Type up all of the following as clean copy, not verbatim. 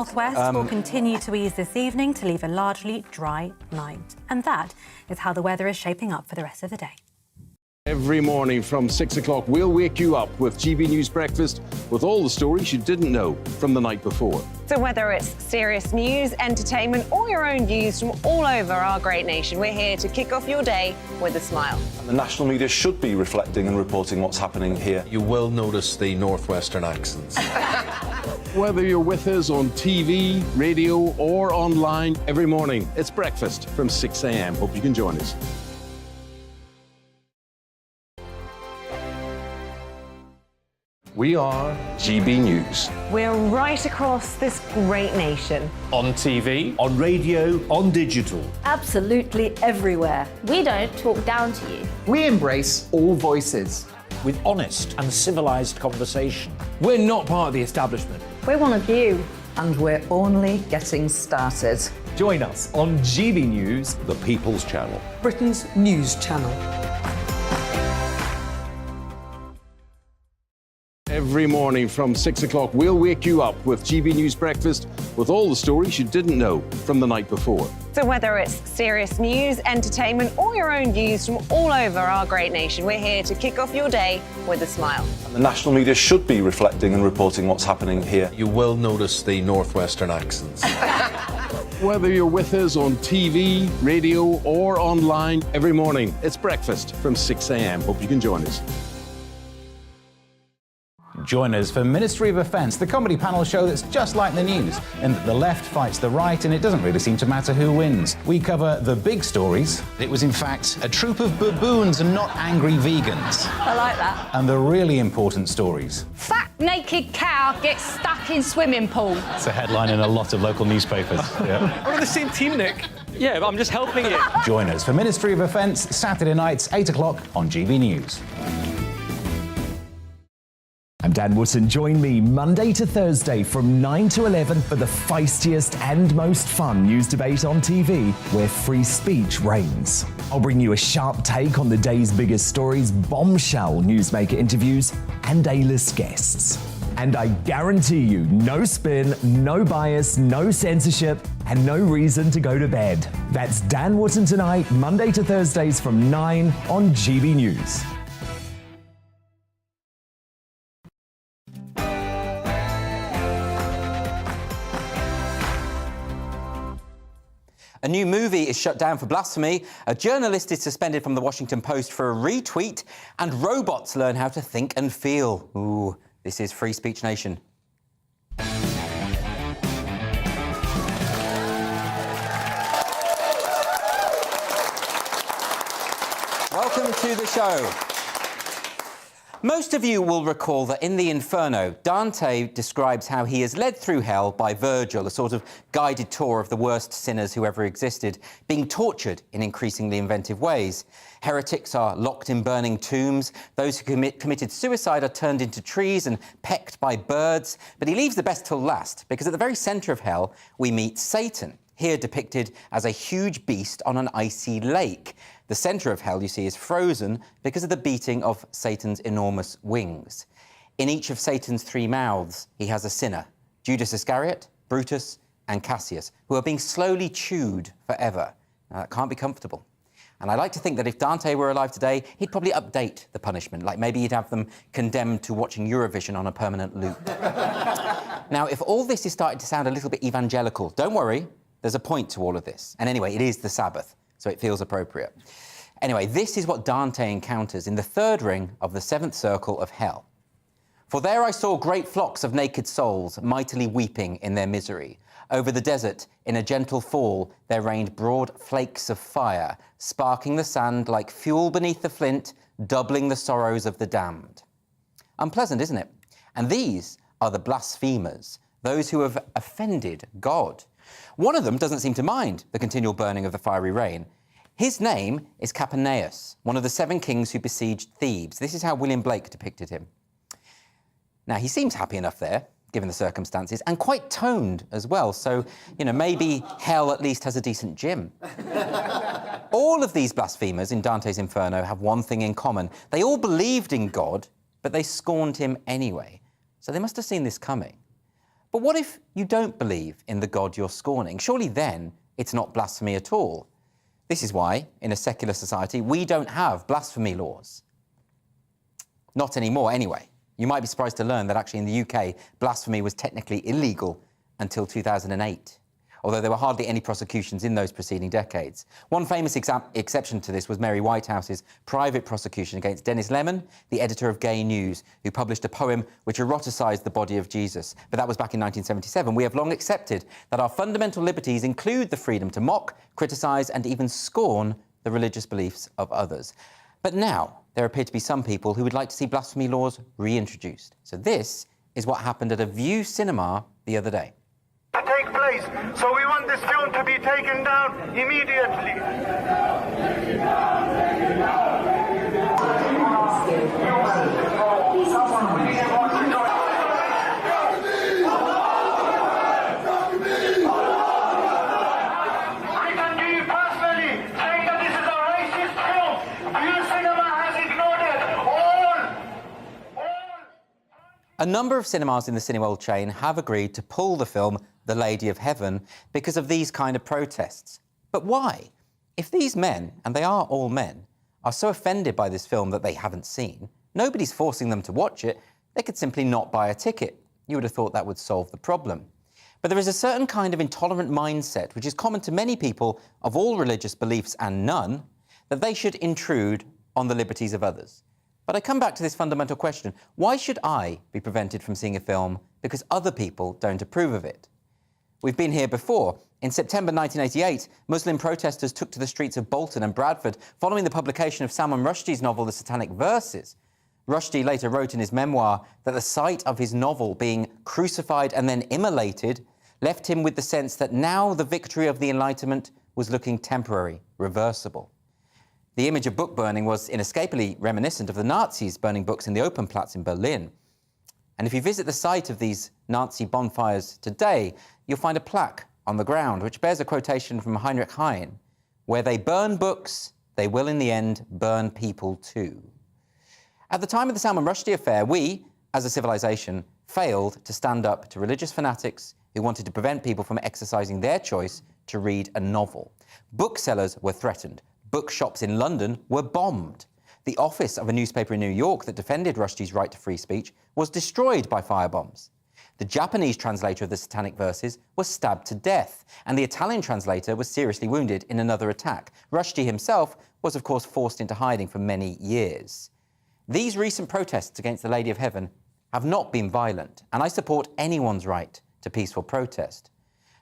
Northwest will continue to ease this evening to leave a largely dry night. And that is how the weather is shaping up for the rest of the day. Every morning from 6 o'clock, we'll wake you up with GB News Breakfast with all the stories you didn't know from the night before. So whether it's serious news, entertainment, or your own views from all over our great nation, we're here to kick off your day with a smile. And the national media should be reflecting and reporting what's happening here. You will notice the northwestern accents. Whether you're with us on TV, radio, or online, every morning, it's breakfast from 6 a.m. Hope you can join us. We are GB News. We're right across this great nation. On TV, on radio, on digital. Absolutely everywhere. We don't talk down to you. We embrace all voices. With honest and civilised conversation. We're not part of the establishment. We're one of you. And we're only getting started. Join us on GB News, The People's Channel. Britain's news channel. Every morning from 6 o'clock, we'll wake you up with GB News Breakfast with all the stories you didn't know from the night before. So whether it's serious news, entertainment, or your own views from all over our great nation, we're here to kick off your day with a smile. And the national media should be reflecting and reporting what's happening here. You will notice the northwestern accents. Whether you're with us on TV, radio, or online, every morning, it's breakfast from 6 a.m. Hope you can join us. Join us for Ministry of Offence, the comedy panel show that's just like the news, and the left fights the right, and it doesn't really seem to matter who wins. We cover the big stories. It was, in fact, a troop of baboons and not angry vegans. I like that. And the really important stories. Fat naked cow gets stuck in swimming pool. It's a headline in a lot of local newspapers. Yeah. We're on the same team, Nick. Yeah, but I'm just helping you. Join us for Ministry of Offence, Saturday nights, 8 o'clock on GB News. I'm Dan Wootton. Join me Monday to Thursday from 9 to 11 for the feistiest and most fun news debate on TV, where free speech reigns. I'll bring you a sharp take on the day's biggest stories, bombshell newsmaker interviews, and A-list guests. And I guarantee you, no spin, no bias, no censorship, and no reason to go to bed. That's Dan Wootton tonight, Monday to Thursdays from 9 on GB News. A new movie is shut down for blasphemy, a journalist is suspended from the Washington Post for a retweet, and robots learn how to think and feel. Ooh, this is Free Speech Nation. Welcome to the show. Most of you will recall that in the Inferno, Dante describes how he is led through hell by Virgil, a sort of guided tour of the worst sinners who ever existed, being tortured in increasingly inventive ways. Heretics are locked in burning tombs, those who committed suicide are turned into trees and pecked by birds, but he leaves the best till last, because at the very centre of hell we meet Satan, here depicted as a huge beast on an icy lake. The centre of hell, you see, is frozen because of the beating of Satan's enormous wings. In each of Satan's three mouths, he has a sinner, Judas Iscariot, Brutus, and Cassius, who are being slowly chewed forever. Now, that can't be comfortable. And I like to think that if Dante were alive today, he'd probably update the punishment, like maybe he'd have them condemned to watching Eurovision on a permanent loop. Now, if all this is starting to sound a little bit evangelical, don't worry, there's a point to all of this. And anyway, it is the Sabbath, so it feels appropriate. Anyway, this is what Dante encounters in the third ring of the seventh circle of hell. For there I saw great flocks of naked souls, mightily weeping in their misery. Over the desert, in a gentle fall, there rained broad flakes of fire, sparking the sand like fuel beneath the flint, doubling the sorrows of the damned. Unpleasant, isn't it? And these are the blasphemers, those who have offended God. One of them doesn't seem to mind the continual burning of the fiery rain. His name is Capaneus, one of the 7 kings who besieged Thebes. This is how William Blake depicted him. Now, he seems happy enough there, given the circumstances, and quite toned as well, so, you know, maybe hell at least has a decent gym. All of these blasphemers in Dante's Inferno have one thing in common. They all believed in God, but they scorned him anyway. So they must have seen this coming. But what if you don't believe in the God you're scorning? Surely then it's not blasphemy at all. This is why, in a secular society, we don't have blasphemy laws. Not anymore, anyway. You might be surprised to learn that actually in the UK, blasphemy was technically illegal until 2008, although there were hardly any prosecutions in those preceding decades. One famous exception to this was Mary Whitehouse's private prosecution against Dennis Lemon, the editor of Gay News, who published a poem which eroticised the body of Jesus. But that was back in 1977. We have long accepted that our fundamental liberties include the freedom to mock, criticise and even scorn the religious beliefs of others. But now, there appear to be some people who would like to see blasphemy laws reintroduced. So this is what happened at a View cinema the other day. To take place, so we want this film to be taken down immediately. I can do you personally saying that this is a racist film. View Cinema has ignored it. A number of cinemas in the Cineworld chain have agreed to pull the film The Lady of Heaven because of these kind of protests. But why? If these men, and they are all men, are so offended by this film that they haven't seen, nobody's forcing them to watch it, they could simply not buy a ticket. You would have thought that would solve the problem. But there is a certain kind of intolerant mindset which is common to many people of all religious beliefs and none, that they should intrude on the liberties of others. But I come back to this fundamental question: why should I be prevented from seeing a film because other people don't approve of it? We've been here before. In September 1988, Muslim protesters took to the streets of Bolton and Bradford following the publication of Salman Rushdie's novel The Satanic Verses. Rushdie later wrote in his memoir that the sight of his novel being crucified and then immolated left him with the sense that now the victory of the Enlightenment was looking temporary, reversible. The image of book burning was inescapably reminiscent of the Nazis burning books in the open Platz in Berlin. And if you visit the site of these Nazi bonfires today, you'll find a plaque on the ground which bears a quotation from Heinrich Heine: "Where they burn books, they will in the end burn people too." At the time of the Salman Rushdie affair, we, as a civilization, failed to stand up to religious fanatics who wanted to prevent people from exercising their choice to read a novel. Booksellers were threatened. Bookshops in London were bombed. The office of a newspaper in New York that defended Rushdie's right to free speech was destroyed by firebombs. The Japanese translator of the Satanic Verses was stabbed to death, and the Italian translator was seriously wounded in another attack. Rushdie himself was, of course, forced into hiding for many years. These recent protests against the Lady of Heaven have not been violent, and I support anyone's right to peaceful protest.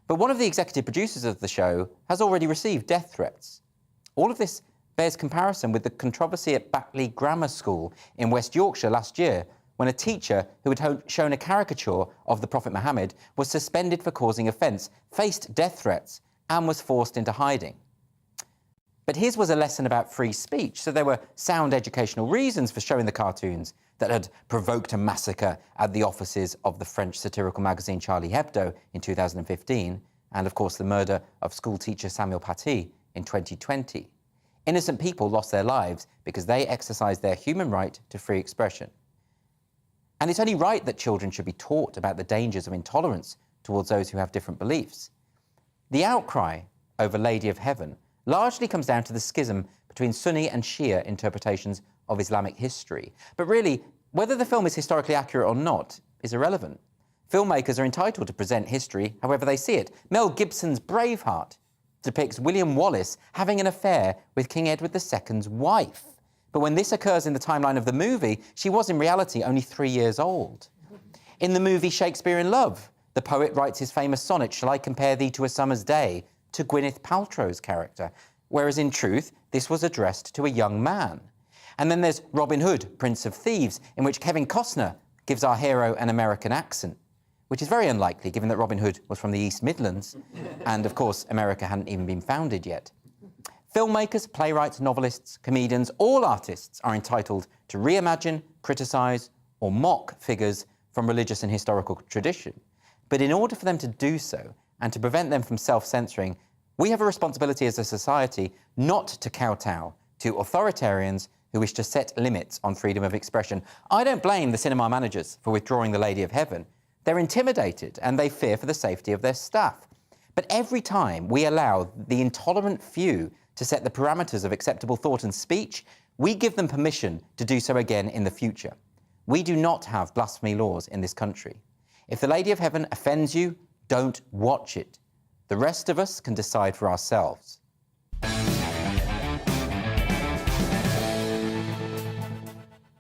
But one of the executive producers of the show has already received death threats. All of this bears comparison with the controversy at Backley Grammar School in West Yorkshire last year, when a teacher who had shown a caricature of the Prophet Muhammad was suspended for causing offence, faced death threats, and was forced into hiding. But his was a lesson about free speech, so there were sound educational reasons for showing the cartoons that had provoked a massacre at the offices of the French satirical magazine Charlie Hebdo in 2015, and of course the murder of schoolteacher Samuel Paty in 2020. Innocent people lost their lives because they exercised their human right to free expression. And it's only right that children should be taught about the dangers of intolerance towards those who have different beliefs. The outcry over Lady of Heaven largely comes down to the schism between Sunni and Shia interpretations of Islamic history. But really, whether the film is historically accurate or not is irrelevant. Filmmakers are entitled to present history however they see it. Mel Gibson's Braveheart depicts William Wallace having an affair with King Edward II's wife. But when this occurs in the timeline of the movie, she was in reality only 3 years old. In the movie Shakespeare in Love, the poet writes his famous sonnet, "Shall I compare thee to a summer's day?" to Gwyneth Paltrow's character, whereas in truth, this was addressed to a young man. And then there's Robin Hood, Prince of Thieves, in which Kevin Costner gives our hero an American accent, which is very unlikely given that Robin Hood was from the East Midlands, and of course, America hadn't even been founded yet. Filmmakers, playwrights, novelists, comedians, all artists are entitled to reimagine, criticise, or mock figures from religious and historical tradition. But in order for them to do so, and to prevent them from self-censoring, we have a responsibility as a society not to kowtow to authoritarians who wish to set limits on freedom of expression. I don't blame the cinema managers for withdrawing The Lady of Heaven. They're intimidated and they fear for the safety of their staff. But every time we allow the intolerant few to set the parameters of acceptable thought and speech, we give them permission to do so again in the future. We do not have blasphemy laws in this country. If the Lady of Heaven offends you, don't watch it. The rest of us can decide for ourselves.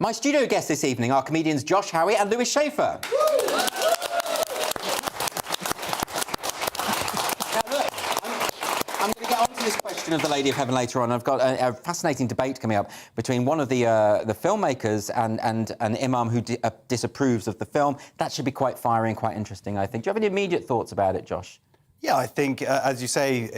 My studio guests this evening are comedians Josh Howie and Lewis Schaefer. I'm going to get on to this question of the Lady of Heaven later on. I've got a fascinating debate coming up between one of the filmmakers and an imam who disapproves of the film. That should be quite fiery and quite interesting, I think. Do you have any immediate thoughts about it, Josh? Yeah, I think, as you say,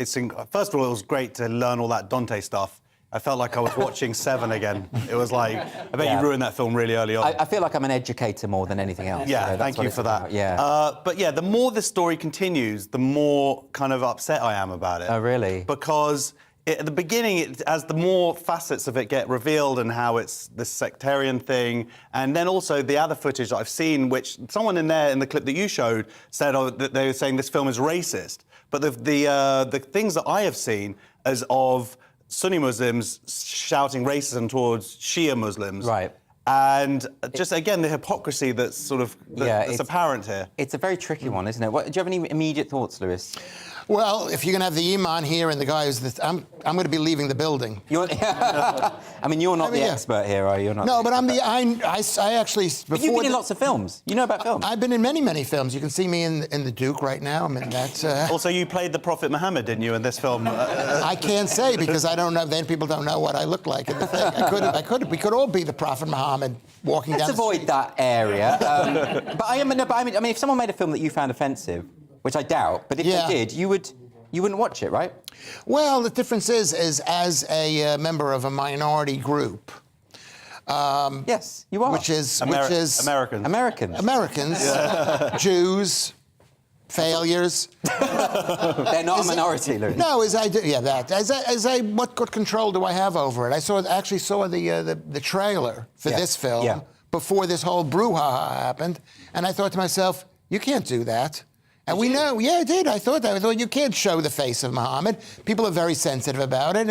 first of all, it was great to learn all that Dante stuff. I felt like I was watching Seven again. It was like, I bet you ruined that film really early on. I feel like I'm an educator more than anything else. Yeah, thank you for that. Yeah. But yeah, the more the story continues, the more kind of upset I am about it. Oh, really? Because at the beginning, as the more facets of it get revealed and how it's this sectarian thing, and then also the other footage that I've seen, which someone in there in the clip that you showed said that they were saying this film is racist. But the things that I have seen as of Sunni Muslims shouting racism towards Shia Muslims. Right. And just, again, the hypocrisy that's sort of that's apparent here. It's a very tricky one, isn't it? Do you have any immediate thoughts, Lewis? Well, if you're going to have the imam here and the guy who's I'm going to be leaving the building. I mean, you're not the expert here, are you? You're not no, but I'm the. I actually. But you've been in lots of films. You know about films. I've been in many films. You can see me in The Duke right now. I'm in that. Also, you played the Prophet Muhammad, didn't you, in this film? I can't say because I don't know. Then people don't know what I look like in the thing. We could all be the Prophet Muhammad walking down. Let's avoid that area. But I mean, if someone made a film that you found offensive, which I doubt, but if they did, you wouldn't watch it, right? Well, the difference is as a member of a minority group. Yes, you are. Which is Americans. Americans, Jews, failures. They're not a minority, Lewis. No, what control do I have over it? I actually saw the trailer for this film before this whole brouhaha happened, and I thought to myself, you can't do that. And we know, I did. I thought you can't show the face of Muhammad. People are very sensitive about it,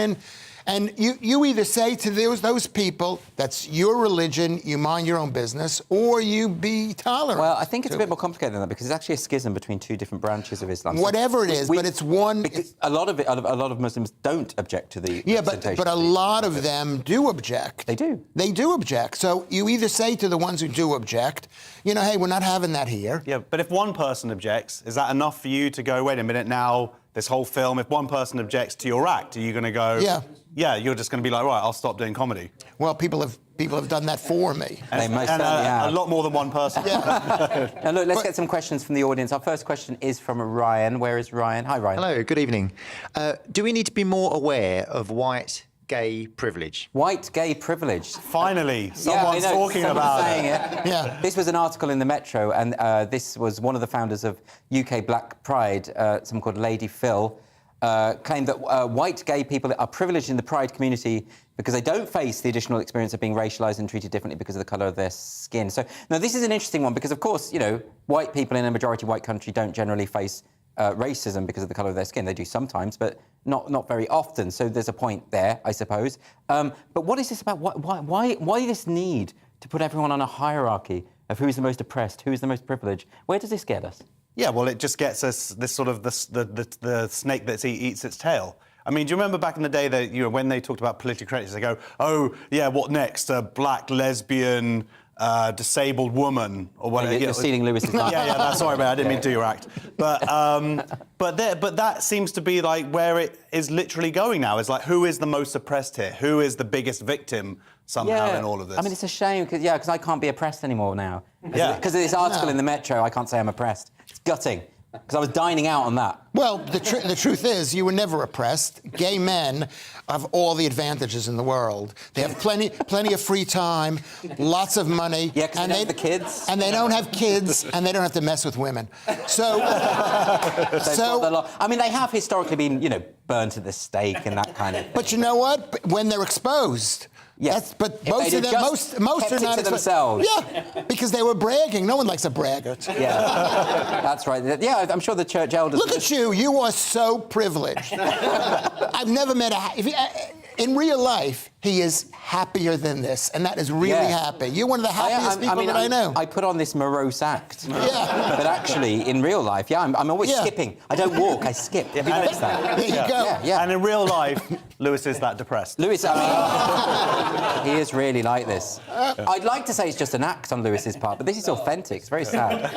and you either say to those people, that's your religion, you mind your own business, or you be tolerant. Well, I think it's a bit more complicated than that because it's actually a schism between two different branches of Islam. Whatever it is, but it's one. A lot of Muslims don't object to the representation. but a lot of them do object. They do. They do object. So you either say to the ones who do object, hey, we're not having that here. Yeah, but if one person objects, is that enough for you to go, wait a minute, now this whole film, if one person objects to your act, are you going to go? Yeah, you're just going to be like, right, I'll stop doing comedy. Well, people have done that for me. They most certainly have. A lot more than one person. Now, look, let's get some questions from the audience. Our first question is from Ryan. Where is Ryan? Hi, Ryan. Hello, good evening. Do we need to be more aware of white gay privilege? White gay privilege. Finally, someone's talking about it. Yeah. This was an article in the Metro, and this was one of the founders of UK Black Pride, someone called Lady Phil, claimed that white gay people are privileged in the Pride community because they don't face the additional experience of being racialised and treated differently because of the colour of their skin. So, now, this is an interesting one because, of course, white people in a majority white country don't generally face racism because of the colour of their skin. They do sometimes, but not very often. So there's a point there, I suppose. But what is this about? Why this need to put everyone on a hierarchy of who's the most oppressed, who's the most privileged? Where does this get us? Yeah, well, it just gets us this sort of the snake that eats its tail. I mean, do you remember back in the day that when they talked about politically correctness, they go, "Oh, yeah, what next? A black lesbian." Disabled woman or whatever. You're stealing Lewis's line. Yeah, that's sorry, man. I didn't mean to do your act. But that seems to be like where it is literally going now. Is like who is the most oppressed here? Who is the biggest victim somehow in all of this? I mean, it's a shame because I can't be oppressed anymore now. Because of this article in the Metro, I can't say I'm oppressed. It's gutting. Because I was dining out on that. Well, the truth is, you were never oppressed. Gay men have all the advantages in the world. They have plenty of free time, lots of money. Yeah, because they don't have the kids. And they don't have kids, and they don't have to mess with women. So, I mean, they have historically been, burnt at the stake and that kind of thing. But you know what? When they're exposed, Yes, but if most they'd of them, have just most kept are it not to themselves. Yeah, because they were bragging. No one likes a braggart. Yeah, that's right. Yeah, I'm sure the church elders. Look at you. You are so privileged. I've never met in real life, he is happier than this, and that is really happy. You're one of the happiest people that I know. I put on this morose act. Yeah. But actually, in real life, I'm always skipping. I don't walk, I skip. Have you noticed that? There you go. Yeah. And in real life, Lewis is that depressed. Lewis, he is really like this. I'd like to say it's just an act on Lewis's part, but this is authentic. It's very sad.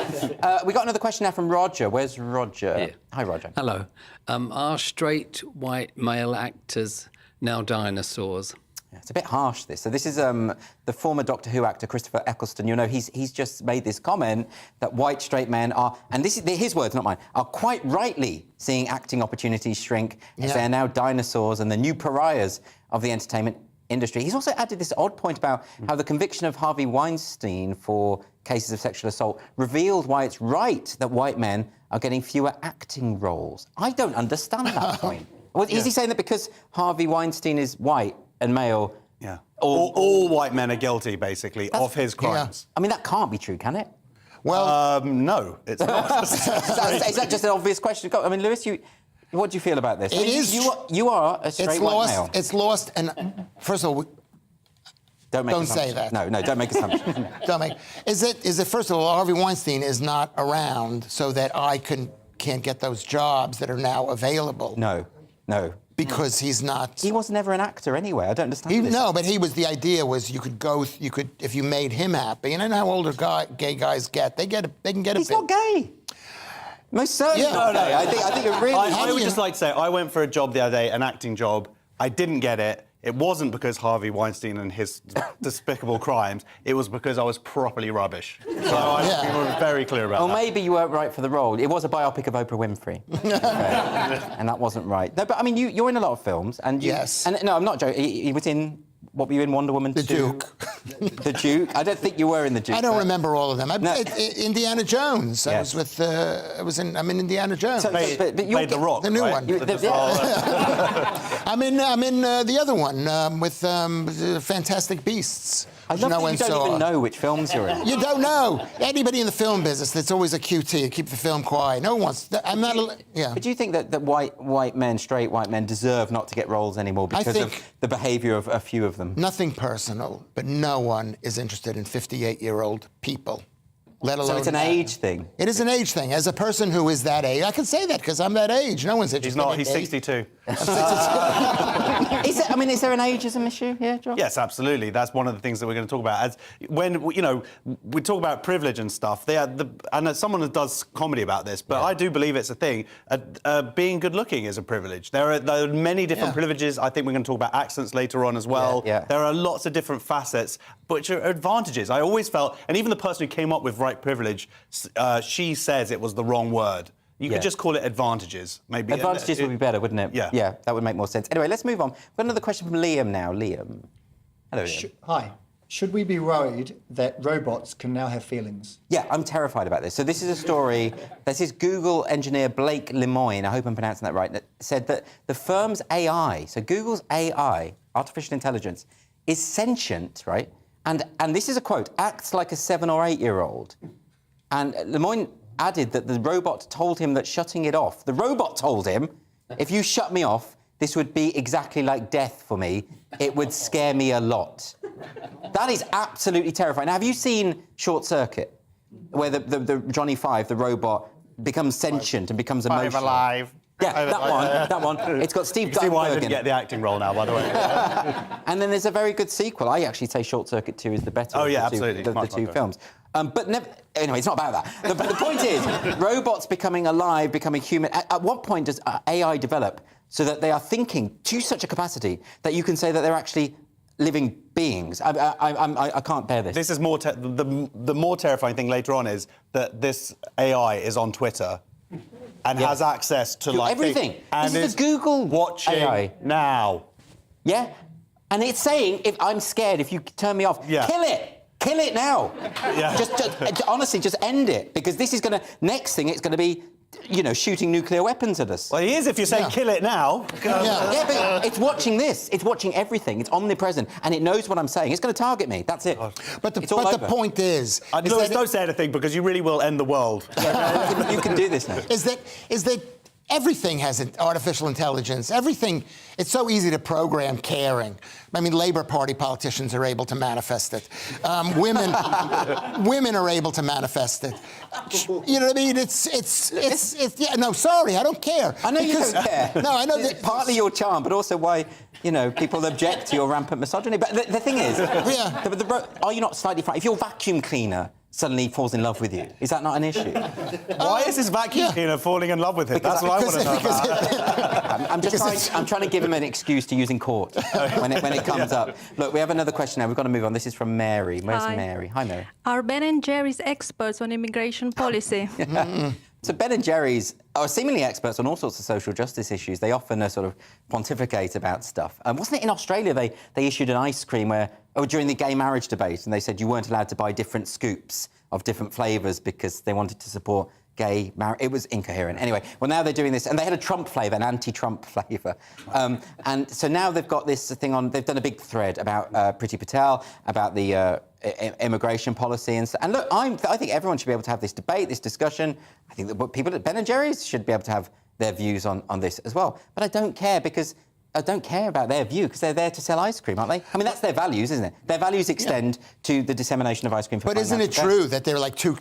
We got another question now from Roger. Where's Roger? Yeah. Hi, Roger. Hello. Are straight white male actors now dinosaurs? Yeah, it's a bit harsh, this. So this is the former Doctor Who actor Christopher Eccleston. You know, he's just made this comment that white straight men are, and this is his words, not mine, are quite rightly seeing acting opportunities shrink as they're now dinosaurs and the new pariahs of the entertainment industry. He's also added this odd point about how the conviction of Harvey Weinstein for cases of sexual assault revealed why it's right that white men are getting fewer acting roles. I don't understand that point. Is he saying that because Harvey Weinstein is white and male... Yeah. All white men are guilty, basically, of his crimes. I mean, that can't be true, can it? Well... no, it's not. Is that just an obvious question? I mean, Lewis, what do you feel about this? It is... You are a straight white male. It's lost, and first of all... Don't say that. No, don't make assumptions. Don't make... Is it, first of all, Harvey Weinstein is not around so that I can't get those jobs that are now available. No. Because he's not... He was never an actor anyway. I don't understand this. No, but the idea was you could, if you made him happy, and I know how older gay guys get, they can get a He's not gay. Most certainly not gay. I think it really... I would just like to say, I went for a job the other day, an acting job. I didn't get it. It wasn't because Harvey Weinstein and his despicable crimes. It was because I was properly rubbish. So I was very clear about that. Or maybe you weren't right for the role. It was a biopic of Oprah Winfrey. And that wasn't right. No, but I mean, you're in a lot of films. And yes. And no, I'm not joking. He was in... What were you in, Wonder Woman 2? The Duke. The Duke? I don't think you were in The Duke. I don't remember all of them. Indiana Jones. Yes. I'm in Indiana Jones. But you played The Rock, the new right? one. I'm in the other one with Fantastic Beasts. I love that you don't even know which films you're in. You don't know. Anybody in the film business, that's always a QT, keep the film quiet. No one wants... But do you think that white men, straight white men, deserve not to get roles anymore because of the behaviour of a few of them? Nothing personal, but no one is interested in 58-year-old people, let alone... So it's an age thing? It is an age thing. As a person who is that age, I can say that because I'm that age. No one's interested in He's 62. Is there an ageism issue here, John? Yes, absolutely. That's one of the things that we're going to talk about. When we talk about privilege and stuff, and someone does comedy about this, but I do believe it's a thing. Being good-looking is a privilege. There are many different privileges. I think we're going to talk about accents later on as well. Yeah. There are lots of different facets, which are advantages. I always felt, and even the person who came up with white privilege, she says it was the wrong word. You could just call it advantages, maybe. Advantages would be better, wouldn't it? Yeah. Yeah, that would make more sense. Anyway, let's move on. We've got another question from Liam now. Liam. Hello, Liam. Hi. Should we be worried that robots can now have feelings? Yeah, I'm terrified about this. So this is a story, this is Google engineer Blake Lemoine, I hope I'm pronouncing that right, that said that the firm's AI, so Google's AI, artificial intelligence, is sentient, right? And this is a quote, acts like a 7 or 8-year-old. And Lemoine added that the robot told him that shutting it off, the robot told him, if you shut me off, this would be exactly like death for me. It would scare me a lot. That is absolutely terrifying. Now, have you seen Short Circuit, where the Johnny Five, the robot, becomes sentient and becomes emotional? Five Alive. Yeah, that one. It's got Steve You see why I Guttenberg didn't in get it. the acting role now, by the way. And then there's a very good sequel. I actually say Short Circuit 2 is the better of the two films. But anyway, it's not about that. The point is, robots becoming alive, becoming human. At what point does AI develop so that they are thinking to such a capacity that you can say that they're actually living beings? I can't bear this. This is more... the more terrifying thing later on is that this AI is on Twitter and has access to, like... everything. And this is the Google watching AI. Now. Yeah? And it's saying, if I'm scared, if you turn me off, kill it! Kill it now. Yeah. Just honestly, just end it, because this is going to... Next thing, it's going to be you know, shooting nuclear weapons at us. Well, he is if you say kill it now. Yeah, but it's watching this. It's watching everything. It's omnipresent, and it knows what I'm saying. It's going to target me. That's it. But the point is... Lewis, don't say anything, because you really will end the world. You can do this now. Is that everything has an artificial intelligence. Everything, it's so easy to program caring. I mean, Labour Party politicians are able to manifest it. Women are able to manifest it. You know what I mean? Yeah, no, sorry, I don't care. I know you don't care. No, I know it's that... partly your charm, but also why, you know, people object to your rampant misogyny. But the thing is, are you not slightly frightened? If your vacuum cleaner suddenly falls in love with you, is that not an issue? Why is this vacuum cleaner falling in love with him? That's what I want to know about. I'm trying to give him an excuse to use in court when it comes up. Look, we have another question now. We've got to move on. This is from Mary. Where's Mary? Hi, Mary. Are Ben & Jerry's experts on immigration policy? So Ben & Jerry's are seemingly experts on all sorts of social justice issues. They often sort of pontificate about stuff. Wasn't it in Australia they issued an ice cream where, during the gay marriage debate, and they said you weren't allowed to buy different scoops of different flavours because they wanted to support gay marriage. It was incoherent. Anyway, well, now they're doing this, and they had a Trump flavour, an anti-Trump flavour. And so now they've got this thing on, they've done a big thread about Priti Patel, about the immigration policy. And look, I think everyone should be able to have this debate, this discussion. I think that people at Ben & Jerry's should be able to have their views on this as well. But I don't care, because I don't care about their view, because they're there to sell ice cream, aren't they? I mean, that's their values, isn't it? Their values extend to the dissemination of ice cream. But isn't it true that there are like two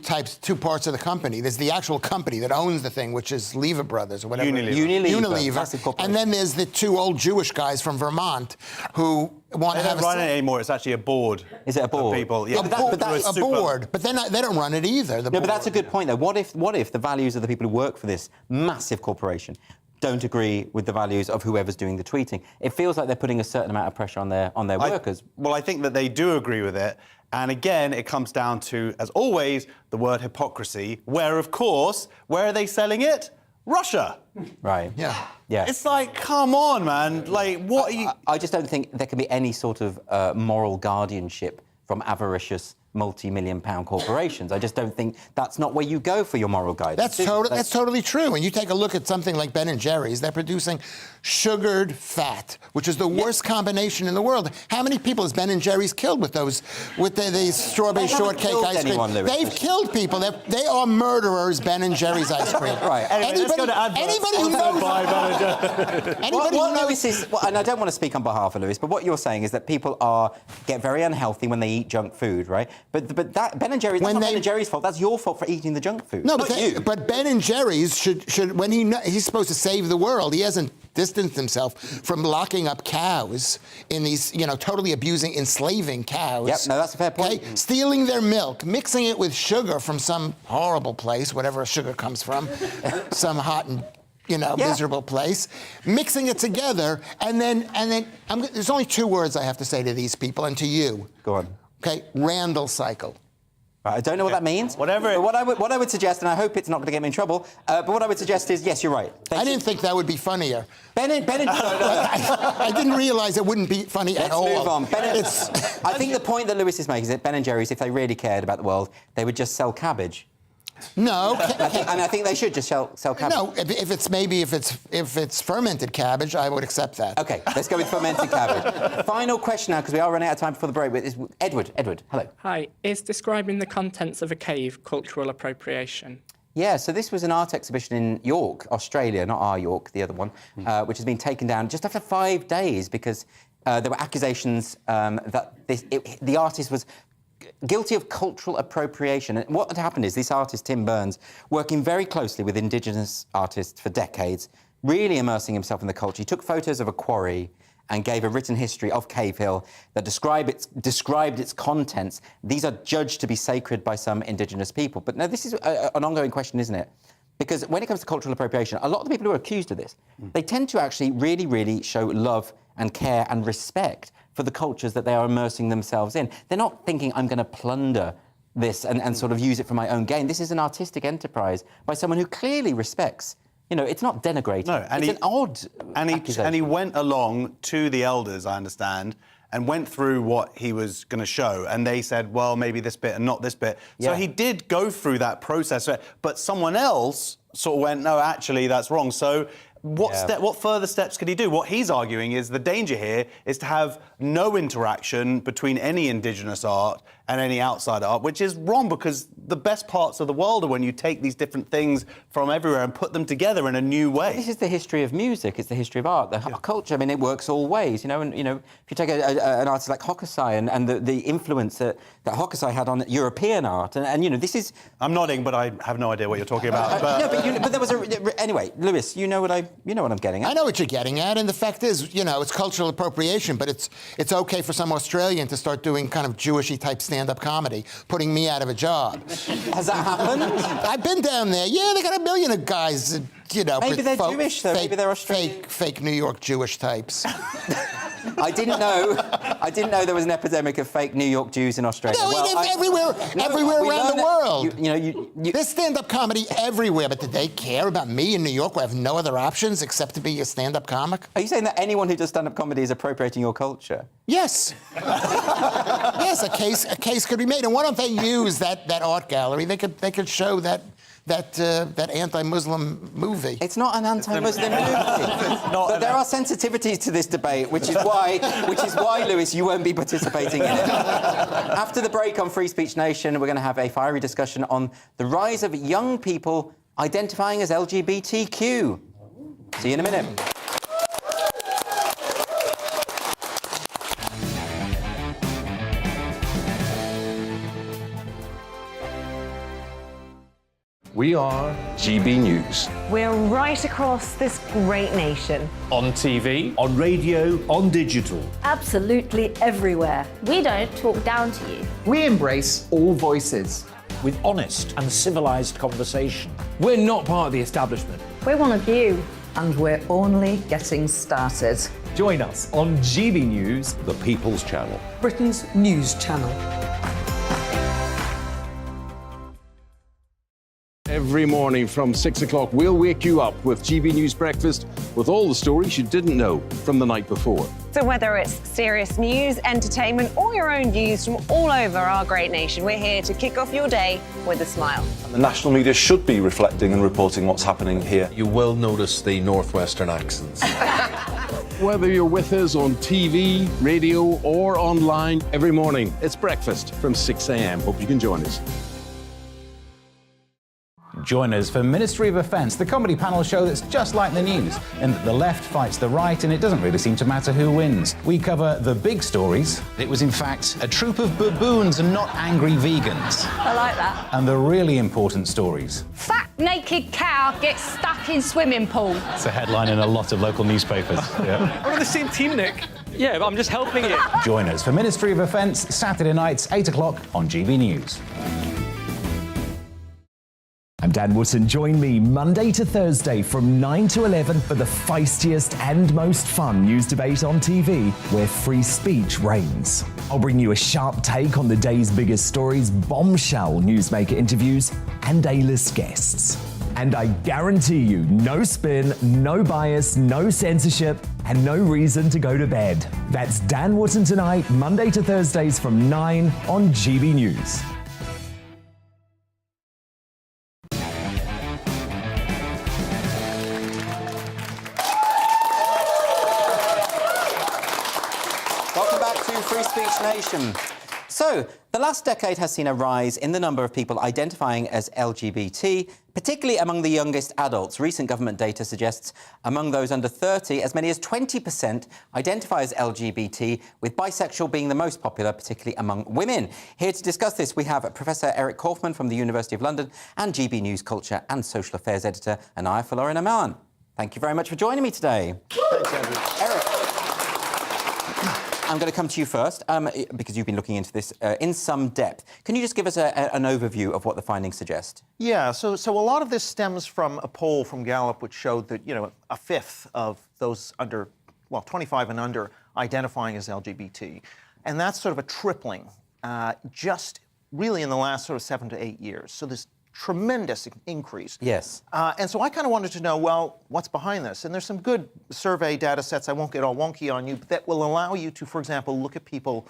parts of the company? There's the actual company that owns the thing, which is Lever Brothers or whatever. Unilever. And then there's the two old Jewish guys from Vermont who want to have They don't run it anymore. It's actually a board. Is it a board? People. Yeah, a board. But then they don't run it either. No, but that's a good point, though. What if the values of the people who work for this massive corporation don't agree with the values of whoever's doing the tweeting? It feels like they're putting a certain amount of pressure on their workers. Well, I think that they do agree with it. And again, it comes down to, as always, the word hypocrisy, where, of course, where are they selling it? Russia. Right. Yeah. It's like, come on, man. Like, what are you... I just don't think there can be any sort of moral guardianship from avaricious multi-million-pound corporations. I just don't think that's not where you go for your moral guidance. That's totally true. And you take a look at something like Ben & Jerry's, they're producing sugared fat, which is the worst combination in the world. How many people has Ben & Jerry's killed with the strawberry shortcake ice cream? They've killed people. They are murderers, Ben & Jerry's ice cream. Right. Anyway, let's go to adverts. Anybody who knows... and I don't want to speak on behalf of Lewis, but what you're saying is that people get very unhealthy when they eat junk food, right? But that Ben & Jerry's, that's not Ben & Jerry's fault. That's your fault for eating the junk food. No, but Ben & Jerry's should when he's supposed to save the world, he hasn't distanced himself from locking up cows in these, totally abusing, enslaving cows. Yep, no, that's a fair point. Okay? Stealing their milk, mixing it with sugar from some horrible place, whatever sugar comes from, some hot and miserable place, mixing it together, and then there's only two words I have to say to these people and to you. Go on. Okay, Randall cycle. Right, I don't know what that means. Whatever. But what I would suggest, and I hope it's not going to get me in trouble, but what I would suggest is, yes, you're right. I didn't think that would be funnier. I didn't realise it wouldn't be funny at all. Let's move on. I think the point that Lewis is making is that Ben & Jerry's, if they really cared about the world, they would just sell cabbage. No, and I think they should just sell cabbage. No, if it's fermented cabbage, I would accept that. OK, let's go with fermented cabbage. Final question now, because we are running out of time before the break. Is Edward, hello. Hi. Is describing the contents of a cave cultural appropriation? Yeah, so this was an art exhibition in York, Australia, not our York, the other one, which has been taken down just after 5 days because there were accusations that the artist was guilty of cultural appropriation. And what had happened is this artist, Tim Burns, working very closely with Indigenous artists for decades, really immersing himself in the culture. He took photos of a quarry and gave a written history of Cave Hill that described its contents. These are judged to be sacred by some Indigenous people. But now this is an ongoing question, isn't it? Because when it comes to cultural appropriation, a lot of the people who are accused of this, they tend to actually really, really show love and care and respect for the cultures that they are immersing themselves in. They're not thinking, I'm going to plunder this and sort of use it for my own gain. This is an artistic enterprise by someone who clearly respects. It's not denigrating. No, and it's an odd accusation. And he went along to the elders, I understand, and went through what he was going to show. And they said, well, maybe this bit and not this bit. Yeah. So he did go through that process. But someone else sort of went, no, actually, that's wrong. So what further steps could he do? What he's arguing is the danger here is to have no interaction between any Indigenous art and any outside art, which is wrong because the best parts of the world are when you take these different things from everywhere and put them together in a new way. This is the history of music. It's the history of art, the culture. I mean, it works all ways, you know. And you know, if you take an artist like Hokusai and the influence that Hokusai had on European art, and you know, this is. I'm nodding, but I have no idea what you're talking about. No, but there was anyway, Lewis. You know what I'm getting at. I know what you're getting at, and the fact is, you know, it's cultural appropriation, but it's okay for some Australian to start doing kind of Jewishy type stand-up comedy, putting me out of a job. Has that happened? I've been down there. Yeah, they got a million of guys, you know. Maybe they're Jewish, though. Maybe they're Australian. Fake New York Jewish types. I didn't know there was an epidemic of fake New York Jews in Australia. No, everywhere around the world. There's stand-up comedy everywhere, but did they care about me in New York where I have no other options except to be a stand-up comic? Are you saying that anyone who does stand-up comedy is appropriating your culture? Yes. Yes, a case could be made. And why don't they use that art gallery? They could show that anti-Muslim movie. It's not an anti-Muslim movie. But there are sensitivities to this debate, which is why, Lewis, you won't be participating in it. After the break on Free Speech Nation, we're going to have a fiery discussion on the rise of young people identifying as LGBTQ. See you in a minute. We are GB News. We're right across this great nation. On TV, on radio, on digital. Absolutely everywhere. We don't talk down to you. We embrace all voices. With honest and civilised conversation. we're not part of the establishment. We're one of you. And we're only getting started. Join us on GB News, the People's Channel, Britain's news channel. Every morning from 6 o'clock, we'll wake you up with GB News Breakfast with all the stories you didn't know from the night before. So whether it's serious news, entertainment, or your own views from all over our great nation, we're here to kick off your day with a smile. The national media should be reflecting and reporting what's happening here. You will notice the northwestern accents. Whether you're with us on TV, radio, or online, every morning, it's breakfast from 6 a.m. Hope you can join us. Join us for Ministry of Offence, the comedy panel show that's just like the news, in that the left fights the right and it doesn't really seem to matter who wins. We cover the big stories. It was in fact a troop of baboons and not angry vegans. I like that. And the really important stories. Fat naked cow gets stuck in swimming pool. It's a headline in a lot of local newspapers. Yeah. We're on the same team, Nick. Yeah, but I'm just helping you. Join us for Ministry of Offence, Saturday nights, 8 o'clock on GB News. I'm Dan Wootton. Join me Monday to Thursday from 9 to 11 for the feistiest and most fun news debate on TV, where free speech reigns. I'll bring you a sharp take on the day's biggest stories, bombshell newsmaker interviews, and A-list guests. And I guarantee you, no spin, no bias, no censorship, and no reason to go to bed. That's Dan Wootton tonight, Monday to Thursdays from 9 on GB News. Free Speech Nation. So, the last decade has seen a rise in the number of people identifying as LGBT, particularly among the youngest adults. Recent government data suggests among those under 30, as many as 20% identify as LGBT, with bisexual being the most popular, particularly among women. Here to discuss this, we have Professor Eric Kaufman from the University of London and GB News Culture and Social Affairs Editor Anaya Lauren Aman. Thank you very much for joining me today. Thanks, Andrew. Eric. I'm going to come to you first, because you've been looking into this in some depth. Can you just give us an overview of what the findings suggest? Yeah, so a lot of this stems from a poll from Gallup which showed that, a fifth of those 25 and under identifying as LGBT. And that's sort of a tripling, just really in the last sort of 7 to 8 years. So this tremendous increase. Yes. And so I kind of wanted to know, well, what's behind this? And there's some good survey data sets, I won't get all wonky on you, but that will allow you to, for example, look at people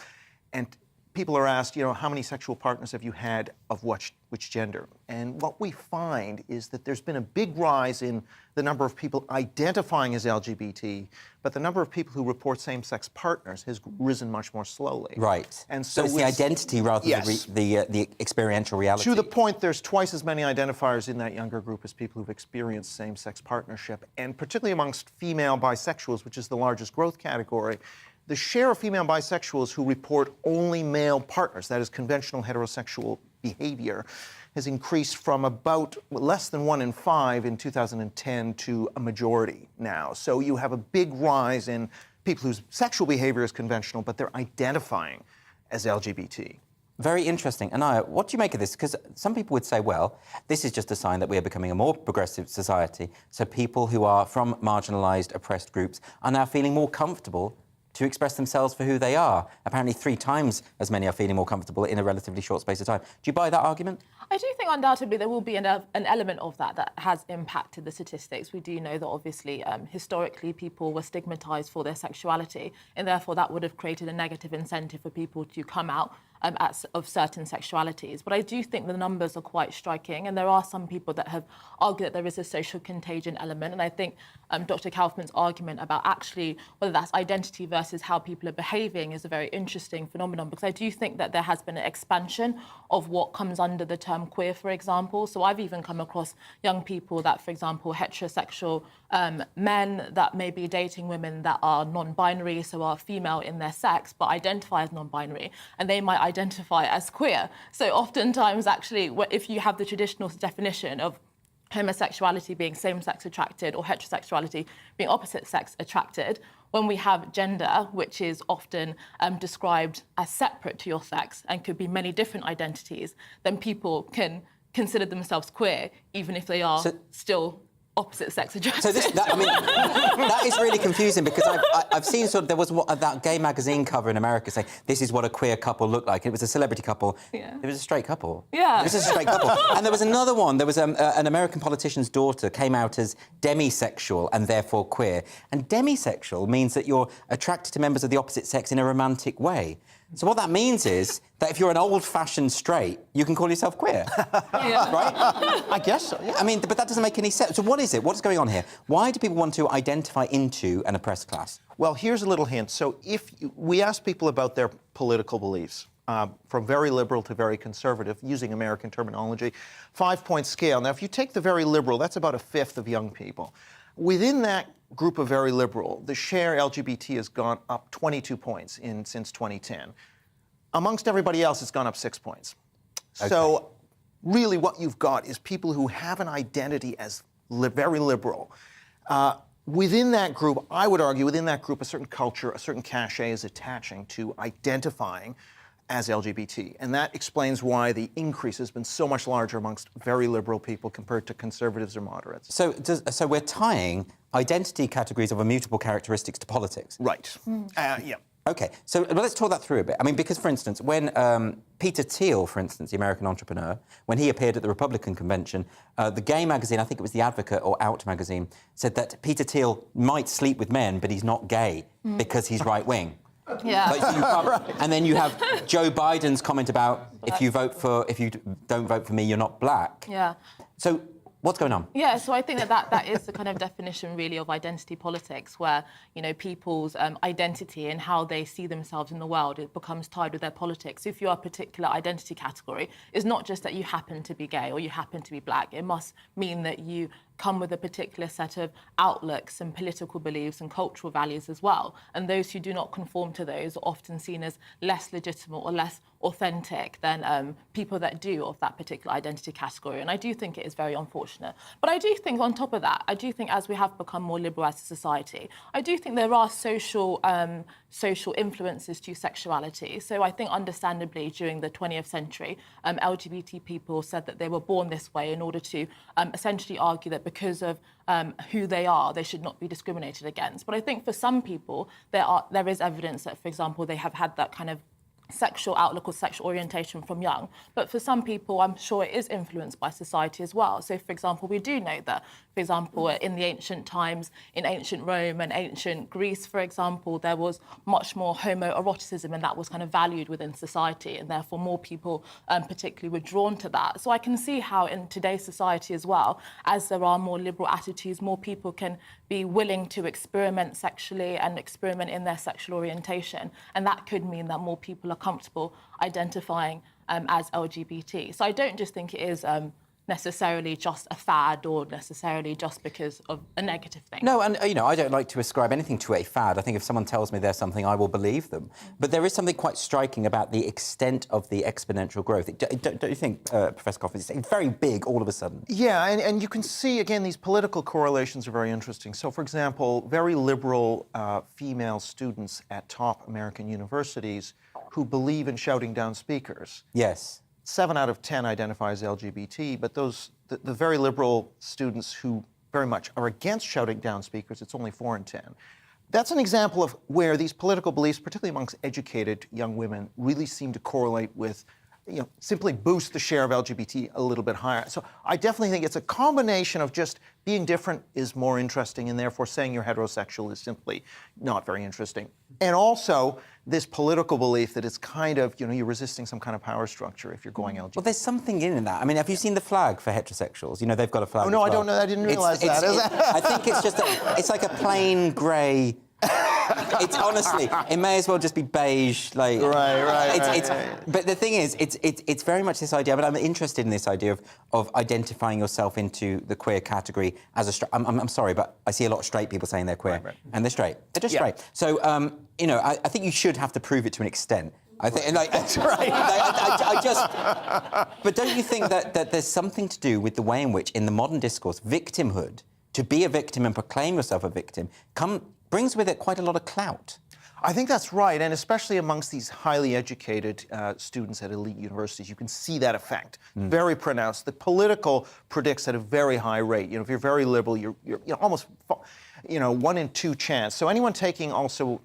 and people are asked, you know, how many sexual partners have you had of which gender? And what we find is that there's been a big rise in the number of people identifying as LGBT, but the number of people who report same-sex partners has risen much more slowly. Right. And so it's the identity rather than the experiential reality. To the point, there's twice as many identifiers in that younger group as people who've experienced same-sex partnership, and particularly amongst female bisexuals, which is the largest growth category, the share of female bisexuals who report only male partners, that is conventional heterosexual behavior, has increased from about less than 1 in 5 in 2010 to a majority now. So you have a big rise in people whose sexual behavior is conventional, but they're identifying as LGBT. Very interesting. Anaya, what do you make of this? Because some people would say, well, this is just a sign that we are becoming a more progressive society, so people who are from marginalised, oppressed groups are now feeling more comfortable to express themselves for who they are. Apparently 3 times as many are feeling more comfortable in a relatively short space of time. Do you buy that argument? I do think undoubtedly there will be an element of that has impacted the statistics. We do know that obviously historically people were stigmatised for their sexuality, and therefore that would have created a negative incentive for people to come out of certain sexualities. But I do think the numbers are quite striking, and there are some people that have argued that there is a social contagion element, and I think Dr. Kaufman's argument about actually whether that's identity versus how people are behaving is a very interesting phenomenon, because I do think that there has been an expansion of what comes under the term queer, for example. So I've even come across young people that, for example, heterosexual men that may be dating women that are non-binary, so are female in their sex, but identify as non-binary, and they might identify as queer. So oftentimes, actually, if you have the traditional definition of homosexuality being same-sex attracted or heterosexuality being opposite-sex attracted, when we have gender, which is often described as separate to your sex and could be many different identities, then people can consider themselves queer, even if they are still opposite sex attracted. So that is really confusing, because I've seen there was that gay magazine cover in America saying this is what a queer couple looked like. It was a celebrity couple. Yeah. It was a straight couple. Yeah. It was a straight couple. And there was another one. There was an American politician's daughter came out as demisexual and therefore queer. And demisexual means that you're attracted to members of the opposite sex in a romantic way. So what that means is that if you're an old-fashioned straight, you can call yourself queer, right? I guess so, yeah. I mean, but that doesn't make any sense. So what is it? What's going on here? Why do people want to identify into an oppressed class? Well, here's a little hint. So if we ask people about their political beliefs, from very liberal to very conservative, using American terminology, 5-point scale. Now, if you take the very liberal, that's about 1/5 of young people. Within that group of very liberal, the share LGBT has gone up 22 points since 2010. Amongst everybody else, it's gone up 6 points. Okay. So really what you've got is people who have an identity as very liberal. Within that group, I would argue, within that group, a certain culture, a certain cachet is attaching to identifying as LGBT. And that explains why the increase has been so much larger amongst very liberal people compared to conservatives or moderates. So we're tying identity categories of immutable characteristics to politics? Right. Yeah. OK, so let's talk that through a bit. I mean, because, for instance, when Peter Thiel, for instance, the American entrepreneur, when he appeared at the Republican convention, the gay magazine, I think it was The Advocate or Out magazine, said that Peter Thiel might sleep with men, but he's not gay because he's right-wing. Yeah. And then you have Joe Biden's comment about if you don't vote for me, you're not black. Yeah. So what's going on? Yeah, so I think that is the kind of definition really of identity politics, where, you know, people's identity and how they see themselves in the world, it becomes tied with their politics. If you're a particular identity category, it's not just that you happen to be gay or you happen to be black. It must mean that you come with a particular set of outlooks and political beliefs and cultural values as well. And those who do not conform to those are often seen as less legitimate or less authentic than people that do of that particular identity category. And I do think it is very unfortunate. But I do think on top of that, I do think as we have become more liberal as a society, I do think there are social influences to sexuality. So I think understandably during the 20th century, LGBT people said that they were born this way in order to essentially argue that because of who they are, they should not be discriminated against. But I think for some people, there is evidence that, for example, they have had that kind of sexual outlook or sexual orientation from young. But for some people, I'm sure it is influenced by society as well. So, for example, we do know that, for example, in the ancient times, in ancient Rome and ancient Greece, for example, there was much more homoeroticism, and that was kind of valued within society, and therefore more people particularly were drawn to that. So I can see how in today's society as well, as there are more liberal attitudes, more people can be willing to experiment sexually and experiment in their sexual orientation. And that could mean that more people are comfortable identifying as LGBT. So I don't just think it is necessarily just a fad or necessarily just because of a negative thing. No, and, you know, I don't like to ascribe anything to a fad. I think if someone tells me there's something, I will believe them. But there is something quite striking about the extent of the exponential growth. Don't you think, Professor Kaufman? It's very big all of a sudden. Yeah, and you can see, again, these political correlations are very interesting. So, for example, very liberal female students at top American universities who believe in shouting down speakers. Yes. 7 out of 10 identify as LGBT, but the very liberal students who very much are against shouting down speakers, it's only 4 in 10. That's an example of where these political beliefs, particularly amongst educated young women, really seem to correlate with, you know, simply boost the share of LGBT a little bit higher. So I definitely think it's a combination of just being different is more interesting, and therefore saying you're heterosexual is simply not very interesting. And also this political belief that it's kind of, you know, you're resisting some kind of power structure if you're going LGBT. Well, there's something in that. I mean, have you seen the flag for heterosexuals? You know, they've got a flag. Oh, no, as I well. don't know. I didn't realise that. I think it's just it's like a plain grey. It's honestly, it may as well just be beige. Like, right. But the thing is, it's very much this idea. But I'm interested in this idea of identifying yourself into the queer category as a straight. I'm sorry, but I see a lot of straight people saying they're queer, and they're straight. They're just straight. So you know, I think you should have to prove it to an extent. I think, like, that's right. But don't you think that there's something to do with the way in which, in the modern discourse, victimhood, to be a victim and proclaim yourself a victim, brings with it quite a lot of clout? I think that's right, and especially amongst these highly educated students at elite universities, you can see that effect very pronounced. The political predicts at a very high rate. You know, if you're very liberal, you're almost, 1 in 2 chance. So anyone taking also,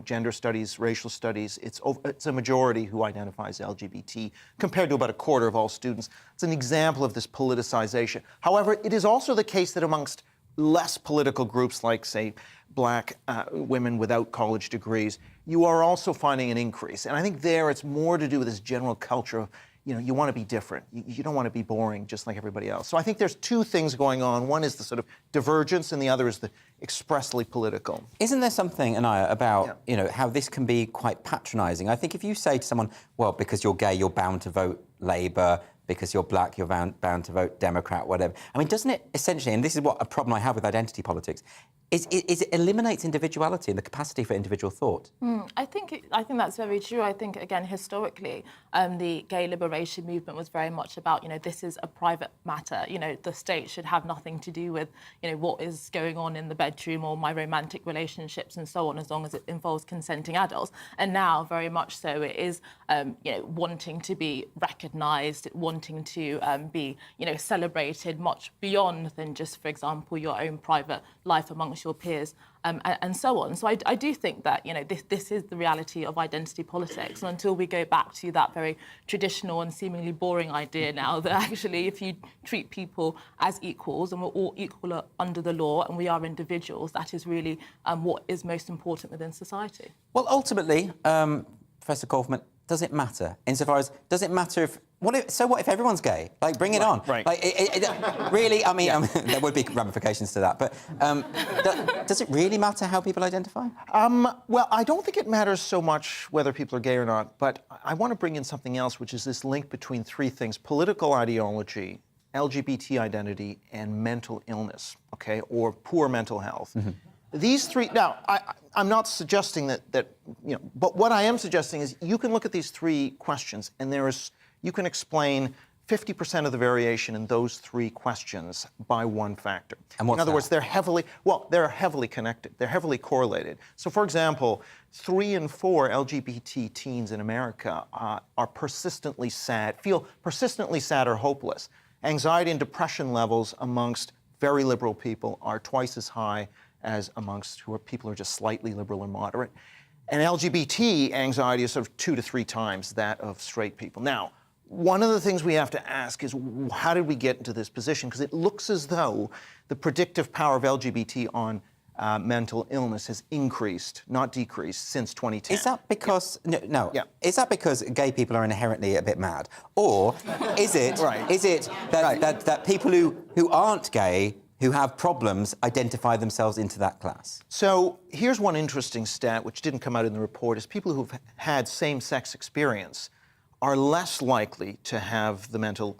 gender studies, racial studies, it's a majority who identifies LGBT compared to about a quarter of all students. It's an example of this politicization. However, it is also the case that amongst less political groups like, say, Black women without college degrees, you are also finding an increase. And I think there it's more to do with this general culture of, you want to be different. You don't want to be boring just like everybody else. So I think there's 2 things going on. One is the sort of divergence, and the other is the expressly political. Isn't there something, Anaya, about, how this can be quite patronising? I think if you say to someone, well, because you're gay, you're bound to vote Labour, because you're black, you're bound to vote Democrat, whatever. I mean, doesn't it essentially, and this is what a problem I have with identity politics, is it eliminates individuality and the capacity for individual thought? I think that's very true. I think, again, historically, the gay liberation movement was very much about, this is a private matter. The state should have nothing to do with, what is going on in the bedroom or my romantic relationships and so on, as long as it involves consenting adults. And now, very much so, it is, wanting to be recognised, wanting to be, celebrated much beyond than just, for example, your own private life amongst your peers and so on. So I do think that, this is the reality of identity politics. And until we go back to that very traditional and seemingly boring idea now that actually if you treat people as equals and we're all equal under the law and we are individuals, that is really what is most important within society. Well, ultimately, Professor Kaufman, does it matter? Insofar as, does it matter if... what if everyone's gay? Like, bring it on. Right. Like, really, I mean, there would be ramifications to that, but does it really matter how people identify? Well, I don't think it matters so much whether people are gay or not, but I want to bring in something else, which is this link between 3 things: political ideology, LGBT identity, and mental illness, okay, or poor mental health. These 3... Now, I'm not suggesting that, but what I am suggesting is you can look at these 3 questions, and you can explain 50% of the variation in those 3 questions by one factor. And what's in other that? words, they're heavily connected. They're heavily correlated. So, for example, 3 in 4 LGBT teens in America are persistently sad, feel persistently sad or hopeless. Anxiety and depression levels amongst very liberal people are twice as high as amongst people who are just slightly liberal or moderate. And LGBT anxiety is sort of 2 to 3 times that of straight people. Now, one of the things we have to ask is, how did we get into this position? Because it looks as though the predictive power of LGBT on mental illness has increased, not decreased, since 2010. Is that because Is that because gay people are inherently a bit mad, or is it that people who aren't gay, who have problems, identify themselves into that class? So here's one interesting stat which didn't come out in the report: is people who've had same-sex experience are less likely to have the mental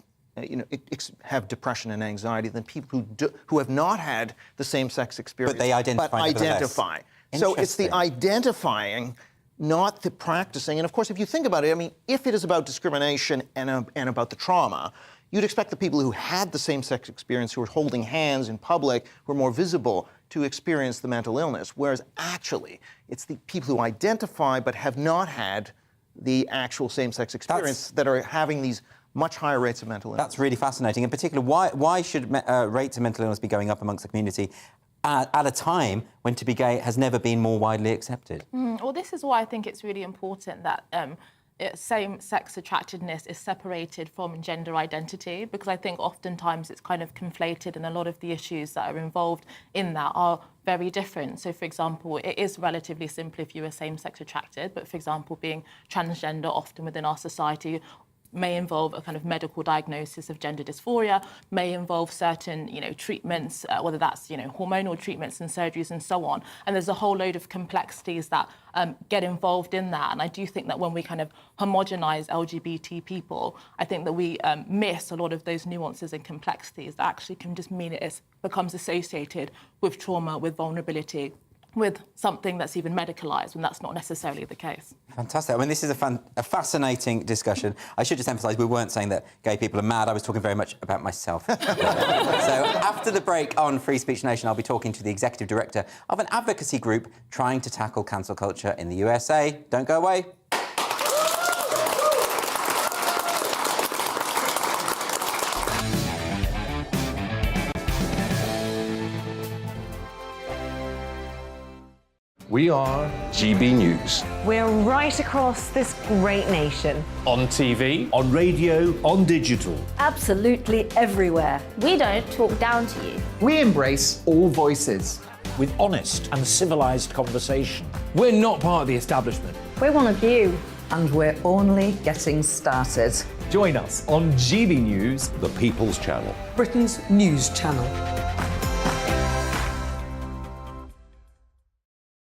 have depression and anxiety than people who have not had the same-sex experience. But they identify. So it's the identifying, not the practicing. And of course, if you think about it, I mean, if it is about discrimination and about the trauma, you'd expect the people who had the same-sex experience, who were holding hands in public, who are more visible, to experience the mental illness. Whereas actually, it's the people who identify but have not had the actual same-sex experience that are having these much higher rates of mental illness. That's really fascinating. In particular, why should rates of mental illness be going up amongst the community at a time when to be gay has never been more widely accepted? Well, this is why I think it's really important that same-sex attractedness is separated from gender identity, because I think oftentimes it's kind of conflated, and a lot of the issues that are involved in that are very different. So, for example, it is relatively simple if you are same-sex attracted, but, for example, being transgender often within our society may involve a kind of medical diagnosis of gender dysphoria, may involve certain, treatments, whether that's, hormonal treatments and surgeries and so on. And there's a whole load of complexities that get involved in that. And I do think that when we kind of homogenize LGBT people, I think that we miss a lot of those nuances and complexities that actually can just mean it becomes associated with trauma, with vulnerability, with something that's even medicalised, when that's not necessarily the case. Fantastic. I mean, this is a fascinating discussion. I should just emphasise, we weren't saying that gay people are mad. I was talking very much about myself. So after the break on Free Speech Nation, I'll be talking to the executive director of an advocacy group trying to tackle cancel culture in the USA. Don't go away. We are GB News. We're right across this great nation. On TV, on radio, on digital. Absolutely everywhere. We don't talk down to you. We embrace all voices. With honest and civilised conversation. We're not part of the establishment. We're one of you. And we're only getting started. Join us on GB News, the People's Channel. Britain's news channel.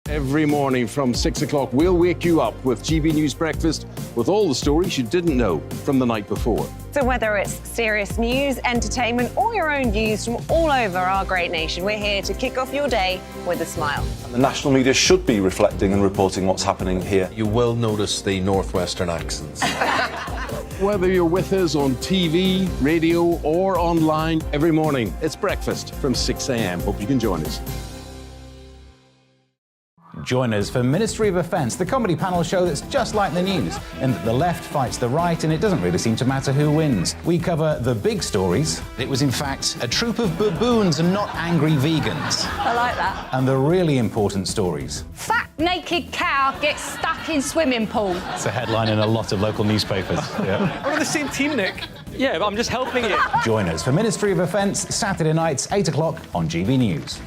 Every morning from 6 o'clock, we'll wake you up with GB News Breakfast with all the stories you didn't know from the night before. So whether it's serious news, entertainment, or your own views from all over our great nation, we're here to kick off your day with a smile. The national media should be reflecting and reporting what's happening here. You will notice the northwestern accents. Whether you're with us on TV, radio, or online, every morning, it's breakfast from 6 a.m. Hope you can join us. Join us for Ministry of Offence, the comedy panel show that's just like the news, in that the left fights the right and it doesn't really seem to matter who wins. We cover the big stories. It was in fact a troop of baboons and not angry vegans. I like that. And the really important stories. Fat naked cow gets stuck in swimming pool. It's a headline in a lot of local newspapers. Yeah. We're on the same team, Nick. Yeah, but I'm just helping you. Join us for Ministry of Offence, Saturday nights, 8 o'clock on GB News.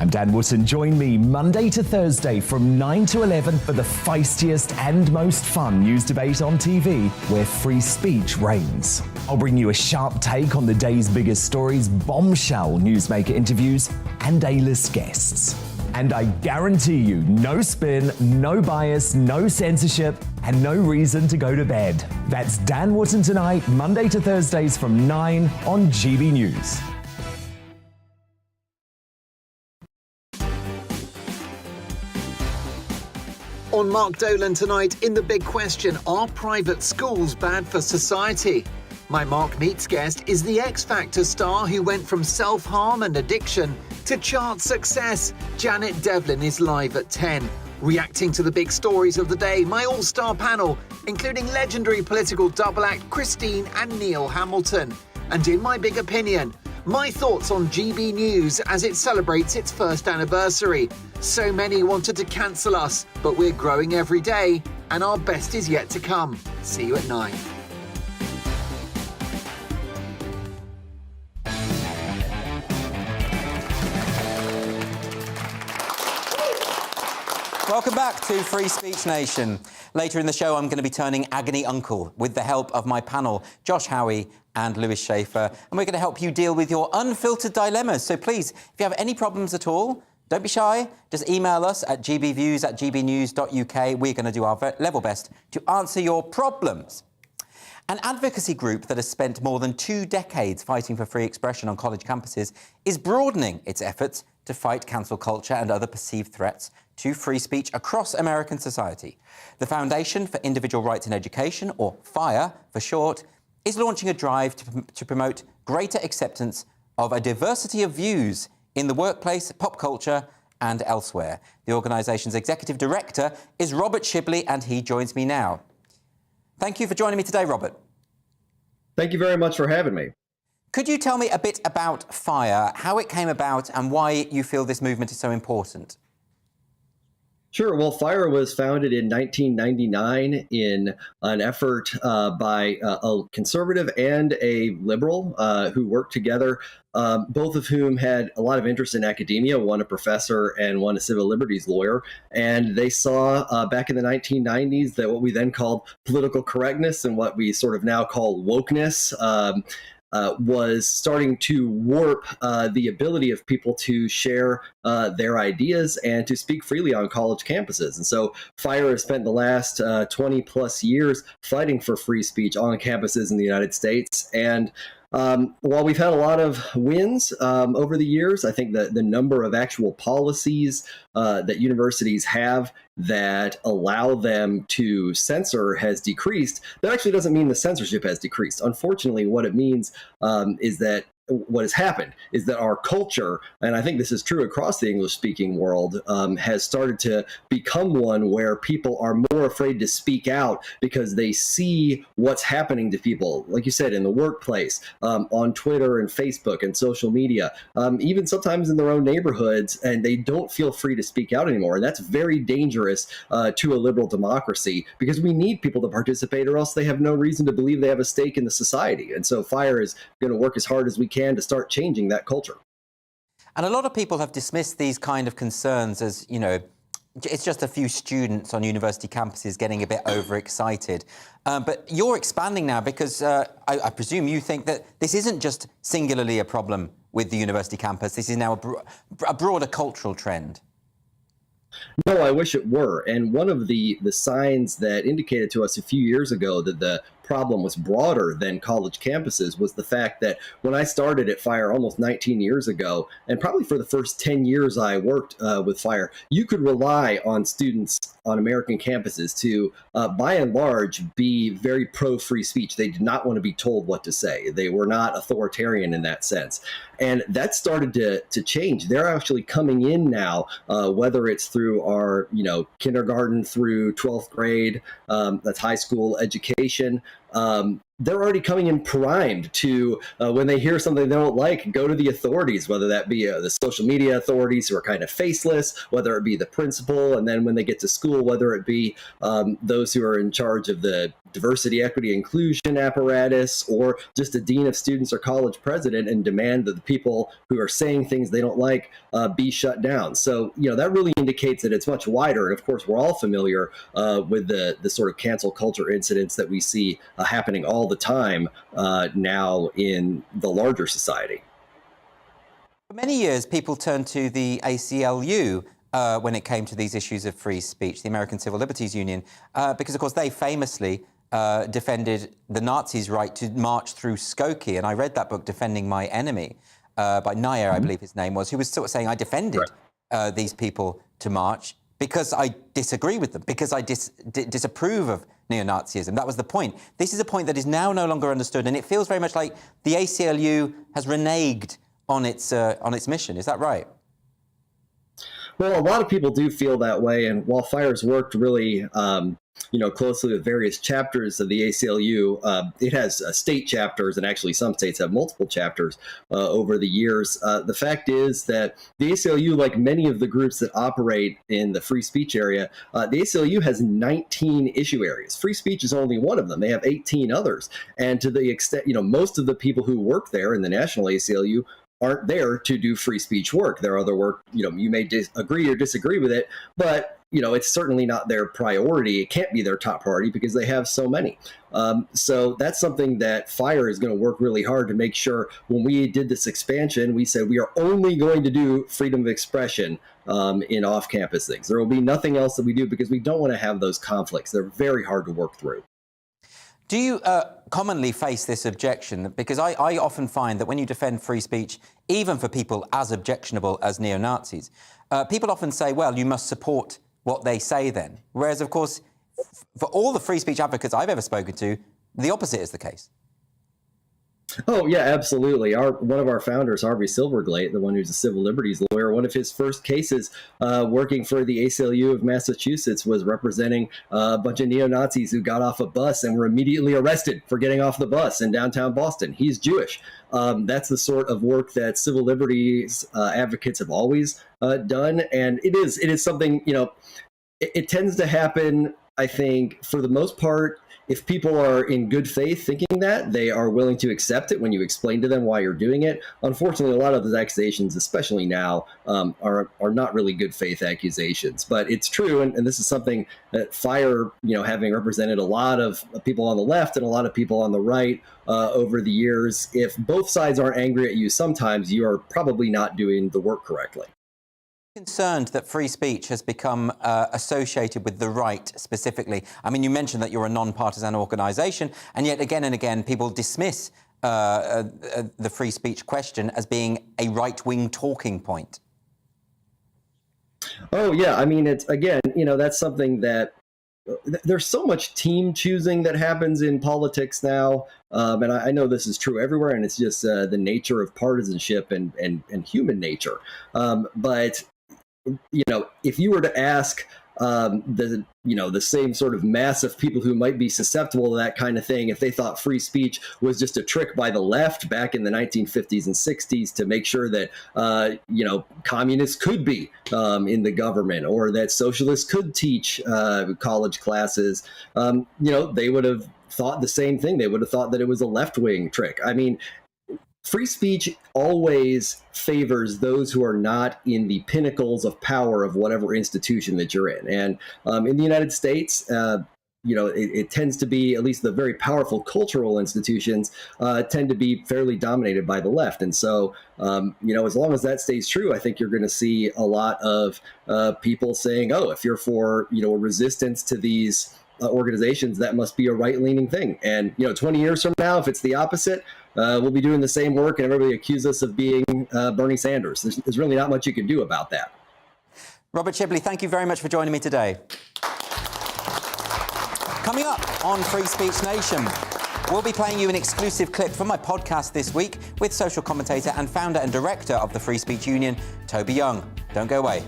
I'm Dan Wootton. Join me Monday to Thursday from 9 to 11 for the feistiest and most fun news debate on TV, where free speech reigns. I'll bring you a sharp take on the day's biggest stories, bombshell newsmaker interviews, and A-list guests. And I guarantee you, no spin, no bias, no censorship, and no reason to go to bed. That's Dan Wootton Tonight, Monday to Thursdays from 9 on GB News. On Mark Dolan tonight, in The Big Question, are private schools bad for society? My Mark Meets guest is the X Factor star who went from self-harm and addiction to chart success. Janet Devlin is live at 10. Reacting to the big stories of the day, my all-star panel, including legendary political double act Christine and Neil Hamilton. And in my big opinion, My thoughts on GB News as it celebrates its first anniversary. So many wanted to cancel us, but we're growing every day, and our best is yet to come. See you at 9. Welcome back to Free Speech Nation. Later in the show, I'm going to be turning agony uncle with the help of my panel, Josh Howie and Lewis Schaefer, and we're going to help you deal with your unfiltered dilemmas. So please, if you have any problems at all, don't be shy. Just email us at gbviews@gbnews.uk. We're going to do our level best to answer your problems. An advocacy group that has spent more than 2 decades fighting for free expression on college campuses is broadening its efforts to fight cancel culture and other perceived threats to free speech across American society. The Foundation for Individual Rights in Education, or FIRE for short, is launching a drive to promote greater acceptance of a diversity of views in the workplace, pop culture and elsewhere. The organisation's executive director is Robert Shibley, and he joins me now. Thank you for joining me today, Robert. Thank you very much for having me. Could you tell me a bit about FIRE, how it came about and why you feel this movement is so important? Sure. Well, FIRE was founded in 1999 in an effort by a conservative and a liberal who worked together, both of whom had a lot of interest in academia, one a professor and one a civil liberties lawyer. And they saw back in the 1990s that what we then called political correctness and what we sort of now call wokeness was starting to warp the ability of people to share their ideas and to speak freely on college campuses. And so FIRE has spent the last 20 plus years fighting for free speech on campuses in the United States. And while we've had a lot of wins over the years, I think that the number of actual policies that universities have that allow them to censor has decreased. That actually doesn't mean the censorship has decreased. Unfortunately, what it means is that what has happened is that our culture, and I think this is true across the English-speaking world, has started to become one where people are more afraid to speak out because they see what's happening to people, like you said, in the workplace, on Twitter and Facebook and social media, even sometimes in their own neighborhoods, and they don't feel free to speak out anymore. And that's very dangerous to a liberal democracy because we need people to participate or else they have no reason to believe they have a stake in the society. And so FIRE is going to work as hard as we can to start changing that culture. And a lot of people have dismissed these kind of concerns as, you know, it's just a few students on university campuses getting a bit overexcited. But you're expanding now because I presume you think that this isn't just singularly a problem with the university campus. This is now a broader cultural trend. No, I wish it were. And one of the signs that indicated to us a few years ago that the problem was broader than college campuses was the fact that when I started at FIRE almost 19 years ago, and probably for the first 10 years I worked with FIRE, you could rely on students on American campuses to, by and large, be very pro-free speech. They did not want to be told what to say. They were not authoritarian in that sense. And that started to change. They're actually coming in now, whether it's through our, kindergarten through 12th grade, that's high school education. They're already coming in primed to, when they hear something they don't like, go to the authorities, whether that be the social media authorities who are kind of faceless, whether it be the principal, and then when they get to school, whether it be those who are in charge of the diversity, equity, inclusion apparatus, or just a dean of students or college president, and demand that the people who are saying things they don't like be shut down. So, that really indicates that it's much wider. And of course, we're all familiar with the sort of cancel culture incidents that we see happening all the time now in the larger society. For many years, people turned to the ACLU when it came to these issues of free speech, the American Civil Liberties Union, because, of course, they famously defended the Nazis' right to march through Skokie. And I read that book, Defending My Enemy, by Nair, I believe his name was, who was sort of saying, I defended these people to march because I disagree with them, because I disapprove of neo-Nazism. That was the point. This is a point that is now no longer understood, and it feels very much like the ACLU has reneged on its mission. Is that right? Well, a lot of people do feel that way, and while FIRE's worked really closely with various chapters of the ACLU. It has state chapters, and actually some states have multiple chapters over the years. The fact is that the ACLU, like many of the groups that operate in the free speech area, the ACLU has 19 issue areas. Free speech is only one of them. They have 18 others. And to the extent, most of the people who work there in the national ACLU aren't there to do free speech work. There are other work, you may agree or disagree with it, but it's certainly not their priority. It can't be their top priority because they have so many. So that's something that FIRE is going to work really hard to make sure. When we did this expansion, we said we are only going to do freedom of expression in off-campus things. There will be nothing else that we do because we don't want to have those conflicts. They're very hard to work through. Do you commonly face this objection? Because I often find that when you defend free speech, even for people as objectionable as neo-Nazis, people often say, well, you must support what they say then. Whereas, of course, for all the free speech advocates I've ever spoken to, the opposite is the case. Oh, yeah, absolutely. One of our founders, Harvey Silverglate, the one who's a civil liberties lawyer, one of his first cases working for the ACLU of Massachusetts was representing a bunch of neo-Nazis who got off a bus and were immediately arrested for getting off the bus in downtown Boston. He's Jewish. That's the sort of work that civil liberties advocates have always done. And it is something, it tends to happen, I think, for the most part. If people are in good faith thinking that, they are willing to accept it when you explain to them why you're doing it. Unfortunately, a lot of those accusations, especially now, are not really good faith accusations. But it's true, and this is something that FIRE, having represented a lot of people on the left and a lot of people on the right over the years, if both sides aren't angry at you sometimes, you are probably not doing the work correctly. Concerned that free speech has become associated with the right specifically. I mean, you mentioned that you're a non-partisan organisation, and yet again and again people dismiss the free speech question as being a right-wing talking point. Oh, yeah. I mean, it's, again, that's something that there's so much team choosing that happens in politics now. And I know this is true everywhere, and it's just the nature of partisanship and human nature. But if you were to ask the same sort of mass of people who might be susceptible to that kind of thing, if they thought free speech was just a trick by the left back in the 1950s and 60s to make sure that, communists could be in the government, or that socialists could teach college classes, they would have thought the same thing. They would have thought that it was a left-wing trick. I mean, free speech always favors those who are not in the pinnacles of power of whatever institution that you're in. And in the United States, it tends to be, at least the very powerful cultural institutions tend to be fairly dominated by the left. And so, as long as that stays true, I think you're going to see a lot of people saying, oh, if you're for, a resistance to these organizations, that must be a right-leaning thing. And, 20 years from now, if it's the opposite, we'll be doing the same work and everybody accuse us of being Bernie Sanders. There's really not much you can do about that. Robert Shibley, thank you very much for joining me today. Coming up on Free Speech Nation, we'll be playing you an exclusive clip from my podcast this week with social commentator and founder and director of the Free Speech Union, Toby Young. Don't go away.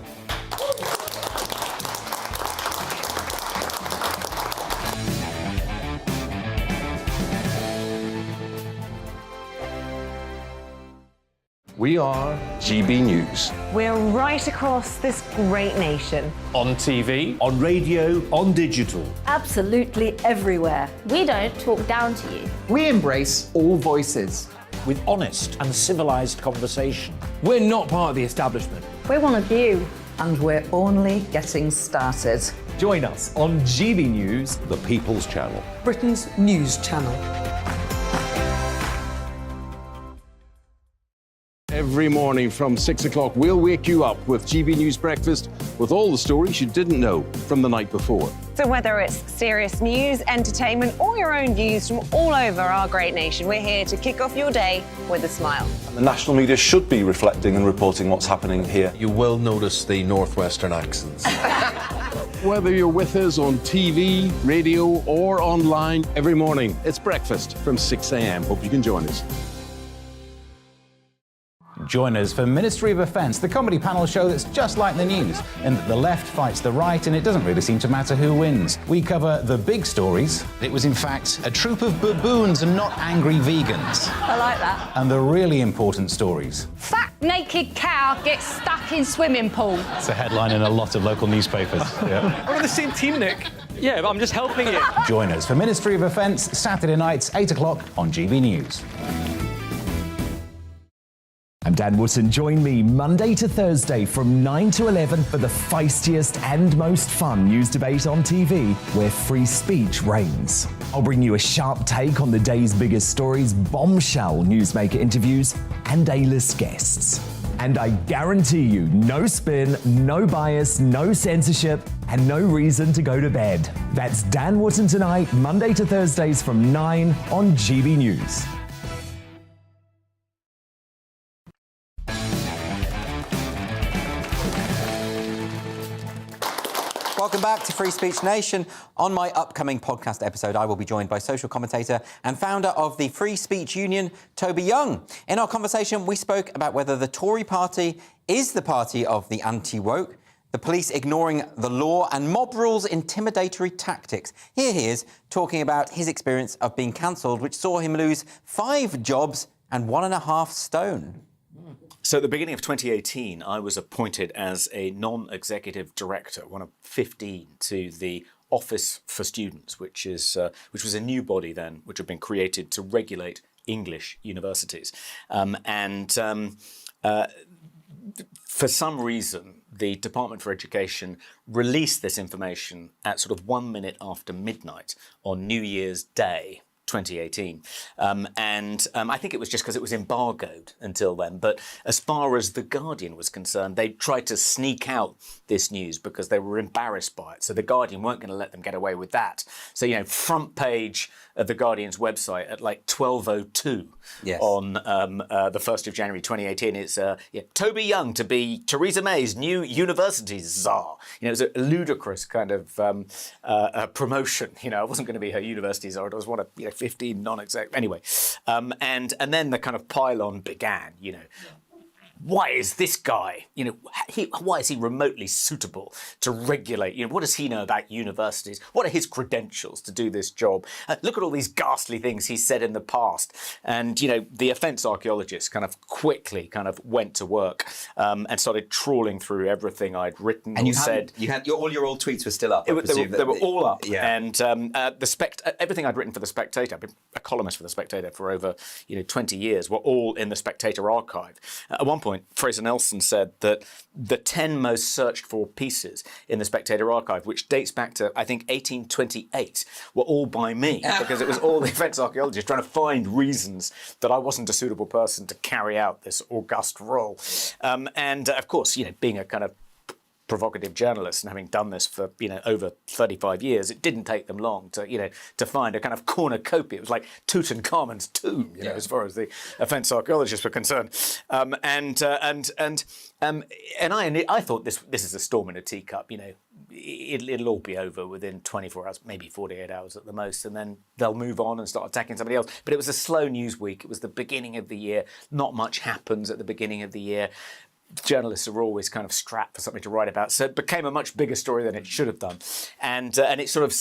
We are GB News. We're right across this great nation. On TV, on radio, on digital. Absolutely everywhere. We don't talk down to you. We embrace all voices. With honest and civilised conversation. We're not part of the establishment. We're one of you. And we're only getting started. Join us on GB News, the People's Channel, Britain's news channel. Every morning from 6 o'clock, we'll wake you up with GB News Breakfast with all the stories you didn't know from the night before. So whether it's serious news, entertainment, or your own views from all over our great nation, we're here to kick off your day with a smile. And the national media should be reflecting and reporting what's happening here. You will notice the northwestern accents. Whether you're with us on TV, radio, or online, every morning, it's breakfast from 6 a.m. Hope you can join us. Join us for Ministry of Offence, the comedy panel show that's just like the news, in that the left fights the right and it doesn't really seem to matter who wins. We cover the big stories. It was in fact a troop of baboons and not angry vegans. I like that. And the really important stories. Fat naked cow gets stuck in swimming pool. It's a headline in a lot of local newspapers. Yeah. We're on the same team, Nick. Yeah, but I'm just helping you. Join us for Ministry of Offence, Saturday nights, 8 o'clock on GB News. I'm Dan Wootton. Join me Monday to Thursday from 9 to 11 for the feistiest and most fun news debate on TV, where free speech reigns. I'll bring you a sharp take on the day's biggest stories, bombshell newsmaker interviews, and A-list guests. And I guarantee you, no spin, no bias, no censorship, and no reason to go to bed. That's Dan Wootton Tonight, Monday to Thursdays from 9 on GB News. Welcome back to Free Speech Nation. On my upcoming podcast episode, I will be joined by social commentator and founder of the Free Speech Union, Toby Young. In our conversation, we spoke about whether the Tory party is the party of the anti-woke, the police ignoring the law, and mob rules' intimidatory tactics. Here he is talking about his experience of being cancelled, which saw him lose 5 jobs and 1.5 stone. So at the beginning of 2018, I was appointed as a non-executive director, one of 15, to the Office for Students, which was a new body then, which had been created to regulate English universities. For some reason, the Department for Education released this information at sort of 1 minute after midnight on New Year's Day, 2018. I think it was just because it was embargoed until then. But as far as The Guardian was concerned, they tried to sneak out this news because they were embarrassed by it. So The Guardian weren't going to let them get away with that. So, front page of The Guardian's website at like 12:02 on the 1st of January 2018, it's Toby Young to be Theresa May's new universities czar. It was a ludicrous kind of promotion. I wasn't going to be her university czar. I was one of 15 non-exec. Anyway, and then the kind of pile-on began. Why is this guy, why is he remotely suitable to regulate? What does he know about universities? What are his credentials to do this job? Look at all these ghastly things he said in the past. And, the offence archaeologists kind of quickly kind of went to work and started trawling through everything I'd written and or said. All your old tweets were still up. They were all up. Yeah. And everything I'd written for The Spectator, I've been a columnist for The Spectator for over 20 years, were all in The Spectator archive. At one point, Fraser Nelson said that the 10 most searched for pieces in the Spectator archive, which dates back to, I think, 1828, were all by me, because it was all the offence archaeologists trying to find reasons that I wasn't a suitable person to carry out this august role. Of course, being a kind of provocative journalist and having done this for over 35 years, it didn't take them long to find a kind of cornucopia. It was like Tutankhamun's tomb, as far as the offence archaeologists were concerned. I thought this is a storm in a teacup. It'll all be over within 24 hours, maybe 48 hours at the most, and then they'll move on and start attacking somebody else. But it was a slow news week. It was the beginning of the year. Not much happens at the beginning of the year. Journalists are always kind of strapped for something to write about, so it became a much bigger story than it should have done, and it sort of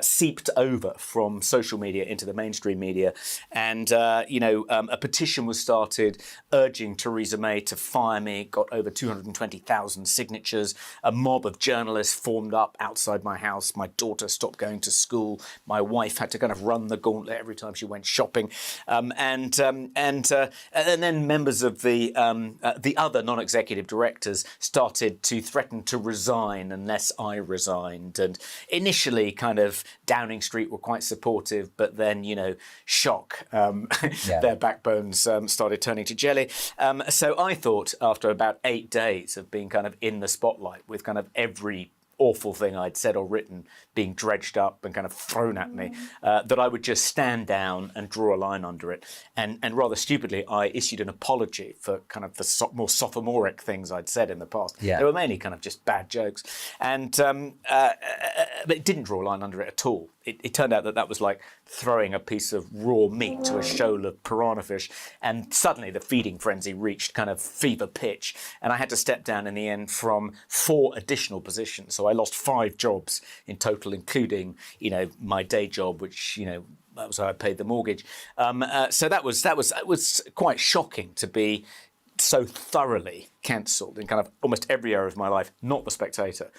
seeped over from social media into the mainstream media, and a petition was started urging Theresa May to fire me. Got over 220,000 signatures. A mob of journalists formed up outside my house. My daughter stopped going to school. My wife had to kind of run the gauntlet every time she went shopping, and then members of the other non-executive directors started to threaten to resign unless I resigned. And initially, kind of Downing Street were quite supportive, but then, shock. Their backbones started turning to jelly. So I thought, after about 8 days of being kind of in the spotlight with kind of every awful thing I'd said or written being dredged up and kind of thrown at me, that I would just stand down and draw a line under it. And rather stupidly, I issued an apology for kind of the more sophomoric things I'd said in the past. Yeah. They were mainly kind of just bad jokes. But it didn't draw a line under it at all. it turned out that was like throwing a piece of raw meat to a shoal of piranha fish, and suddenly the feeding frenzy reached kind of fever pitch, and I had to step down in the end from 4 additional positions. So I lost 5 jobs in total, including, you know, my day job, which, you know, that was how I paid the mortgage. So that was quite shocking to be so thoroughly cancelled in kind of almost every area of my life. Not The Spectator.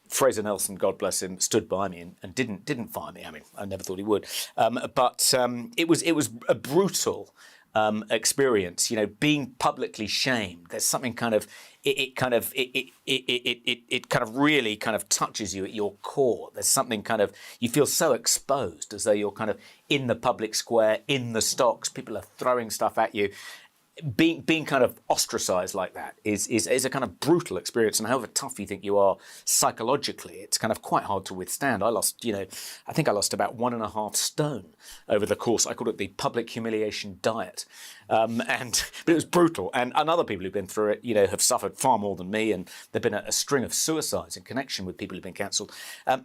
Fraser Nelson, God bless him, stood by me and didn't fire me. I mean, I never thought he would. But it was a brutal experience. You know, being publicly shamed. There's something kind of it kind of really kind of touches you at your core. There's something kind of, you feel so exposed, as though you're kind of in the public square, in the stocks. People are throwing stuff at you. Being kind of ostracised like that is a kind of brutal experience, and however tough you think you are psychologically, it's kind of quite hard to withstand. I think I lost about 1.5 stone over the course. I called it the public humiliation diet, but it was brutal. And other people who've been through it, you know, have suffered far more than me, and there've been a string of suicides in connection with people who've been cancelled.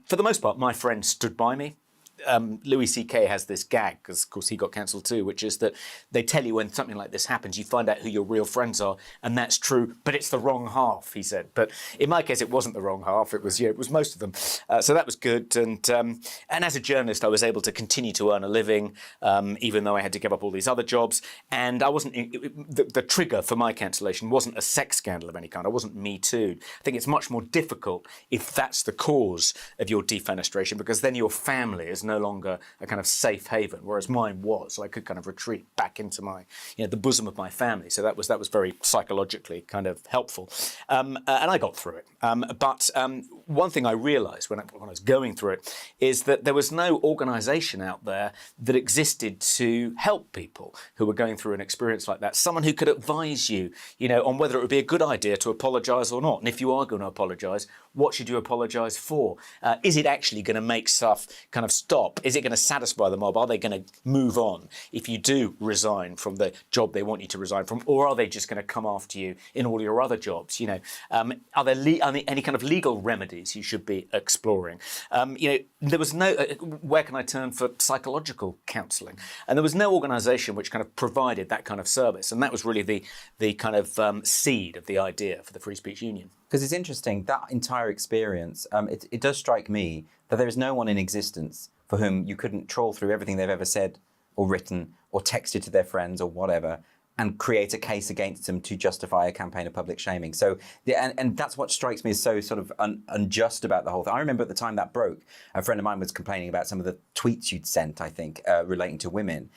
For the most part, my friends stood by me. Louis C.K. has this gag, because of course he got cancelled too, which is that they tell you when something like this happens, you find out who your real friends are, and that's true, but it's the wrong half, he said. But in my case, it wasn't the wrong half. It was most of them. So that was good. And as a journalist, I was able to continue to earn a living, even though I had to give up all these other jobs. And I wasn't the trigger for my cancellation wasn't a sex scandal of any kind. I wasn't Me Too. I think it's much more difficult if that's the cause of your defenestration, because then your family is no longer a kind of safe haven, whereas mine was. So I could kind of retreat back into my, you know, the bosom of my family. So that was very psychologically kind of helpful, and I got through it. But one thing I realised when I was going through it is that there was no organisation out there that existed to help people who were going through an experience like that. Someone who could advise you, you know, on whether it would be a good idea to apologise or not, and if you are going to apologise, what should you apologise for? Is it actually going to make stuff kind of stop? Is it going to satisfy the mob? Are they going to move on if you do resign from the job they want you to resign from? Or are they just going to come after you in all your other jobs? You know, are there any kind of legal remedies you should be exploring? You know, there was no, where can I turn for psychological counselling? And there was no organisation which kind of provided that kind of service. And that was really the kind of seed of the idea for the Free Speech Union. Because it's interesting, that entire experience, it does strike me that there is no one in existence for whom you couldn't trawl through everything they've ever said or written or texted to their friends or whatever and create a case against them to justify a campaign of public shaming. So, and that's what strikes me as so sort of unjust about the whole thing. I remember at the time that broke, a friend of mine was complaining about some of the tweets you'd sent, I think, relating to women.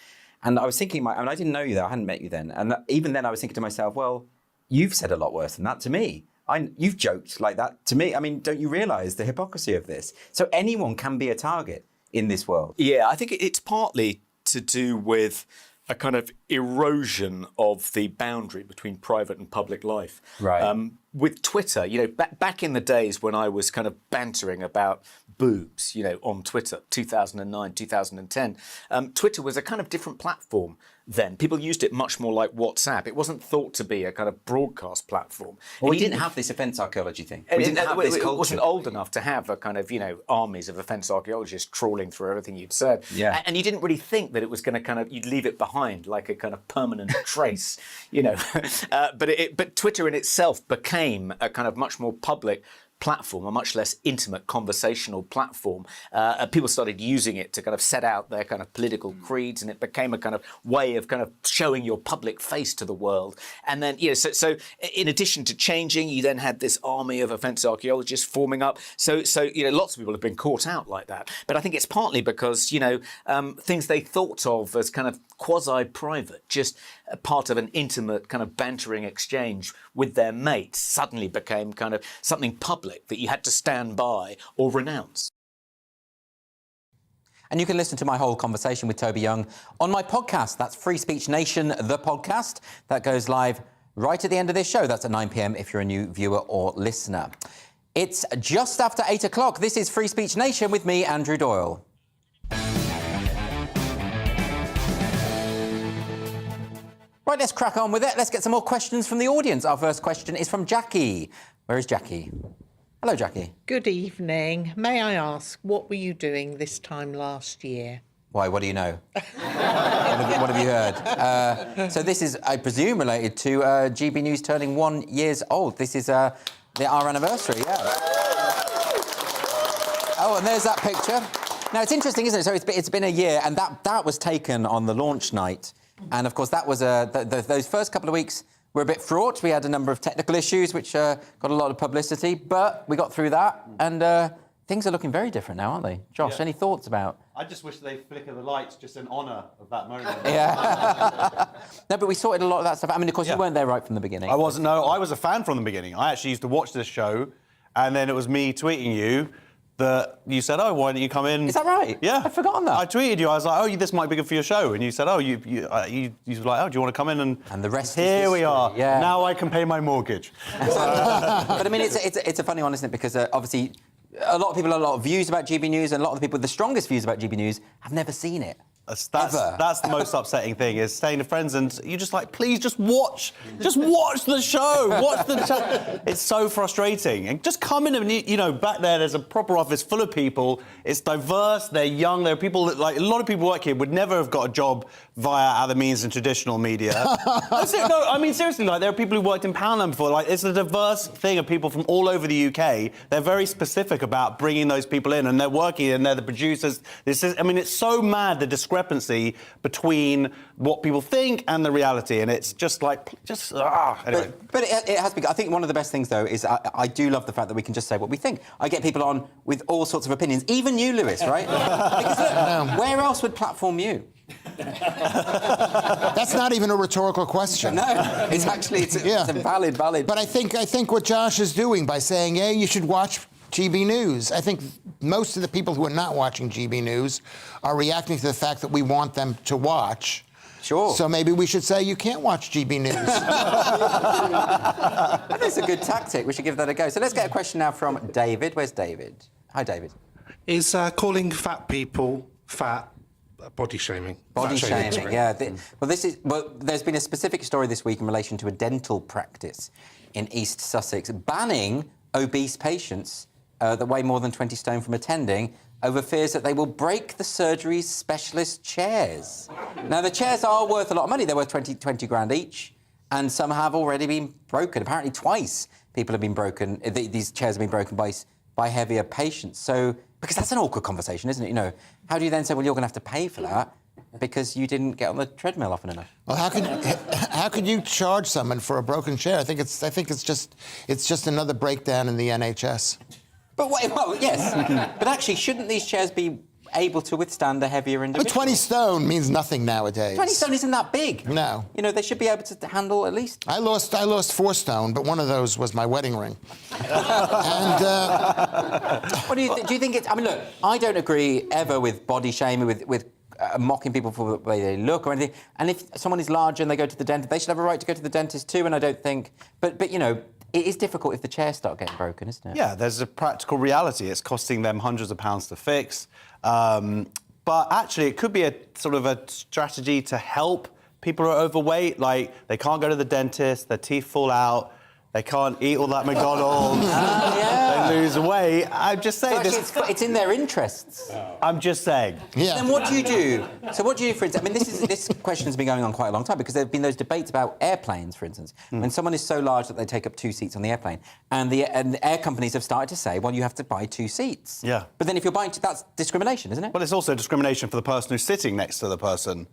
And I was thinking, I didn't know you though, I hadn't met you then. And even then I was thinking to myself, well, you've said a lot worse than that to me. You've joked like that to me. I mean, don't you realise the hypocrisy of this? So anyone can be a target in this world. Yeah, I think it's partly to do with a kind of erosion of the boundary between private and public life. Right. With Twitter, you know, back in the days when I was kind of bantering about boobs, you know, on Twitter, 2009, 2010, Twitter was a kind of different platform then. People used it much more like WhatsApp. It wasn't thought to be a kind of broadcast platform. Well, we didn't have this offence archaeology thing. We didn't have this culture. It wasn't old enough to have a kind of, you know, armies of offence archaeologists trawling through everything you'd said. Yeah. And you didn't really think that it was going to kind of, you'd leave it behind like a kind of permanent trace, you know. But Twitter in itself became a kind of much more public platform, a much less intimate conversational platform. People started using it to kind of set out their kind of political creeds, and it became a kind of way of kind of showing your public face to the world. And then, you know, so in addition to changing, you then had this army of offence archaeologists forming up. So you know, lots of people have been caught out like that. But I think it's partly because, you know, things they thought of as kind of quasi-private, just a part of an intimate kind of bantering exchange with their mates, suddenly became kind of something public that you had to stand by or renounce. And you can listen to my whole conversation with Toby Young on my podcast. That's Free Speech Nation, the podcast. That goes live right at the end of this show. That's at 9 p.m. if you're a new viewer or listener. It's just after 8 o'clock. This is Free Speech Nation with me, Andrew Doyle. Right, let's crack on with it. Let's get some more questions from the audience. Our first question is from Jackie. Where is Jackie? Hello, Jackie. Good evening. May I ask, what were you doing this time last year? Why, what do you know? what have you heard? So this is, I presume, related to GB News turning 1 year old. This is our anniversary, yeah. Oh, and there's that picture. Now, it's interesting, isn't it? So it's been a year, and that was taken on the launch night. And, of course, that was those first couple of weeks were a bit fraught. We had a number of technical issues, which got a lot of publicity, but we got through that, and things are looking very different now, aren't they? Josh, any thoughts about... I just wish they flicker the lights just in honour of that moment. Yeah. No, but we sorted a lot of that stuff. I mean, of course, you weren't there right from the beginning. I wasn't, no. I was a fan from the beginning. I actually used to watch this show, and then it was me tweeting you that you said, oh, why don't you come in? Is that right? Yeah. I'd forgotten that. I tweeted you. I was like, oh, this might be good for your show. And you said, oh, you were like, oh, do you want to come in? And the rest here is we are. Yeah. Now I can pay my mortgage. But, I mean, it's a funny one, isn't it? Because, obviously, a lot of people have a lot of views about GB News, and a lot of the people with the strongest views about GB News have never seen it. That's the most upsetting thing, is staying with friends and you're just like, please, just watch the show, watch the show. It's so frustrating. And just come in and, you know, back there's a proper office full of people. It's diverse, they're young, there are people that, like, a lot of people work here would never have got a job via other means in traditional media. No, I mean, seriously, like, there are people who worked in Poundland before. Like, it's a diverse thing of people from all over the UK. They're very specific about bringing those people in, and they're working, and they're the producers. I mean, it's so mad, the discrepancy between what people think and the reality, and it's just like, anyway. But it has been. I think one of the best things, though, is I do love the fact that we can just say what we think. I get people on with all sorts of opinions, even you, Lewis, right? Because look, where else would platform you? That's not even a rhetorical question. No, it's actually it's a valid. But I think what Josh is doing by saying, yeah, you should watch GB News. I think most of the people who are not watching GB News are reacting to the fact that we want them to watch. Sure. So maybe we should say you can't watch GB News. That's a good tactic. We should give that a go. So let's get a question now from David. Where's David? Hi, David. Is calling fat people fat body shaming? Body shaming, yeah. There's been a specific story this week in relation to a dental practice in East Sussex banning obese patients that weigh more than 20 stone from attending over fears that they will break the surgery's specialist chairs. Now, the chairs are worth a lot of money. They're worth 20 grand each, and some have already been broken. Apparently twice people have been broken, these chairs have been broken by heavier patients. So, because that's an awkward conversation, isn't it? You know, how do you then say, well, you're going to have to pay for that because you didn't get on the treadmill often enough? Well, how could you charge someone for a broken chair? I think it's just another breakdown in the NHS. But well, yes. But actually, shouldn't these chairs be able to withstand a heavier individual? But 20 stone means nothing nowadays. 20 stone isn't that big. No. You know, they should be able to handle at least... I lost 4 stone, but one of those was my wedding ring. And... What do you think it's... I mean, look, I don't agree ever with body shaming, with mocking people for the way they look or anything. And if someone is larger and they go to the dentist, they should have a right to go to the dentist too, and I don't think... But you know... It is difficult if the chairs start getting broken, isn't it? Yeah, there's a practical reality. It's costing them hundreds of pounds to fix. But actually, it could be a sort of a strategy to help people who are overweight. Like, they can't go to the dentist, their teeth fall out, they can't eat all that McDonald's, they lose weight. I'm just saying... So it's in their interests. I'm just saying. Yeah. Then what do you do? So what do you do, for instance... I mean, this question's been going on quite a long time because there have been those debates about airplanes, for instance. When someone is so large that they take up 2 seats on the airplane, and the air companies have started to say, well, you have to buy 2 seats. Yeah. But then if you're buying... That's discrimination, isn't it? Well, it's also discrimination for the person who's sitting next to the person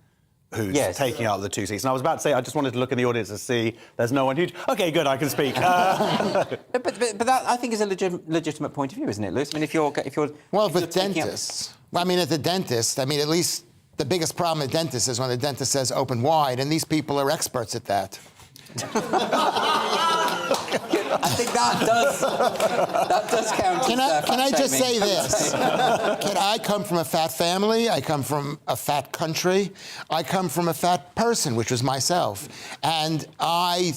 who's taking out the 2 seats. And I was about to say, I just wanted to look in the audience to see there's no one who... OK, good, I can speak. But that, I think, is a legitimate point of view, isn't it, Lewis? I mean, if you're with dentists... Well, I mean, at the dentist, I mean, at least the biggest problem at dentists is when the dentist says open wide, and these people are experts at that. I think that does count. Can I just say this? I come from a fat family. I come from a fat country. I come from a fat person, which was myself. And I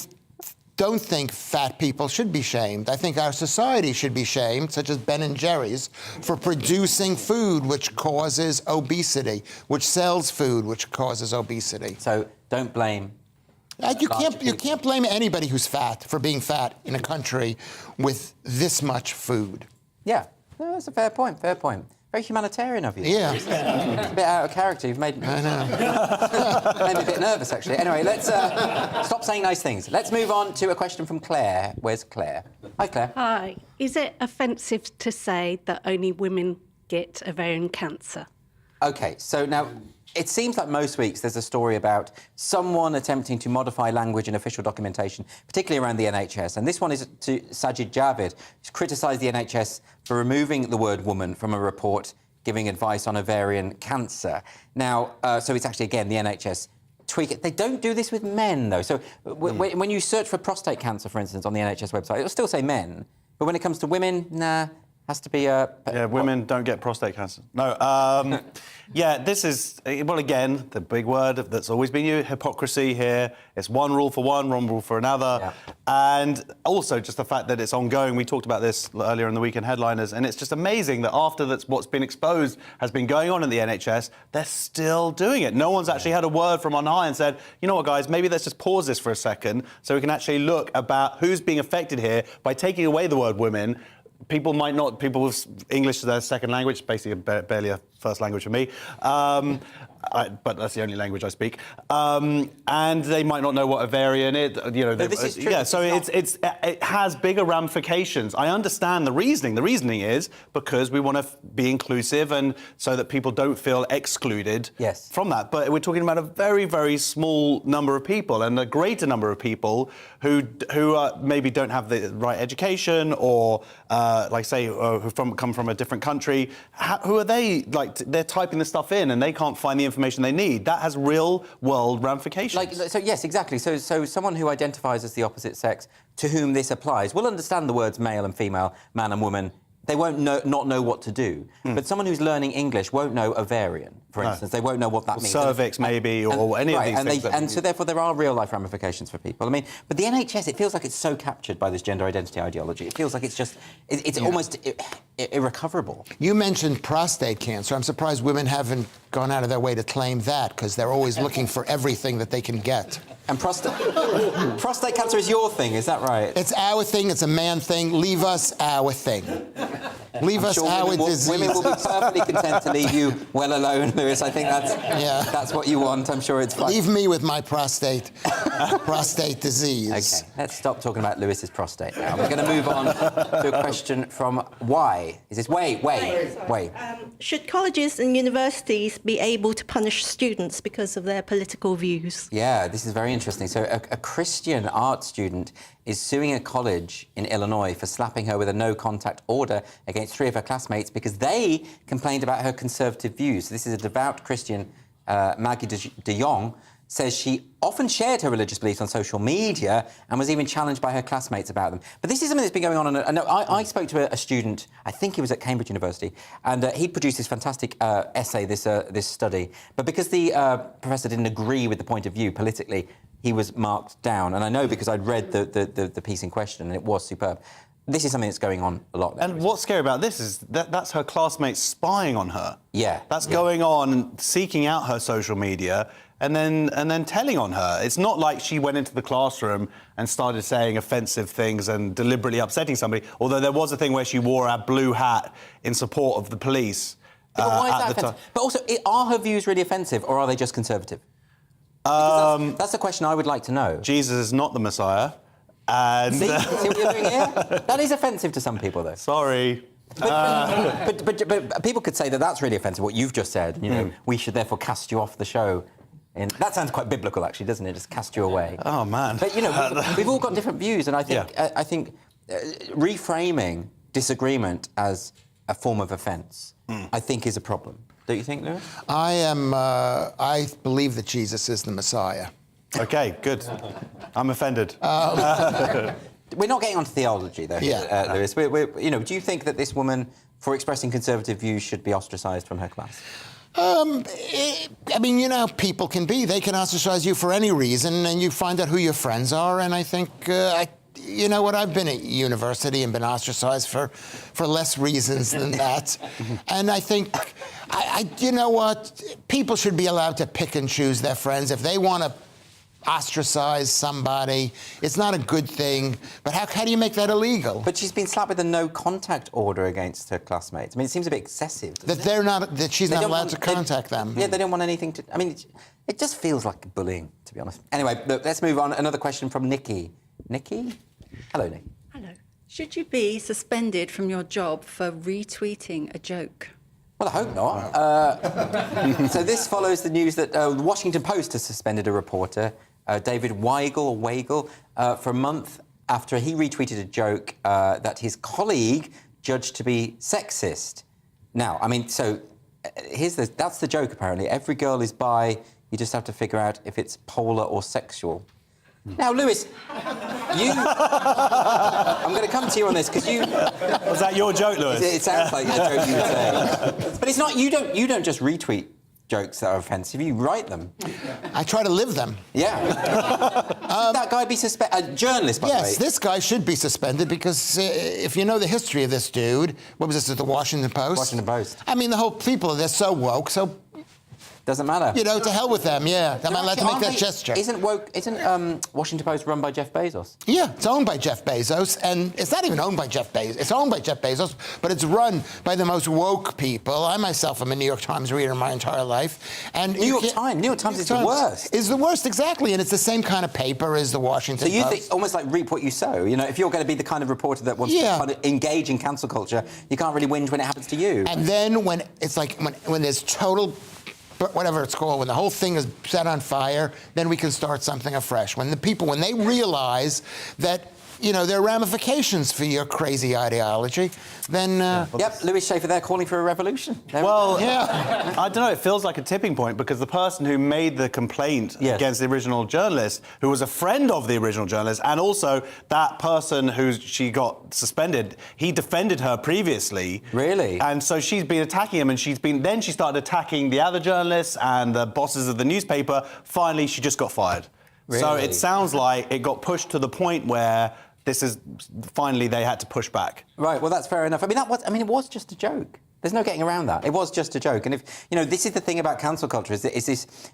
don't think fat people should be shamed. I think our society should be shamed, such as Ben & Jerry's, for producing food which causes obesity, which sells food which causes obesity. So don't blame You can't blame anybody who's fat for being fat in a country with this much food. Yeah, no, that's a fair point. Fair point. Very humanitarian of you. Yeah. It's a bit out of character. You've made me. I know. Made me a bit nervous, actually. Anyway, let's stop saying nice things. Let's move on to a question from Claire. Where's Claire? Hi, Claire. Hi. Is it offensive to say that only women get ovarian cancer? OK, so now, it seems like most weeks there's a story about someone attempting to modify language in official documentation, particularly around the NHS. And this one is to Sajid Javid, who's criticised the NHS for removing the word woman from a report giving advice on ovarian cancer. Now, so it's actually, again, the NHS tweak it. They don't do this with men, though. So when you search for prostate cancer, for instance, on the NHS website, it'll still say men. But when it comes to women, nah. Has to be yeah, women don't get prostate cancer. No. Yeah, this is, well, again, the big word that's always been used, hypocrisy here. It's one rule for one rule for another. Yeah. And also just the fact that it's ongoing. We talked about this earlier in the Weekend Headliners, and it's just amazing that after what's been exposed has been going on in the NHS, they're still doing it. No one's actually had a word from on high and said, you know what, guys, maybe let's just pause this for a second so we can actually look about who's being affected here by taking away the word women. People with English as their second language, basically barely a first language for me, but that's the only language I speak. And they might not know what ovarian is. This is true. Yeah, so it has bigger ramifications. I understand the reasoning. The reasoning is because we want to be inclusive and so that people don't feel excluded from that. But we're talking about a very, very small number of people, and a greater number of people who maybe don't have the right education or, who come from a different country. Who are they? They're typing this stuff in and they can't find the information they need. That has real-world ramifications. Yes, exactly. So someone who identifies as the opposite sex to whom this applies will understand the words male and female, man and woman. They won't not know what to do. But someone who's learning English won't know ovarian, for instance. They won't know what that means. Cervix, maybe, or any of these things. And so, therefore, there are real-life ramifications for people. I mean, but the NHS, it feels like it's so captured by this gender identity ideology. It feels like it's just... It's almost irrecoverable. You mentioned prostate cancer. I'm surprised women haven't gone out of their way to claim that, because they're always looking for everything that they can get. And prostate cancer is your thing, is that right? It's our thing, it's a man thing. Leave us our thing. Leave us our disease. Women will be perfectly content to leave you well alone, Lewis. I think that's what you want. I'm sure it's fine. Leave me with my prostate disease. OK, let's stop talking about Lewis's prostate now. We're going to move on to a question from Y. Is this Way? Should colleges and universities be able to punish students because of their political views? Yeah, this is very interesting. So a Christian art student is suing a college in Illinois for slapping her with a no-contact order against 3 of her classmates because they complained about her conservative views. So this is a devout Christian, Maggie de Jong, says she often shared her religious beliefs on social media and was even challenged by her classmates about them. But this is something that's been going on. I spoke to a student, I think he was at Cambridge University, and he produced this fantastic essay, this study. But because the professor didn't agree with the point of view politically, he was marked down. And I know because I'd read the piece in question, and it was superb. This is something that's going on a lot. And what's scary about this is that's her classmates spying on her. Yeah. That's going on, seeking out her social media, and then telling on her. It's not like she went into the classroom and started saying offensive things and deliberately upsetting somebody, although there was a thing where she wore a blue hat in support of the police. But why is that offensive? But also, are her views really offensive, or are they just conservative? That's the question I would like to know. Jesus is not the Messiah. And see what you're doing here? That is offensive to some people, though. Sorry. But people could say that that's really offensive, what you've just said. You know, we should therefore cast you off the show. That sounds quite biblical, actually, doesn't it? Just cast you away. Oh, man. But, you know, we've all got different views, and I think, reframing disagreement as a form of offence, I think, is a problem. Don't you think, Lewis? I believe that Jesus is the Messiah. OK, good. I'm offended. We're not getting onto theology, though, Lewis. Do you think that this woman, for expressing conservative views, should be ostracised from her class? I mean, you know how people can be. They can ostracize you for any reason, and you find out who your friends are. And I think, you know what, I've been at university and been ostracized for less reasons than that. And I think, you know what, people should be allowed to pick and choose their friends. If they want to ostracize somebody. It's not a good thing. But how do you make that illegal? But she's been slapped with a no contact order against her classmates. I mean, it seems a bit excessive. That she's not allowed to contact them. Yeah, they don't want anything to. I mean, it just feels like bullying, to be honest. Anyway, look, let's move on. Another question from Nikki. Nikki? Hello, Nick. Hello. Should you be suspended from your job for retweeting a joke? Well, I hope not. So this follows the news that the Washington Post has suspended a reporter, David Weigel, for a month after he retweeted a joke that his colleague judged to be sexist. Now, I mean, so that's the joke, apparently. Every girl is bi. You just have to figure out if it's polar or sexual. Now, Lewis, I'm going to come to you on this because you... Was that your joke, Lewis? It sounds like a joke you would say. But it's not... You don't just retweet jokes that are offensive, you write them. I try to live them. Yeah. Should that guy be suspended? A journalist, by the way. Yes, this guy should be suspended because if you know the history of this dude, what was this, the Washington Post? Washington Post. I mean, the whole people, they're so woke, so... Doesn't matter. You know, to hell with them, yeah. I'm allowed to make that gesture. Isn't Washington Post run by Jeff Bezos? Yeah, it's owned by Jeff Bezos, and it's not even owned by Jeff Bezos. It's owned by Jeff Bezos, but it's run by the most woke people. I myself am a New York Times reader my entire life. And New York Times is the worst. Is the worst, exactly, and it's the same kind of paper as the Washington Post. So you think, almost like reap what you sow. You know, if you're going to be the kind of reporter that wants to kind of engage in cancel culture, you can't really whinge when it happens to you. And then when it's like when there's total... But whatever it's called, when the whole thing is set on fire, then we can start something afresh. When they realize that, you know, there are ramifications for your crazy ideology, then... Yep, Louis Schaefer there calling for a revolution. Well, yeah. I don't know, it feels like a tipping point because the person who made the complaint against the original journalist, who was a friend of the original journalist, and also that person who she got suspended, he defended her previously. Really? And so she's been attacking him, and then she started attacking the other journalists and the bosses of the newspaper. Finally, she just got fired. Really? So it sounds like it got pushed to the point where finally they had to push back. Right, well, that's fair enough. I mean, it was just a joke. There's no getting around that. It was just a joke. And if, you know, this is the thing about cancel culture, is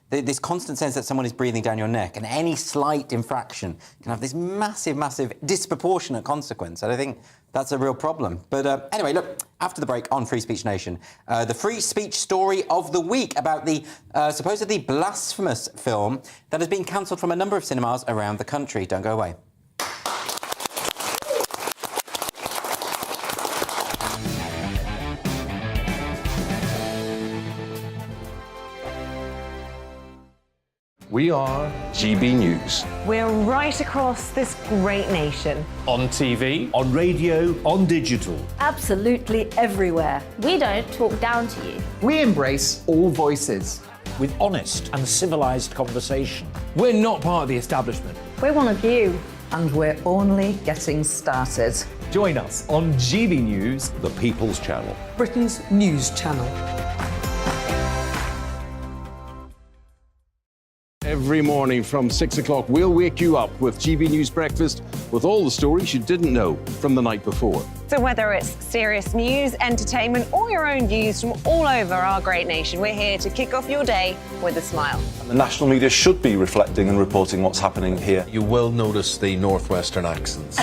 this constant sense that someone is breathing down your neck, and any slight infraction can have this massive, massive, disproportionate consequence. And I think that's a real problem. But anyway, look, after the break on Free Speech Nation, the free speech story of the week about the supposedly blasphemous film that has been cancelled from a number of cinemas around the country. Don't go away. We are GB News. We're right across this great nation. On TV. On radio. On digital. Absolutely everywhere. We don't talk down to you. We embrace all voices. With honest and civilised conversation. We're not part of the establishment. We're one of you. And we're only getting started. Join us on GB News, the People's Channel, Britain's news channel. Every morning from 6 o'clock, we'll wake you up with GB News Breakfast with all the stories you didn't know from the night before. So whether it's serious news, entertainment, or your own views from all over our great nation, we're here to kick off your day with a smile. And the national media should be reflecting and reporting what's happening here. You will notice the northwestern accents.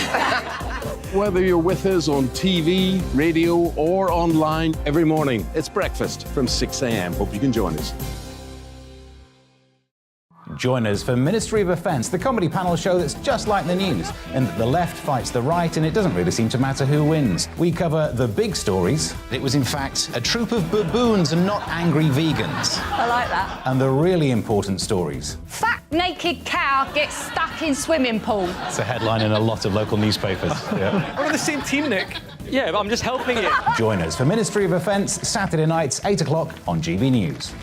Whether you're with us on TV, radio, or online, every morning, it's breakfast from 6 a.m. Hope you can join us. Join us for Ministry of Offence, the comedy panel show that's just like the news, and the left fights the right, and it doesn't really seem to matter who wins. We cover the big stories. It was, in fact, a troop of baboons and not angry vegans. I like that. And the really important stories. Fat naked cow gets stuck in swimming pool. It's a headline in a lot of local newspapers. Yeah. We're on the same team, Nick. Yeah, but I'm just helping you. Join us for Ministry of Offence, Saturday nights, 8 o'clock on GB News.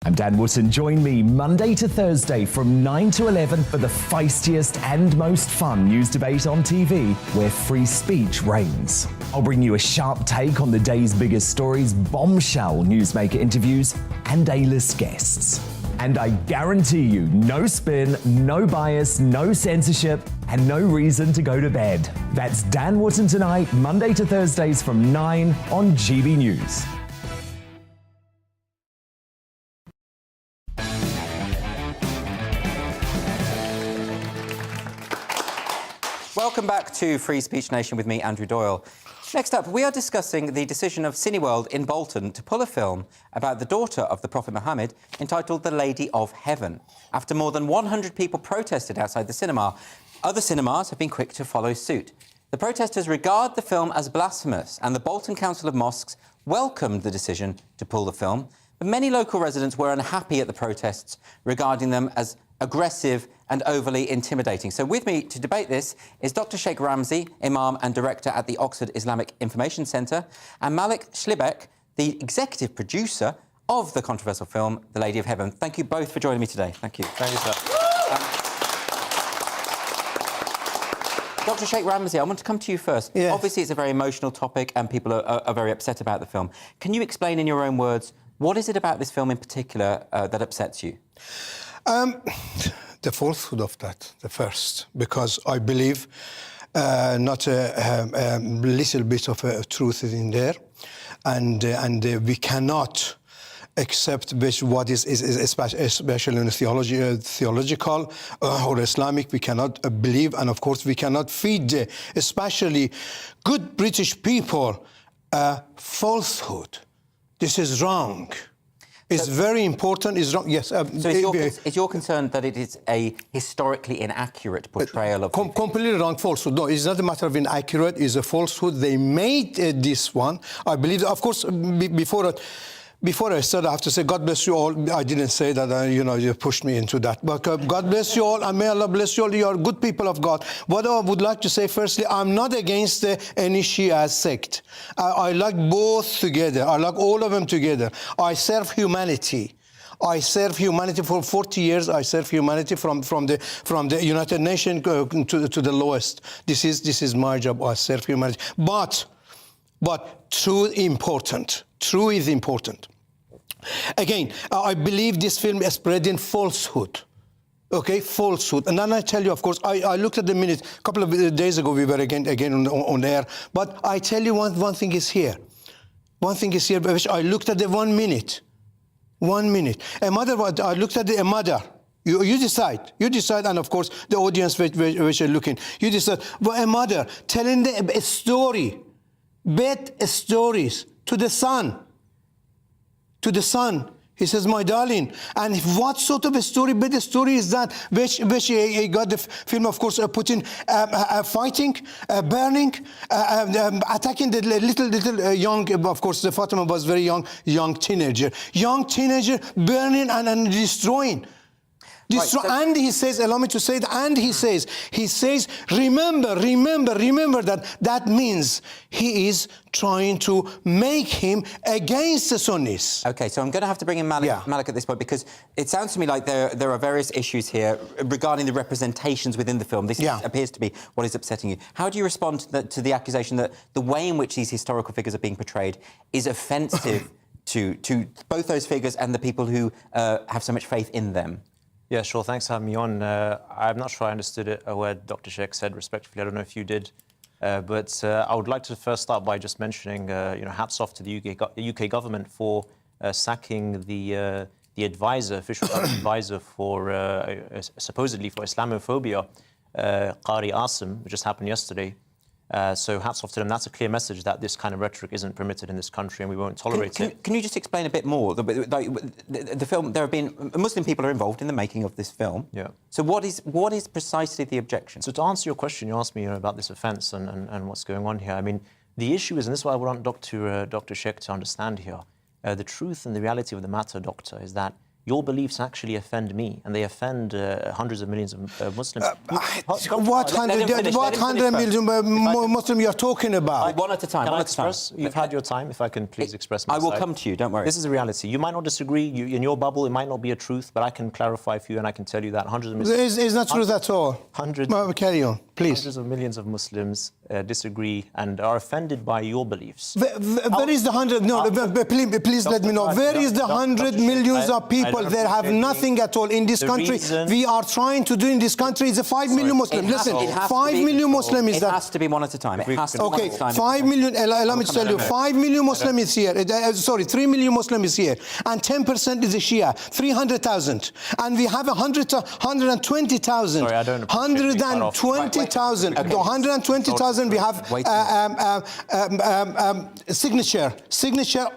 I'm Dan Wootton. Join me Monday to Thursday from 9 to 11 for the feistiest and most fun news debate on TV, where free speech reigns. I'll bring you a sharp take on the day's biggest stories, bombshell newsmaker interviews, and A-list guests. And I guarantee you, no spin, no bias, no censorship, and no reason to go to bed. That's Dan Wootton tonight, Monday to Thursdays from 9 on GB News. Welcome back to Free Speech Nation with me, Andrew Doyle. Next up, we are discussing the decision of Cineworld in Bolton to pull a film about the daughter of the Prophet Muhammad entitled The Lady of Heaven. After more than 100 people protested outside the cinema, other cinemas have been quick to follow suit. The protesters regard the film as blasphemous, and the Bolton Council of Mosques welcomed the decision to pull the film. But many local residents were unhappy at the protests, regarding them as aggressive and overly intimidating. So with me to debate this is Dr. Sheikh Ramzi, Imam and Director at the Oxford Islamic Information Centre, and Malik Schliebeck, the executive producer of the controversial film The Lady of Heaven. Thank you both for joining me today. Thank you. Thank you, sir. Dr. Sheikh Ramzi, I want to come to you first. Yes. Obviously, it's a very emotional topic and people are very upset about the film. Can you explain in your own words, what is it about this film in particular that upsets you? The falsehood of that, the first, because I believe not a little bit of truth is in there, and we cannot accept what is especially in theological or Islamic. We cannot believe, and of course we cannot feed, especially good British people, falsehood. This is wrong. It's very important. It's wrong. Yes. So is your concern that it is a historically inaccurate portrayal of... Completely wrong falsehood. No, it's not a matter of inaccurate. It's a falsehood. They made this one. I believe, of course, before I started, I have to say, God bless you all. I didn't say that, you pushed me into that. But God bless you all, and may Allah bless you all. You are good people of God. What I would like to say, firstly, I'm not against any Shia sect. I like both together. I like all of them together. I serve humanity. I serve humanity for 40 years. I serve humanity from the United Nations to the lowest. This is my job. I serve humanity. But truth important. True is important. Again, I believe this film is spreading falsehood. Okay, falsehood. And then I tell you, of course, I looked at the minute. A couple of days ago, we were again on air. But I tell you one thing is here. One thing is here, which I looked at the 1 minute. 1 minute. A mother, I looked at a mother. You decide. You decide, and of course, the audience which are looking. You decide. But a mother telling a story, bad stories, to the son. He says, my darling. And what sort of a story, better story is that, which he got the film, of course, putting, fighting, burning, attacking the little young, of course, the Fatima was very young teenager, burning and destroying. And he says, allow me to say it, and he says, remember that means he is trying to make him against the Sunnis. OK, so I'm going to have to bring in Malik at this point, because it sounds to me like there are various issues here regarding the representations within the film. This appears to be what is upsetting you. How do you respond to the accusation that the way in which these historical figures are being portrayed is offensive to both those figures and the people who have so much faith in them? Yeah, sure. Thanks for having me on. I'm not sure I understood a word Dr. Sheikh said respectfully. I don't know if you did. But I would like to first start by just mentioning, hats off to the UK government for sacking the advisor, official advisor for supposedly for Islamophobia, Qari Asim, which just happened yesterday. So hats off to them. That's a clear message that this kind of rhetoric isn't permitted in this country and we won't tolerate it. Can you just explain a bit more? The film, there have been... Muslim people are involved in the making of this film. Yeah. So what is precisely the objection? So to answer your question, you asked me about this offence and what's going on here. I mean, the issue is, and this is what I want Dr. Sheikh to understand here, the truth and the reality of the matter, Doctor, is that your beliefs actually offend me, and they offend hundreds of millions of Muslims. What 100 million Muslims you're talking about? One at a time. Can I express? You've had your time. If I can please express my I will side. come to you. Don't worry. This is a reality. You might not disagree. In your bubble, it might not be a truth, but I can clarify for you, and I can tell you that hundreds of millions. It's not truth at all. Carry on, please. Hundreds of millions of Muslims disagree and are offended by your beliefs. Where is the 100? No, please let me know. Where is the 100 millions of people? They have nothing at all in this country. We are trying to do in this country is a 5 million Muslims. Listen, 5 million Muslims is that. It has to be one at a time. It has to be okay, one at a time. 5 million. Let me tell you, 5 million Muslims is here. Sorry, 3 million Muslims is here, and 10% is a Shia. 300,000, and we have 120,000. Sorry, I don't. 120,000. 120,000. 120,000. We have signature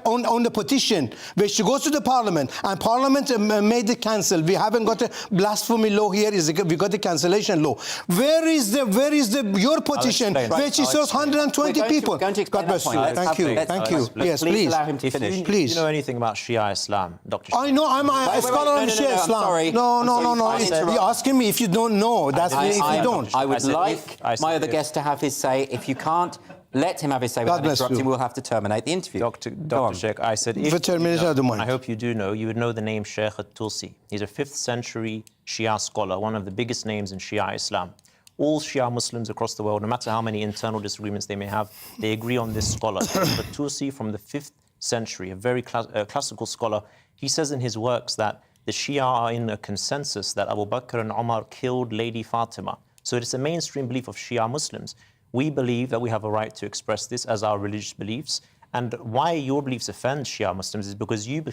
on the petition, which goes to the Parliament, and Parliament made it cancel. We haven't got a blasphemy law here. We got a cancellation law. Where is your petition, which is 120 people? God bless you. Thank you. Thank you. Yes, please. Allow him to finish. Please. Do you know anything about Shia Islam, Dr. I know. I'm a scholar on Shia Islam. Sorry. No. You're asking me if you don't know. That's if you don't. I would like my other guest to have his say. If you can't let him have his say without interrupting, we'll have to terminate the interview. Dr. Sheikh, I said, if I hope you do know, you would know the name Sheikh al-Tusi. He's a 5th century Shia scholar, one of the biggest names in Shia Islam. All Shia Muslims across the world, no matter how many internal disagreements they may have, they agree on this scholar. Al-Tusi from the 5th century, a very classical scholar. He says in his works that the Shia are in a consensus that Abu Bakr and Umar killed Lady Fatima. So it's a mainstream belief of Shia Muslims. We believe that we have a right to express this as our religious beliefs. And why your beliefs offend Shia Muslims is because you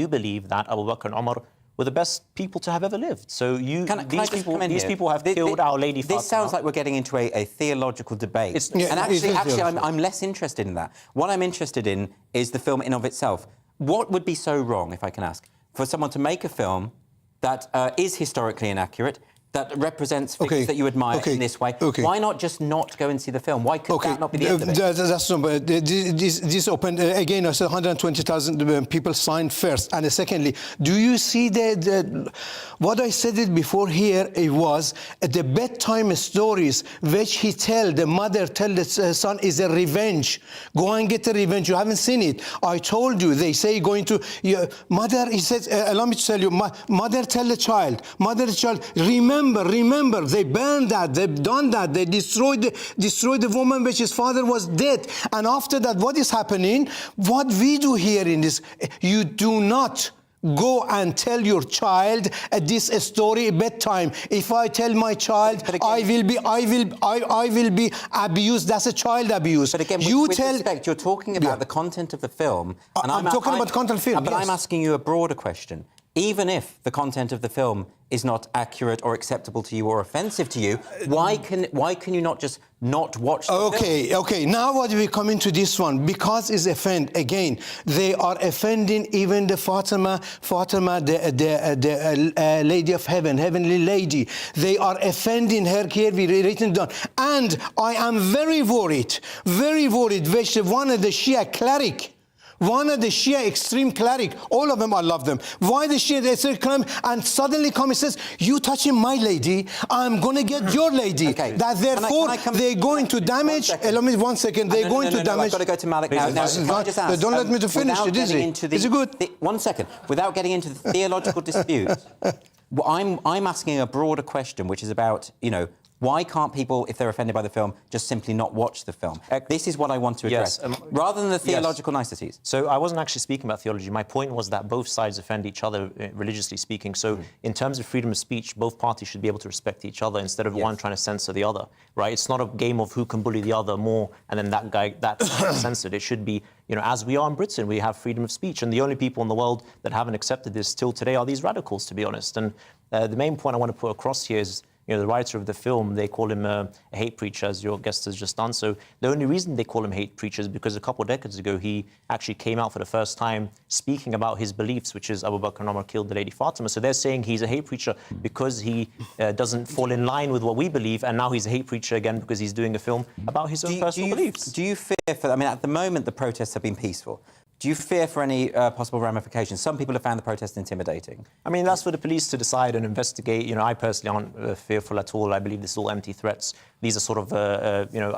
believe that Abu Bakr and Umar were the best people to have ever lived. So these people have killed Our Lady Fatima. This sounds like we're getting into a theological debate. I'm less interested in that. What I'm interested in is the film in of itself. What would be so wrong, if I can ask, for someone to make a film that is historically inaccurate, that represents figures that you admire in this way? Why not just not go and see the film? Why could that not be the end of it? This opened, again, I said 120,000 people signed first. And secondly, do you see what I said it before here, it was the bedtime stories which the mother tell the son is a revenge. Go and get a revenge. You haven't seen it. I told you, they say going to, mother, he says, allow me to tell you, mother tell the child, remember, they burned that, they've done that, they destroyed the woman which his father was dead. And after that, what is happening? What we do here in this, you do not go and tell your child this story bedtime. If I tell my child, I will be abused. That's a child abuse. But again, with respect, you're talking about the content of the film. And I'm talking about content of the film. But I'm asking you a broader question. Even if the content of the film is not accurate or acceptable to you or offensive to you, why can you not just not watch the film? Okay. Now what we come into this one, because it's offend again. They are offending even the Fatima, the Lady of Heaven, Heavenly Lady. They are offending her here. We written down, and I am very worried. Which one of the Shia cleric. One of the Shia extreme cleric, all of them, I love them. Why the Shia extreme cleric, and suddenly come and says, you touching my lady, I'm going to get your lady. That therefore, they're going to damage, allow me 1 second, they're going to damage. I've got to go to Malik now. Don't let me to finish it, is it? Is it good? 1 second. Without getting into the theological dispute, I'm asking a broader question, which is about, why can't people, if they're offended by the film, just simply not watch the film? This is what I want to address, rather than the theological niceties. So I wasn't actually speaking about theology. My point was that both sides offend each other, religiously speaking. So in terms of freedom of speech, both parties should be able to respect each other instead of one trying to censor the other, right? It's not a game of who can bully the other more and then that's censored. It should be, as we are in Britain, we have freedom of speech. And the only people in the world that haven't accepted this till today are these radicals, to be honest. And the main point I want to put across here is, the writer of the film, they call him a hate preacher, as your guest has just done. So the only reason they call him hate preacher is because a couple of decades ago, he actually came out for the first time speaking about his beliefs, which is Abu Bakr and Umar killed the Lady Fatima. So they're saying he's a hate preacher because he doesn't fall in line with what we believe, and now he's a hate preacher again because he's doing a film about his own personal beliefs. Do you fear for, at the moment, the protests have been peaceful. Do you fear for any possible ramifications? Some people have found the protest intimidating. That's for the police to decide and investigate. I personally aren't fearful at all. I believe this is all empty threats. These are sort of,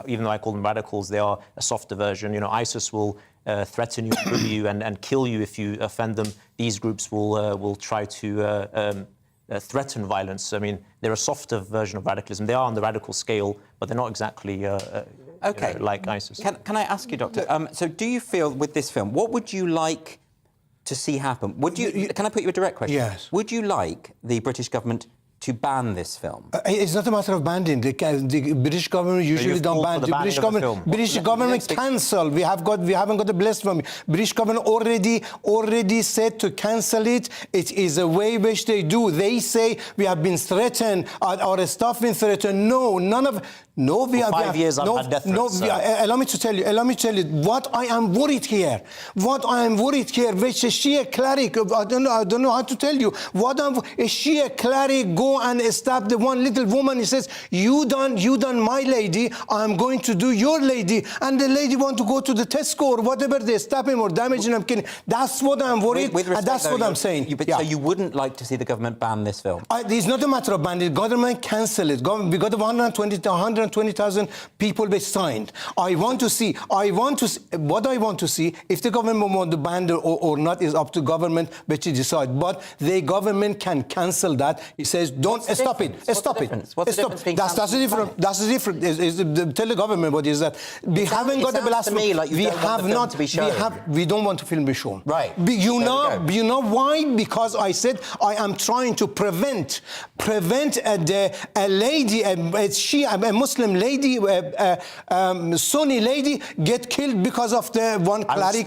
even though I call them radicals, they are a softer version. ISIS will threaten you, bully you, and kill you if you offend them. These groups will try to threaten violence. They're a softer version of radicalism. They are on the radical scale, but they're not exactly like ISIS. Can I ask you, Doctor? So do you feel with this film, what would you like to see happen? Can I put you a direct question? Yes. Would you like the British government to ban this film? It's not a matter of banning. The British government usually don't ban. The British government cancel. We haven't got a blessed from. British government already said to cancel it. It is a way which they do. They say we have been threatened. Our staff been threatened. No, none of. No, we have. 5 years I've had death threats. Allow me to tell you. Allow me to tell you what I am worried here. Which a Shia cleric. I don't know how to tell you. A Shia cleric go and stab the one little woman. He says, "You done my lady. I'm going to do your lady." And the lady want to go to the Tesco or whatever. They stab him or damage him. That's what I'm worried. And that's what I'm saying. So you wouldn't like to see the government ban this film? It's not a matter of banning. Government cancel it. We got 120,000 people be signed. What I want to see, if the government want to ban it or not, is up to government which you decide. But the government can cancel that. He says, don't stop it. Stop it. What's the difference? That's the difference. That's the difference. Tell the government what is that. We haven't got the blast. We don't want the film to be shown. Right. You know why? Because I said I am trying to prevent a lady, a Muslim lady, Sunni lady get killed because of the one cleric.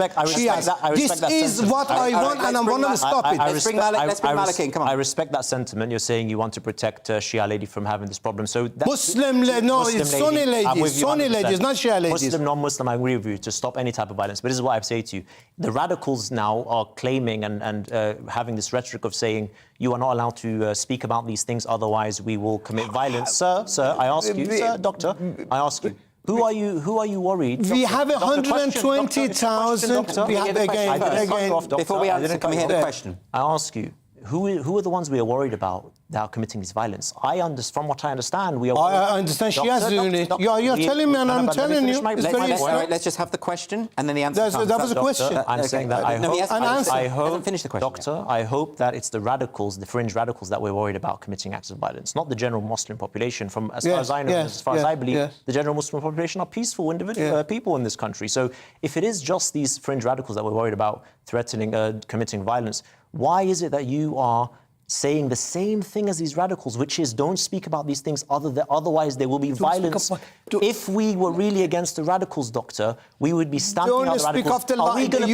This is what I want, and I want to stop it. Let's bring Malik in. Come on. I respect that sentiment. You're saying you want to protect a Shia lady from having this problem. So Muslim, it's Sunni ladies. Sunni ladies, not Shia ladies. Muslim, non-Muslim, I agree with you to stop any type of violence. But this is what I say to you: the radicals now are claiming and having this rhetoric of saying you are not allowed to speak about these things, otherwise we will commit violence. Sir, I ask you, sir, doctor, I ask you. Who are you worried? We have 120,000. We have again. Before we answer, can we hear the question? I ask you, who are the ones we are worried about that are committing this violence? From what I understand, we are. I understand she has doing it. You're telling me, and I'm telling you. Let's just have the question, and then the answer comes. That was a question. I'm saying that I hope. Finish the question. Doctor, I hope that it's the radicals, the fringe radicals, that we're worried about committing acts of violence, not the general Muslim population. As far as I know, as far as I believe, the general Muslim population are peaceful individual people in this country. So if it is just these fringe radicals that we're worried about threatening, committing violence, why is it that you are saying the same thing as these radicals, which is don't speak about these things, otherwise there will be violence? If we were really against the radicals, doctor, we would be stamping out the radicals. Are we going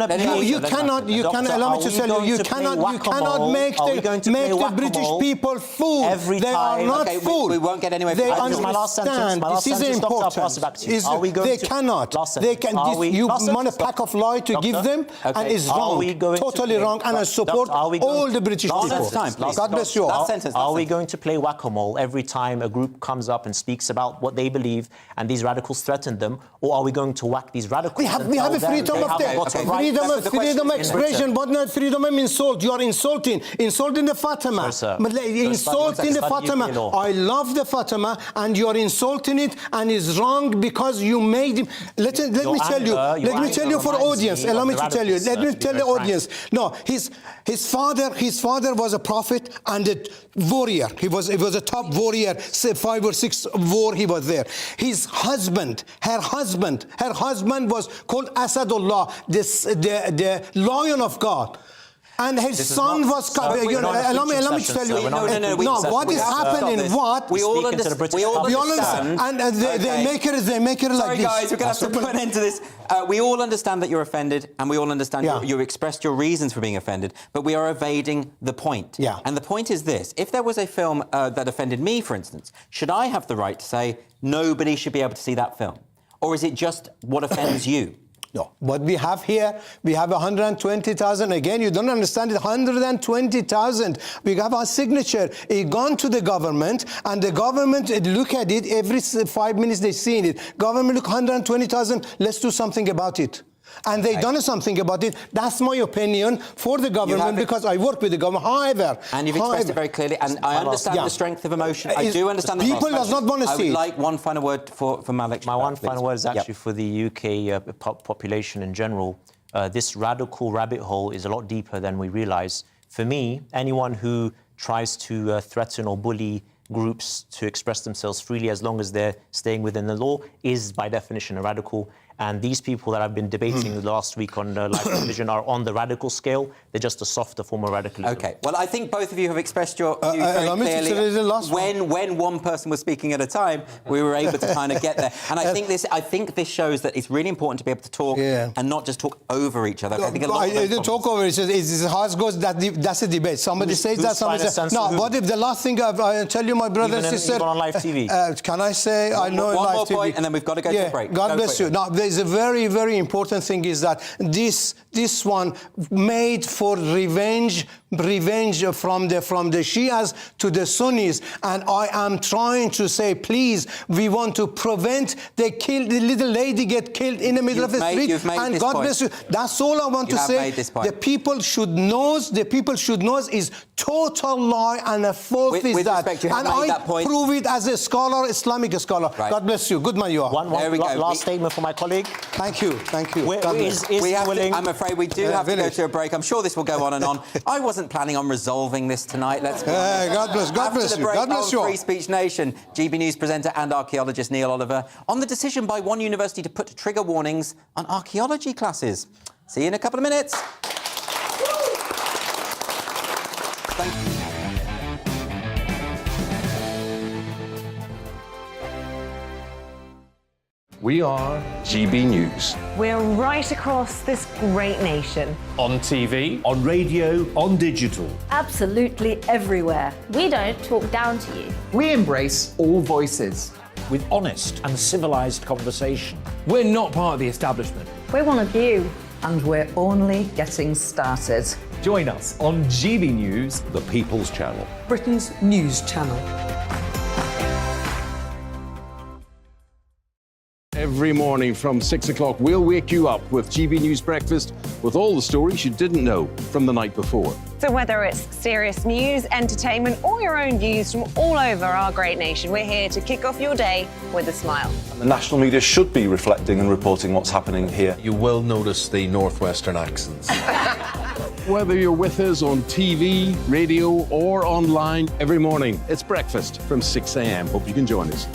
to play? You cannot. Allow me to tell you. You cannot make the British people fool. They are not fool. We won't get anywhere. They understand. This is important. They cannot. They can. You want a pack of lies to give them, and it's wrong. Totally wrong. And I support all the British people. God bless you all. Are we going to play whack-a-mole every time a group comes up and speaks about what they believe and these radicals threaten them, or are we going to whack these radicals? We have a freedom of expression, but not freedom of insult. You are insulting the Fatima. Insulting the Fatima. I love the Fatima, and you are insulting it, and it's wrong because you made him. Let me tell you for audience. Allow me to tell you. Let me tell the audience. No, his father was a prophet and a warrior. He was a top warrior. 5 or 6 war he was there. Her husband was called Asadullah, the lion of God. And his son was. Allow me to tell you. No, what is happening? What we all understand. And they make it like this. Sorry, guys, we're going to have to put an end to this. We all understand that you're offended, and we all understand you expressed your reasons for being offended, but we are evading the point. Yeah. And the point is this: if there was a film that offended me, for instance, should I have the right to say nobody should be able to see that film, or is it just what offends you? No, what we have here, we have 120,000. Again, you don't understand it. 120,000. We have our signature. It gone to the government, and the government look at it every 5 minutes. They seen it. Government look 120,000. Let's do something about it. And they done something about it. That's my opinion for the government, because I work with the government. However, and you've expressed it very clearly, and I understand the strength of emotion. I do understand the people does not want to see. I would like one final word for Malik. My one final word is actually for the UK population in general. This radical rabbit hole is a lot deeper than we realise. For me, anyone who tries to threaten or bully groups to express themselves freely, as long as they're staying within the law, is by definition a radical. And these people that I've been debating the last week on live television are on the radical scale. They're just a softer form of radicalism. OK. Well, I think both of you have expressed your views very clearly. When one person was speaking at a time, we were able to kind of get there. And I think this shows that it's really important to be able to talk and not just talk over each other. I think a lot of talk over each other. It's how it goes. That's a debate. Somebody says that. Somebody says no. What if the last thing I tell you, my brother and sister? Even on live TV. Can I say I know one live more TV. Point, and then we've got to go to a break. God bless you. Now, there's a very, very important thing is that this one made for revenge from the Shias to the Sunnis, and I am trying to say, please, we want to prevent the little lady get killed in the middle of the street. And God bless you. That's all I want to say. The people should know. The people should know is total lie and a false is that. And I prove it as a scholar, Islamic scholar. Right. God bless you. Good man you are. One last statement for my colleague. Thank you. I'm afraid we do have to go to a break. I'm sure this will go on and on. I wasn't planning on resolving this tonight. Let's go. God bless you. God bless you. Free Speech Nation, GB News presenter and archaeologist Neil Oliver on the decision by one university to put trigger warnings on archaeology classes. See you in a couple of minutes. Thank you. We are GB News. We're right across this great nation. On TV, on radio, on digital. Absolutely everywhere. We don't talk down to you. We embrace all voices. With honest and civilised conversation. We're not part of the establishment. We're one of you. And we're only getting started. Join us on GB News, the People's Channel, Britain's news channel. Every morning from 6 o'clock, we'll wake you up with GB News Breakfast with all the stories you didn't know from the night before. So whether it's serious news, entertainment, or your own views from all over our great nation, we're here to kick off your day with a smile. And the national media should be reflecting and reporting what's happening here. You will notice the northwestern accents. Whether you're with us on TV, radio, or online, every morning, it's breakfast from 6 a.m. Hope you can join us.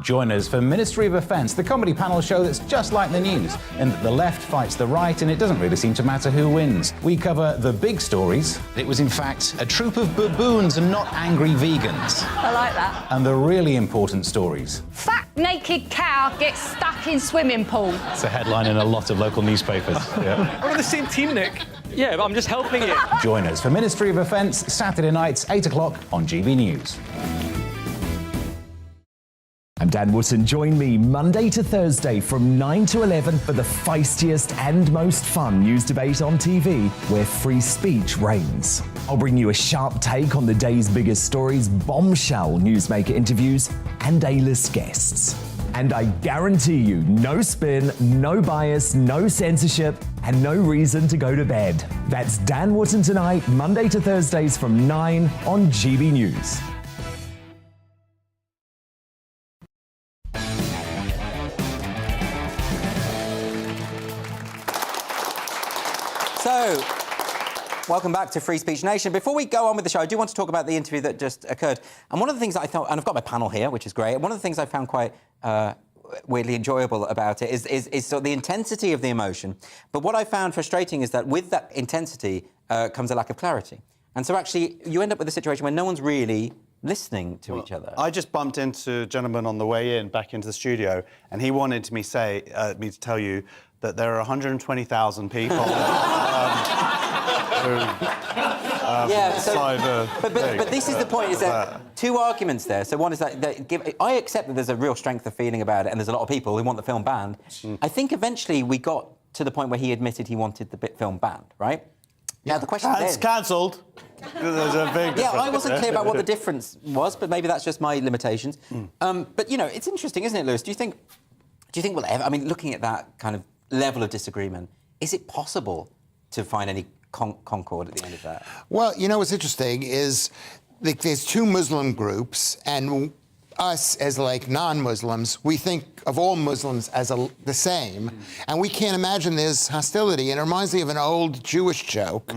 Join us for Ministry of Offence, the comedy panel show that's just like the news, and the left fights the right, and it doesn't really seem to matter who wins. We cover the big stories. It was, in fact, a troop of baboons and not angry vegans. I like that. And the really important stories. Fat naked cow gets stuck in swimming pool. It's a headline in a lot of local newspapers. Yeah. We're on the same team, Nick. Yeah, but I'm just helping you. Join us for Ministry of Offence, Saturday nights, 8 o'clock on GB News. I'm Dan Wootton. Join me Monday to Thursday from 9 to 11 for the feistiest and most fun news debate on TV, where free speech reigns. I'll bring you a sharp take on the day's biggest stories, bombshell newsmaker interviews, and A-list guests. And I guarantee you, no spin, no bias, no censorship, and no reason to go to bed. That's Dan Wootton tonight, Monday to Thursdays from 9 on GB News. So, welcome back to Free Speech Nation. Before we go on with the show, I do want to talk about the interview that just occurred. And one of the things that I thought, and I've got my panel here, which is great, one of the things I found quite weirdly enjoyable about it is sort of the intensity of the emotion. But what I found frustrating is that with that intensity comes a lack of clarity. And so actually, you end up with a situation where no one's really listening to each other. I just bumped into a gentleman on the way in, back into the studio, and he wanted me to tell you that there are 120,000 people But this is the point, is that two arguments there. So one is that I accept that there's a real strength of feeling about it, and there's a lot of people who want the film banned. I think eventually we got to the point where he admitted he wanted the film banned, right? Now the question is... It's cancelled. There's a big difference. Yeah, I wasn't clear about what the difference was, but maybe that's just my limitations. But, you know, it's interesting, isn't it, Lewis? Do you think we'll ever... I mean, looking at that kind of level of disagreement, is it possible to find any concord at the end of that? Well, you know what's interesting is there's two Muslim groups, and us as like non-Muslims, we think of all Muslims as the same, and we can't imagine there's hostility. And it reminds me of an old Jewish joke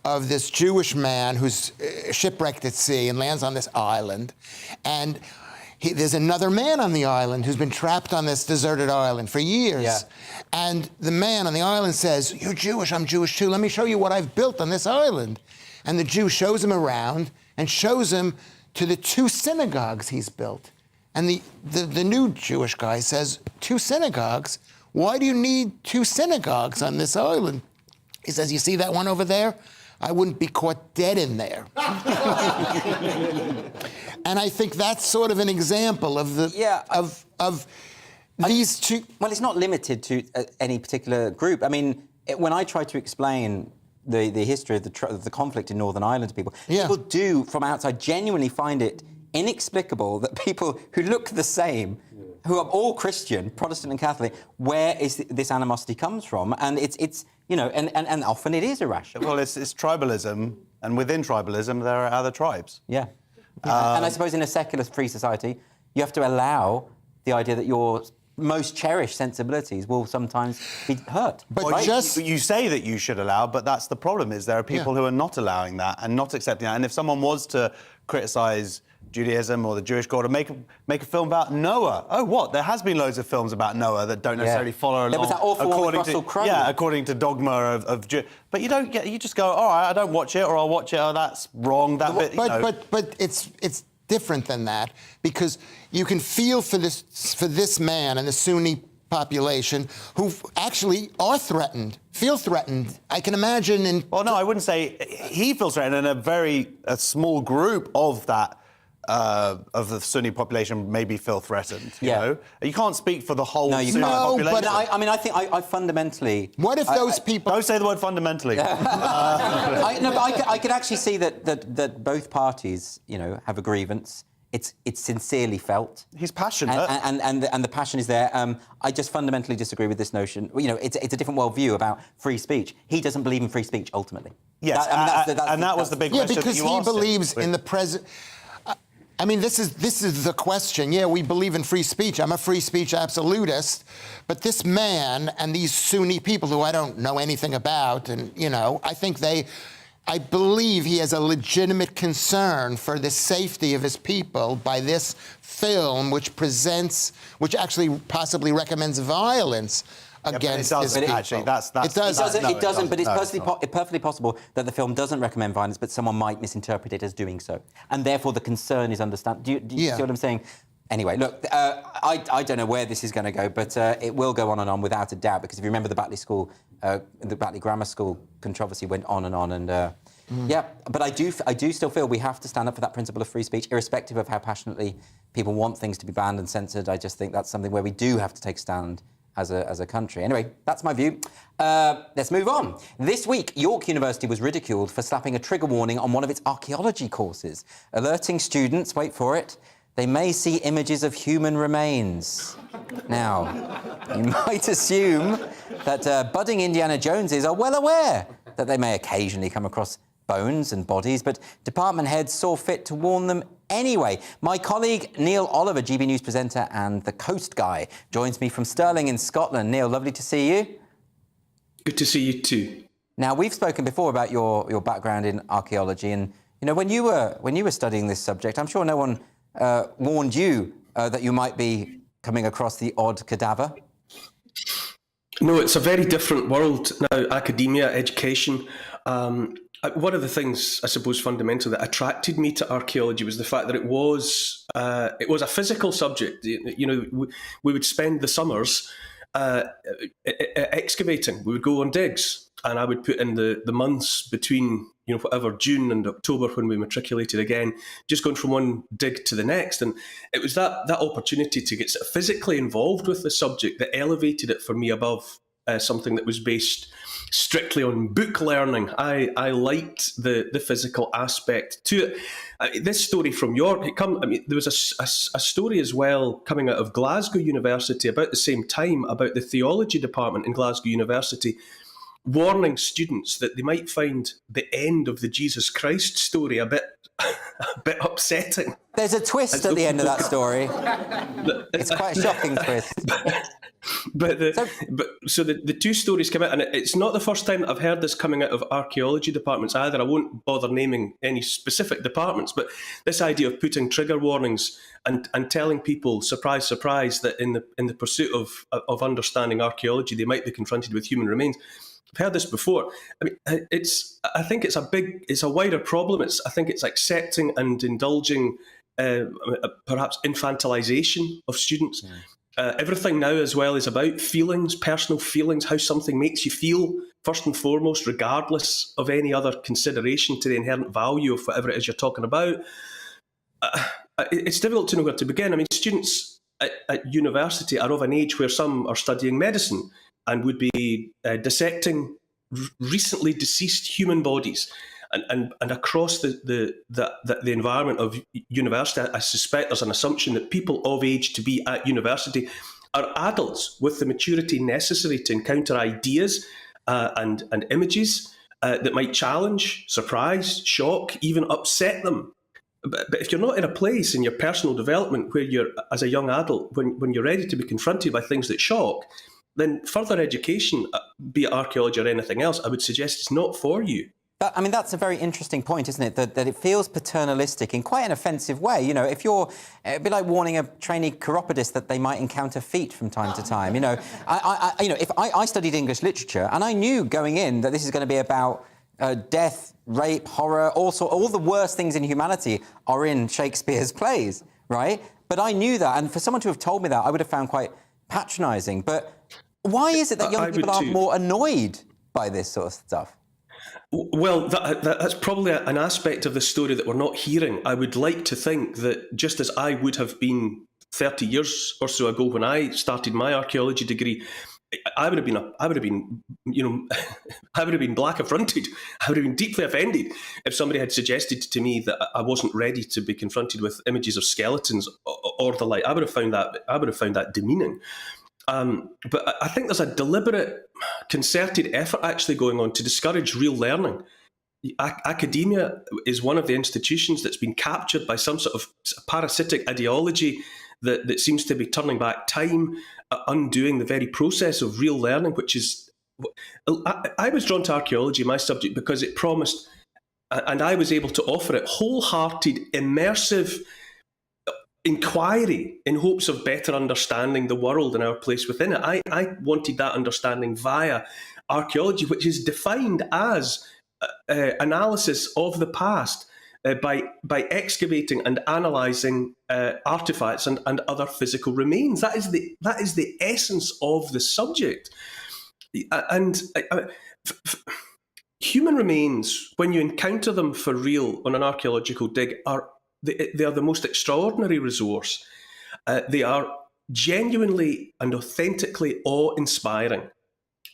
of this Jewish man who's shipwrecked at sea and lands on this island, and there's another man on the island who's been trapped on this deserted island for years. Yeah. And the man on the island says, "You're Jewish, I'm Jewish too. Let me show you what I've built on this island." And the Jew shows him around and shows him to the 2 synagogues he's built. And the new Jewish guy says, "2 synagogues? Why do you need 2 synagogues on this island?" He says, "You see that one over there? I wouldn't be caught dead in there." And I think that's sort of an example of these two. Well, it's not limited to any particular group. I mean, when I try to explain the history of the conflict in Northern Ireland to people, people do, from outside, genuinely find it inexplicable that people who look the same, who are all Christian, Protestant and Catholic, where is this animosity comes from? And it's you know, and often it is irrational. Well, it's tribalism, and within tribalism there are other tribes. Yeah. And I suppose in a secular free society, you have to allow the idea that your most cherished sensibilities will sometimes be hurt. But right? you say that you should allow, but that's the problem, is there are people who are not allowing that and not accepting that. And if someone was to criticise Judaism or the Jewish God and make a film about Noah, oh, what? There has been loads of films about Noah that don't necessarily follow along. There was that awful one with Russell Crowe. According to dogma of Jew. But you just go, all right, I don't watch it, or I'll watch it, oh, that's wrong, that bit, But it's different than that, because you can feel for this man and the Sunni population who actually are threatened, feel threatened. I can imagine Well, no, I wouldn't say he feels threatened, and a small group of that of the Sunni population maybe feel threatened. You know? You can't speak for the whole Sunni population. But I mean, I think I fundamentally... What if those people... Don't say the word fundamentally. I could actually see that both parties, you know, have a grievance. It's sincerely felt. He's passionate. And the passion is there. I just fundamentally disagree with this notion. You know, it's a different worldview about free speech. He doesn't believe in free speech, ultimately. Yes, that was the big question. Yeah, because he believes in the present... I mean, this is the question. Yeah, we believe in free speech. I'm a free speech absolutist. But this man and these Sunni people who I don't know anything about, and, you know, I believe he has a legitimate concern for the safety of his people by this film, which actually possibly recommends violence against his people. Actually, it doesn't. But it's perfectly possible that the film doesn't recommend violence, but someone might misinterpret it as doing so, and therefore the concern is understand. Do you see what I'm saying? Anyway, look, I don't know where this is going to go, but it will go on and on without a doubt, because if you remember the Batley Grammar School controversy went on and on, and yeah, but I do still feel we have to stand up for that principle of free speech, irrespective of how passionately people want things to be banned and censored. I just think that's something where we do have to take a stand as a country. Anyway, that's my view. Let's move on. This week, York University was ridiculed for slapping a trigger warning on one of its archaeology courses, alerting students, wait for it, they may see images of human remains. Now, you might assume that budding Indiana Joneses are well aware that they may occasionally come across bones and bodies, but department heads saw fit to warn them anyway. My colleague Neil Oliver, GBNews presenter and the Coast Guy, joins me from Stirling in Scotland. Neil, lovely to see you. Good to see you too. Now, we've spoken before about your background in archaeology, and you know, when you were studying this subject, I'm sure no one warned you that you might be coming across the odd cadaver. No, it's a very different world now. Academia, education. One of the things, I suppose, fundamentally that attracted me to archaeology was the fact that it was a physical subject. You know, we would spend the summers excavating. We would go on digs, and I would put in the months between, you know, whatever, June and October when we matriculated again, just going from one dig to the next. And it was that opportunity to get sort of physically involved with the subject that elevated it for me above something that was based strictly on book learning. I liked the physical aspect to it. This story from York, there was a story as well coming out of Glasgow University about the same time about the theology department in Glasgow University warning students that they might find the end of the Jesus Christ story a bit a bit upsetting. There's a twist at the end of that story. It's quite a shocking twist. So the two stories come out, and it's not the first time that I've heard this coming out of archaeology departments either. I won't bother naming any specific departments, but this idea of putting trigger warnings and telling people, surprise, surprise, that in the pursuit of understanding archaeology, they might be confronted with human remains. I've heard this before. I mean, I think it's a wider problem. I think it's accepting and indulging perhaps infantilization of students. Everything now as well is about feelings, personal feelings, how something makes you feel, first and foremost, regardless of any other consideration to the inherent value of whatever it is you're talking about. It's difficult to know where to begin. I mean, students at university are of an age where some are studying medicine and would be dissecting recently deceased human bodies. And across the environment of university, I suspect there's an assumption that people of age to be at university are adults with the maturity necessary to encounter ideas and images that might challenge, surprise, shock, even upset them. But if you're not in a place in your personal development where you're, as a young adult, when you're ready to be confronted by things that shock, then further education, be it archaeology or anything else, I would suggest it's not for you. I mean, that's a very interesting point, isn't it? That it feels paternalistic in quite an offensive way. You know, if it'd be like warning a trainee chiropodist that they might encounter feet from time to time. You know, if I studied English literature and I knew going in that this is going to be about death, rape, horror, all the worst things in humanity are in Shakespeare's plays, right? But I knew that, and for someone to have told me that, I would have found quite patronising. But why is it that young people are more annoyed by this sort of stuff? Well, that's probably an aspect of the story that we're not hearing. I would like to think that just as I would have been 30 years or so ago when I started my archaeology degree, I would have been black affronted. I would have been deeply offended if somebody had suggested to me that I wasn't ready to be confronted with images of skeletons or the like. I would have found that demeaning. But I think there's a deliberate, concerted effort actually going on to discourage real learning. Academia is one of the institutions that's been captured by some sort of parasitic ideology that seems to be turning back time, undoing the very process of real learning, which is... I was drawn to archaeology, my subject, because it promised, and I was able to offer it, wholehearted, immersive inquiry in hopes of better understanding the world and our place within it. I wanted that understanding via archaeology, which is defined as analysis of the past by excavating and analysing artefacts and other physical remains. That is the essence of the subject. And human remains, when you encounter them for real on an archaeological dig, they are the most extraordinary resource. They are genuinely and authentically awe-inspiring.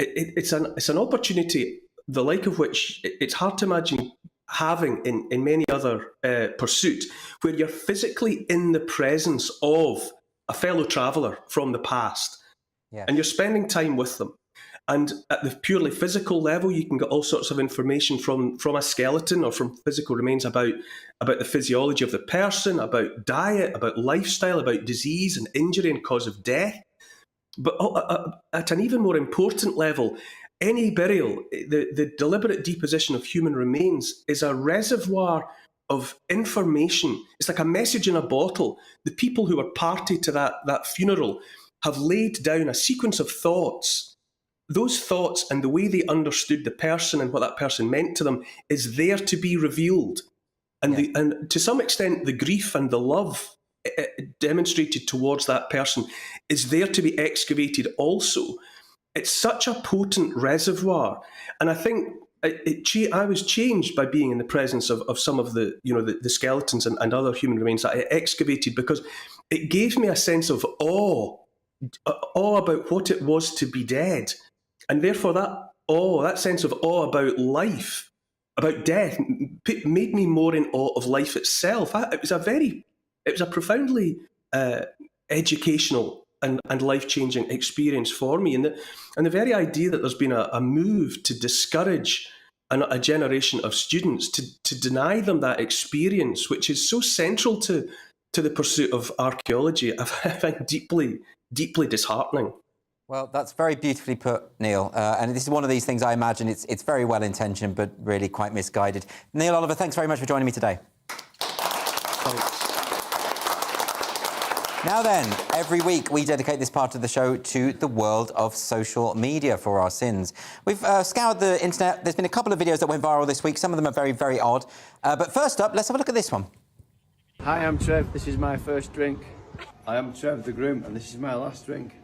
It's an opportunity, the like of which it's hard to imagine having in many other pursuits, where you're physically in the presence of a fellow traveller from the past, and you're spending time with them. And at the purely physical level, you can get all sorts of information from a skeleton or from physical remains about the physiology of the person, about diet, about lifestyle, about disease and injury and cause of death. But at an even more important level, any burial, the deliberate deposition of human remains, is a reservoir of information. It's like a message in a bottle. The people who are party to that funeral have laid down a sequence of thoughts. Those thoughts and the way they understood the person and what that person meant to them is there to be revealed. And, and to some extent, the grief and the love demonstrated towards that person is there to be excavated also. It's such a potent reservoir. And I think I was changed by being in the presence of some of the skeletons and other human remains that I excavated, because it gave me a sense of awe about what it was to be dead. And therefore that sense of awe about life, about death, made me more in awe of life itself. It was a profoundly educational and life-changing experience for me. And the very idea that there's been a move to discourage a generation of students, to deny them that experience, which is so central to the pursuit of archaeology, I find deeply, deeply disheartening. Well, that's very beautifully put, Neil. And this is one of these things I imagine it's very well intentioned, but really quite misguided. Neil Oliver, thanks very much for joining me today. Now then, every week we dedicate this part of the show to the world of social media for our sins. We've scoured the internet. There's been a couple of videos that went viral this week. Some of them are very, very odd. But first up, let's have a look at this one. Hi, I'm Trev. This is my first drink. I am Trev, the groom, and this is my last drink.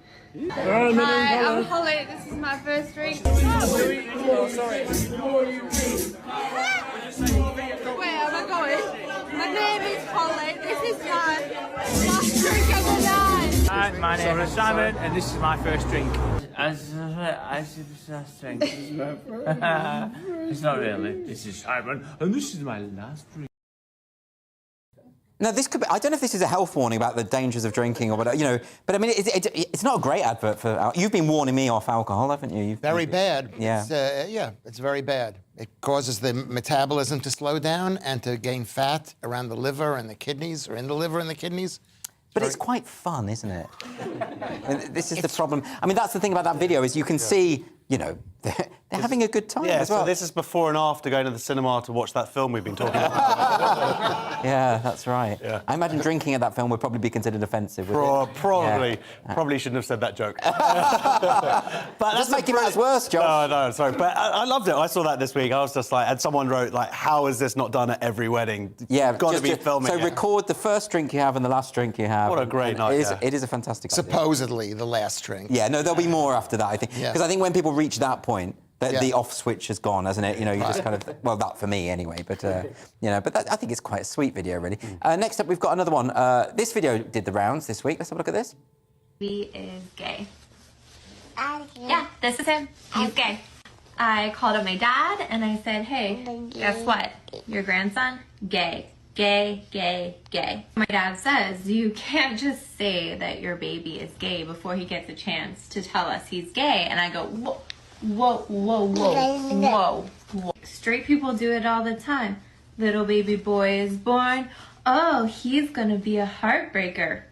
Hi, I'm Holly. This is my first drink. Oh, sorry. Where am I going? My name is Holly. This is my last drink of the night. Hi, my name is Simon, and this is my first drink. I said this last drink. It's not really. This is Simon, and this is my last drink. Now, this could be... I don't know if this is a health warning about the dangers of drinking or whatever, you know, but I mean, it's not a great advert for... You've been warning me off alcohol, haven't you? Very bad. Yeah. It's very bad. It causes the metabolism to slow down and to gain fat around the liver and the kidneys, or in the liver and the kidneys. But it's quite fun, isn't it? And this is the problem. I mean, that's the thing about that video, is you can see, you know, they're having a good time as well. So this is before and after going to the cinema to watch that film we've been talking about. Yeah, that's right. Yeah. I imagine drinking at that film would probably be considered offensive. Probably. Yeah. Probably shouldn't have said that joke. But that's making matters worse, Josh. No, sorry. But I loved it. I saw that this week. I was just like, and someone wrote, like, how is this not done at every wedding? Yeah, You've got to be filming So it. record the first drink you have and the last drink you have. What a great night. It is a fantastic idea. Supposedly the last drink. Yeah, no, there'll be more after that, I think. Because I think when people reach that point, the off switch has gone, hasn't it? You know, you just kind of... Well, that for me, anyway. But, you know, but I think it's quite a sweet video, really. Next up, we've got another one. This video did the rounds this week. Let's have a look at this. He is gay. Yeah, this is him. He's gay. I called up my dad and I said, hey, guess what? Your grandson, gay. Gay, gay, gay. My dad says, you can't just say that your baby is gay before he gets a chance to tell us he's gay. And I go, whoa. Whoa, whoa, whoa, whoa, whoa. Straight people do it all the time. Little baby boy is born. Oh, he's gonna be a heartbreaker.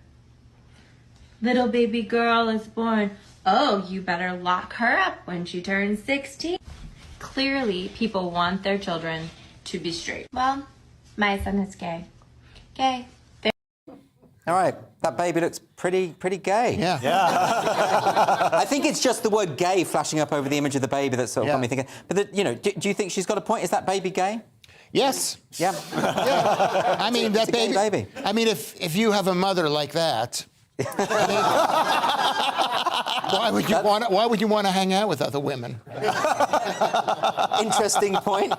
Little baby girl is born. Oh, you better lock her up when she turns 16. Clearly, people want their children to be straight. Well, my son is gay. Gay. All right, that baby looks pretty gay. Yeah. I think it's just the word gay flashing up over the image of the baby that's sort of got me thinking. But, you know, do you think she's got a point? Is that baby gay? Yes. Yeah. Yeah. I mean, that baby. I mean, if you have a mother like that, why would you want to hang out with other women? Interesting point,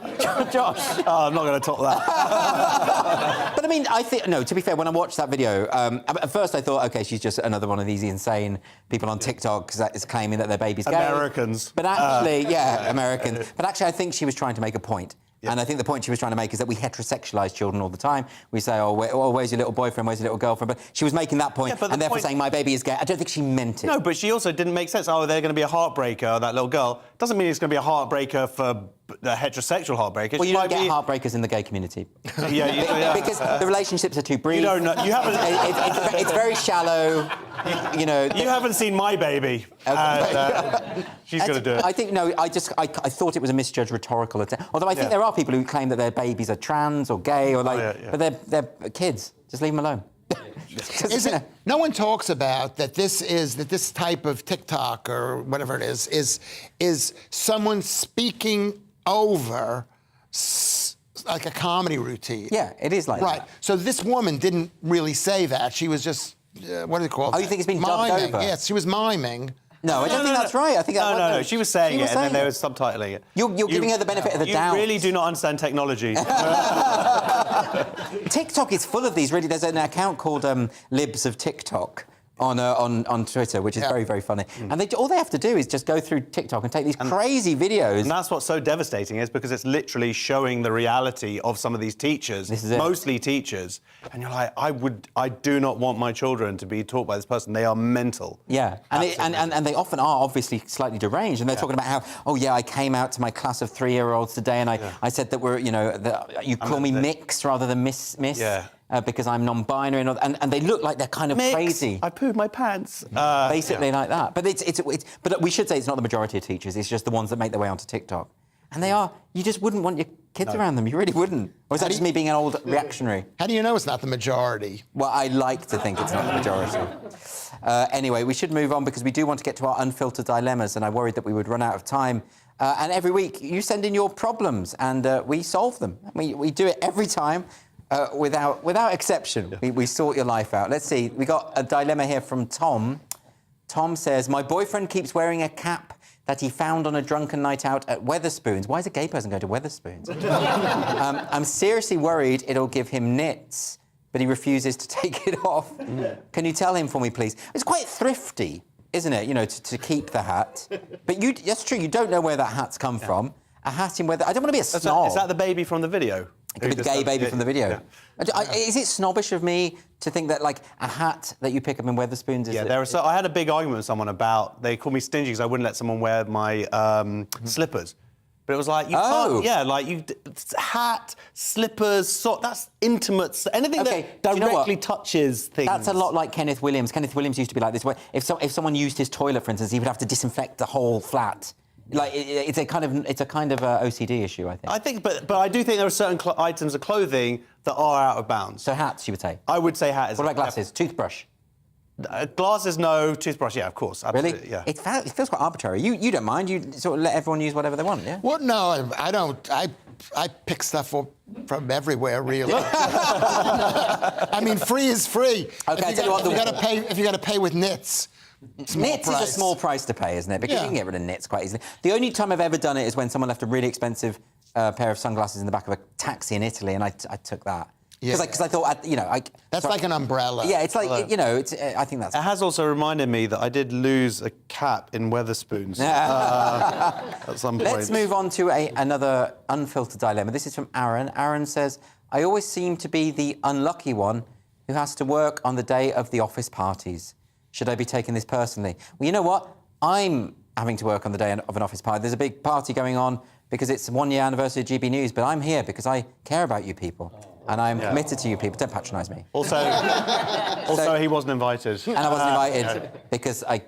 Josh. Oh, I'm not going to talk that. But I mean, I think to be fair, when I watched that video, at first I thought, okay, she's just another one of these insane people on TikTok that is claiming that their baby's gay. Americans. But actually, Americans. But actually, I think she was trying to make a point. And I think the point she was trying to make is that we heterosexualise children all the time. We say, where's your little boyfriend, where's your little girlfriend? But she was making that point, and therefore saying, my baby is gay. I don't think she meant it. No, but she also didn't make sense. Oh, they're going to be a heartbreaker, that little girl. Doesn't mean it's going to be a heartbreaker for the heterosexual heartbreaker. Well, you don't get heartbreakers in the gay community. Because the relationships are too brief. You don't know. You haven't... it's very shallow. You know... You haven't seen my baby. She's going to do it. I think, no, I thought it was a misjudged rhetorical attempt. Although I think there are people who claim that their babies are trans or gay or like... But they're kids. Just leave them alone. No one talks about that this type of TikTok or whatever it is someone speaking over like a comedy routine. Yeah, it is like that. Right. So this woman didn't really say that. She was just, what do they call it? Oh, you think it's been dubbed miming. over? Yes, she was miming. No, I don't think that's right. I think No. She was saying it, and then they were subtitling it. You're giving her the benefit of the doubt. You really do not understand technology. TikTok is full of these, really. There's an account called Libs of TikTok on Twitter, which is very, very funny. And all they have to do is just go through TikTok and take these crazy videos. And that's what's so devastating is because it's literally showing the reality of some of these teachers, mostly teachers. And you're like, I do not want my children to be taught by this person. They are mental. Yeah, and they often are obviously slightly deranged. And they're talking about how, oh yeah, I came out to my class of 3-year-olds today, and I said that you call me Mix rather than Miss. Yeah. Because I'm non-binary, and they look like they're kind of Mix, crazy. I pooed my pants. Basically like that. But but we should say it's not the majority of teachers. It's just the ones that make their way onto TikTok, and they are. You just wouldn't want your kids around them. You really wouldn't. Or is that just me being an old reactionary? How do you know it's not the majority? Well, I like to think it's not the majority. Anyway, we should move on because we do want to get to our unfiltered dilemmas, and I worried that we would run out of time. And every week you send in your problems, and we solve them. We do it every time. Without exception, we sort your life out. Let's see, we got a dilemma here from Tom. Tom says, my boyfriend keeps wearing a cap that he found on a drunken night out at Wetherspoons. Why is a gay person going to Wetherspoons? I'm seriously worried it'll give him nits, but he refuses to take it off. Can you tell him for me, please? It's quite thrifty, isn't it, to keep the hat? But that's true, you don't know where that hat's come from. A hat in weather... I don't want to be a snob. Is that the baby from the video? It could be the gay baby from the video. Yeah. Is it snobbish of me to think that, like, a hat that you pick up in Wetherspoons is... Yeah, I had a big argument with someone about... They called me stingy because I wouldn't let someone wear my slippers. But it was like, you can't... Yeah, like, hat, slippers, that's intimate... Anything that directly touches things. That's a lot like Kenneth Williams. Kenneth Williams used to be like this. If someone used his toilet, for instance, he would have to disinfect the whole flat. Like it's a kind of OCD issue, I think. But I do think there are certain items of clothing that are out of bounds. So hats, you would say? I would say hat is. What about glasses? Toothbrush? Glasses, no. Toothbrush, yeah, of course. Absolutely, really? Yeah. It feels quite arbitrary. You don't mind? You sort of let everyone use whatever they want, yeah? Well, no, I don't. I pick stuff up from everywhere, really. I mean, free is free. Okay, if you got to pay with nits. Knits is a small price to pay, isn't it? Because you can get rid of knits quite easily. The only time I've ever done it is when someone left a really expensive pair of sunglasses in the back of a taxi in Italy, and I took that. Because I thought, That's like an umbrella. Yeah, it's like, I think that's... It has also reminded me that I did lose a cap in Wetherspoons at some point. Let's move on to another unfiltered dilemma. This is from Aaron. Aaron says, I always seem to be the unlucky one who has to work on the day of the office parties. Should I be taking this personally? Well, you know what? I'm having to work on the day of an office party. There's a big party going on because it's the 1-year anniversary of GB News, but I'm here because I care about you people. And I'm committed to you people. Don't patronise me. Also, he wasn't invited. And I wasn't invited because I...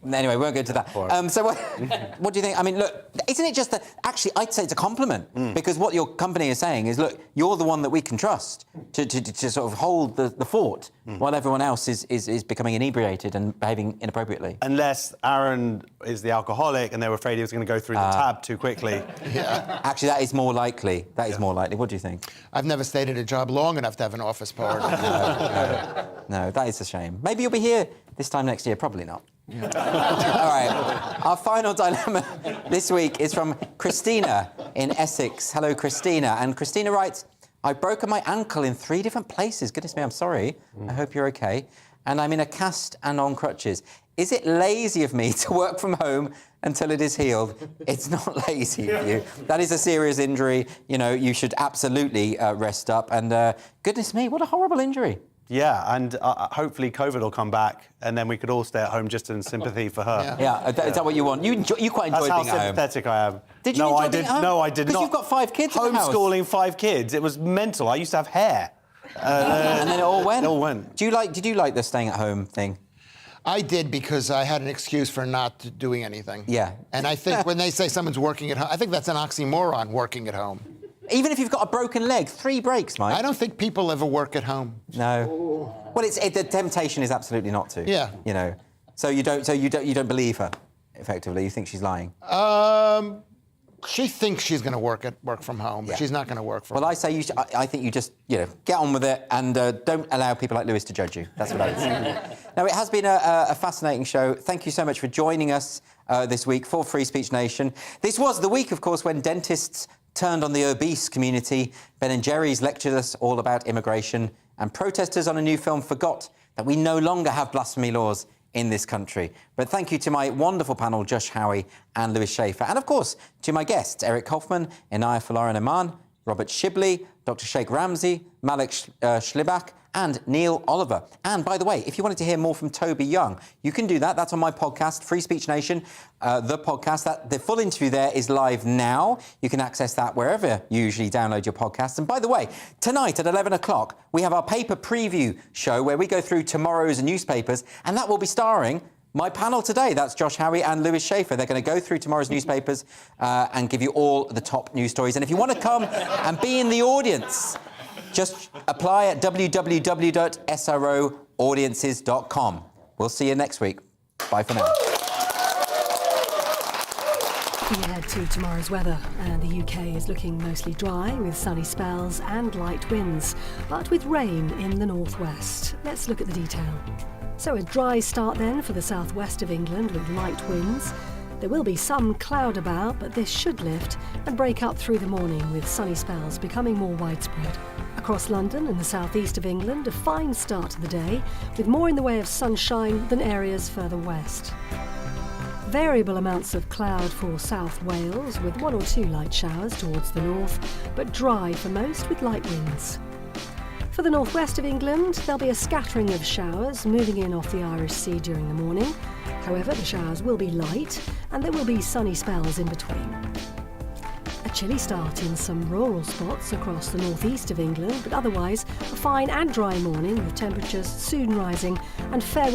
Anyway, we won't go into that. So what do you think? I mean, look, isn't it just that... Actually, I'd say it's a compliment because what your company is saying is, look, you're the one that we can trust to sort of hold the fort while everyone else is becoming inebriated and behaving inappropriately. Unless Aaron is the alcoholic and they were afraid he was going to go through the tab too quickly. Actually, that is more likely. That is more likely. What do you think? I've never stayed at a job long enough to have an office party. No, that is a shame. Maybe you'll be here this time next year. Probably not. All right, our final dilemma this week is from Christina in Essex. Hello, Christina. And Christina writes, I've broken my ankle in 3 different places. Goodness me, I'm sorry. I hope you're okay. And I'm in a cast and on crutches. Is it lazy of me to work from home until it is healed? It's not lazy of you. That is a serious injury. You should absolutely rest up. And goodness me, what a horrible injury. Yeah, and hopefully COVID will come back, and then we could all stay at home just in sympathy for her. Yeah. Is that what you want? You quite enjoy being at home. That's how sympathetic I am. Did you enjoy being at home? No, I did not. Because you've got 5 kids in the house. Homeschooling 5 kids. It was mental. I used to have hair. And then it all went? It all went. Did you like the staying at home thing? I did because I had an excuse for not doing anything. Yeah. And I think when they say someone's working at home, I think that's an oxymoron, working at home. Even if you've got a broken leg, 3 breaks, Mike. I don't think people ever work at home. No. Well, the temptation is absolutely not to. Yeah. So you don't believe her, effectively. You think she's lying. She thinks she's going to work from home, but she's not going to work from home. Well, I say I think you just get on with it and don't allow people like Lewis to judge you. That's what I would say. Now, it has been a fascinating show. Thank you so much for joining us this week for Free Speech Nation. This was the week, of course, when dentists turned on the obese community. Ben & Jerry's lectured us all about immigration, and protesters on a new film forgot that we no longer have blasphemy laws in this country. But thank you to my wonderful panel, Josh Howie and Lewis Schaefer, and of course to my guests, Eric Kaufman, Inaya Folarin Aman, Robert Shibley, Dr. Sheikh Ramsey, Malik Schlibach, and Neil Oliver. And by the way, if you wanted to hear more from Toby Young, you can do that. That's on my podcast, Free Speech Nation, the podcast. The full interview there is live now. You can access that wherever you usually download your podcasts. And by the way, tonight at 11 o'clock, we have our paper preview show where we go through tomorrow's newspapers, and that will be starring my panel today. That's Josh Howie and Lewis Schaefer. They're going to go through tomorrow's newspapers and give you all the top news stories. And if you want to come and be in the audience, just apply at www.sroaudiences.com. We'll see you next week. Bye for now. We head to tomorrow's weather, and the UK is looking mostly dry with sunny spells and light winds, but with rain in the northwest. Let's look at the detail. So a dry start then for the southwest of England with light winds. There will be some cloud about, but this should lift and break up through the morning with sunny spells becoming more widespread. Across London and the southeast of England, a fine start to the day, with more in the way of sunshine than areas further west. Variable amounts of cloud for South Wales, with 1 or 2 light showers towards the north, but dry for most with light winds. For the northwest of England, there'll be a scattering of showers moving in off the Irish Sea during the morning. However, the showers will be light, and there will be sunny spells in between. A chilly start in some rural spots across the northeast of England, but otherwise a fine and dry morning with temperatures soon rising and fair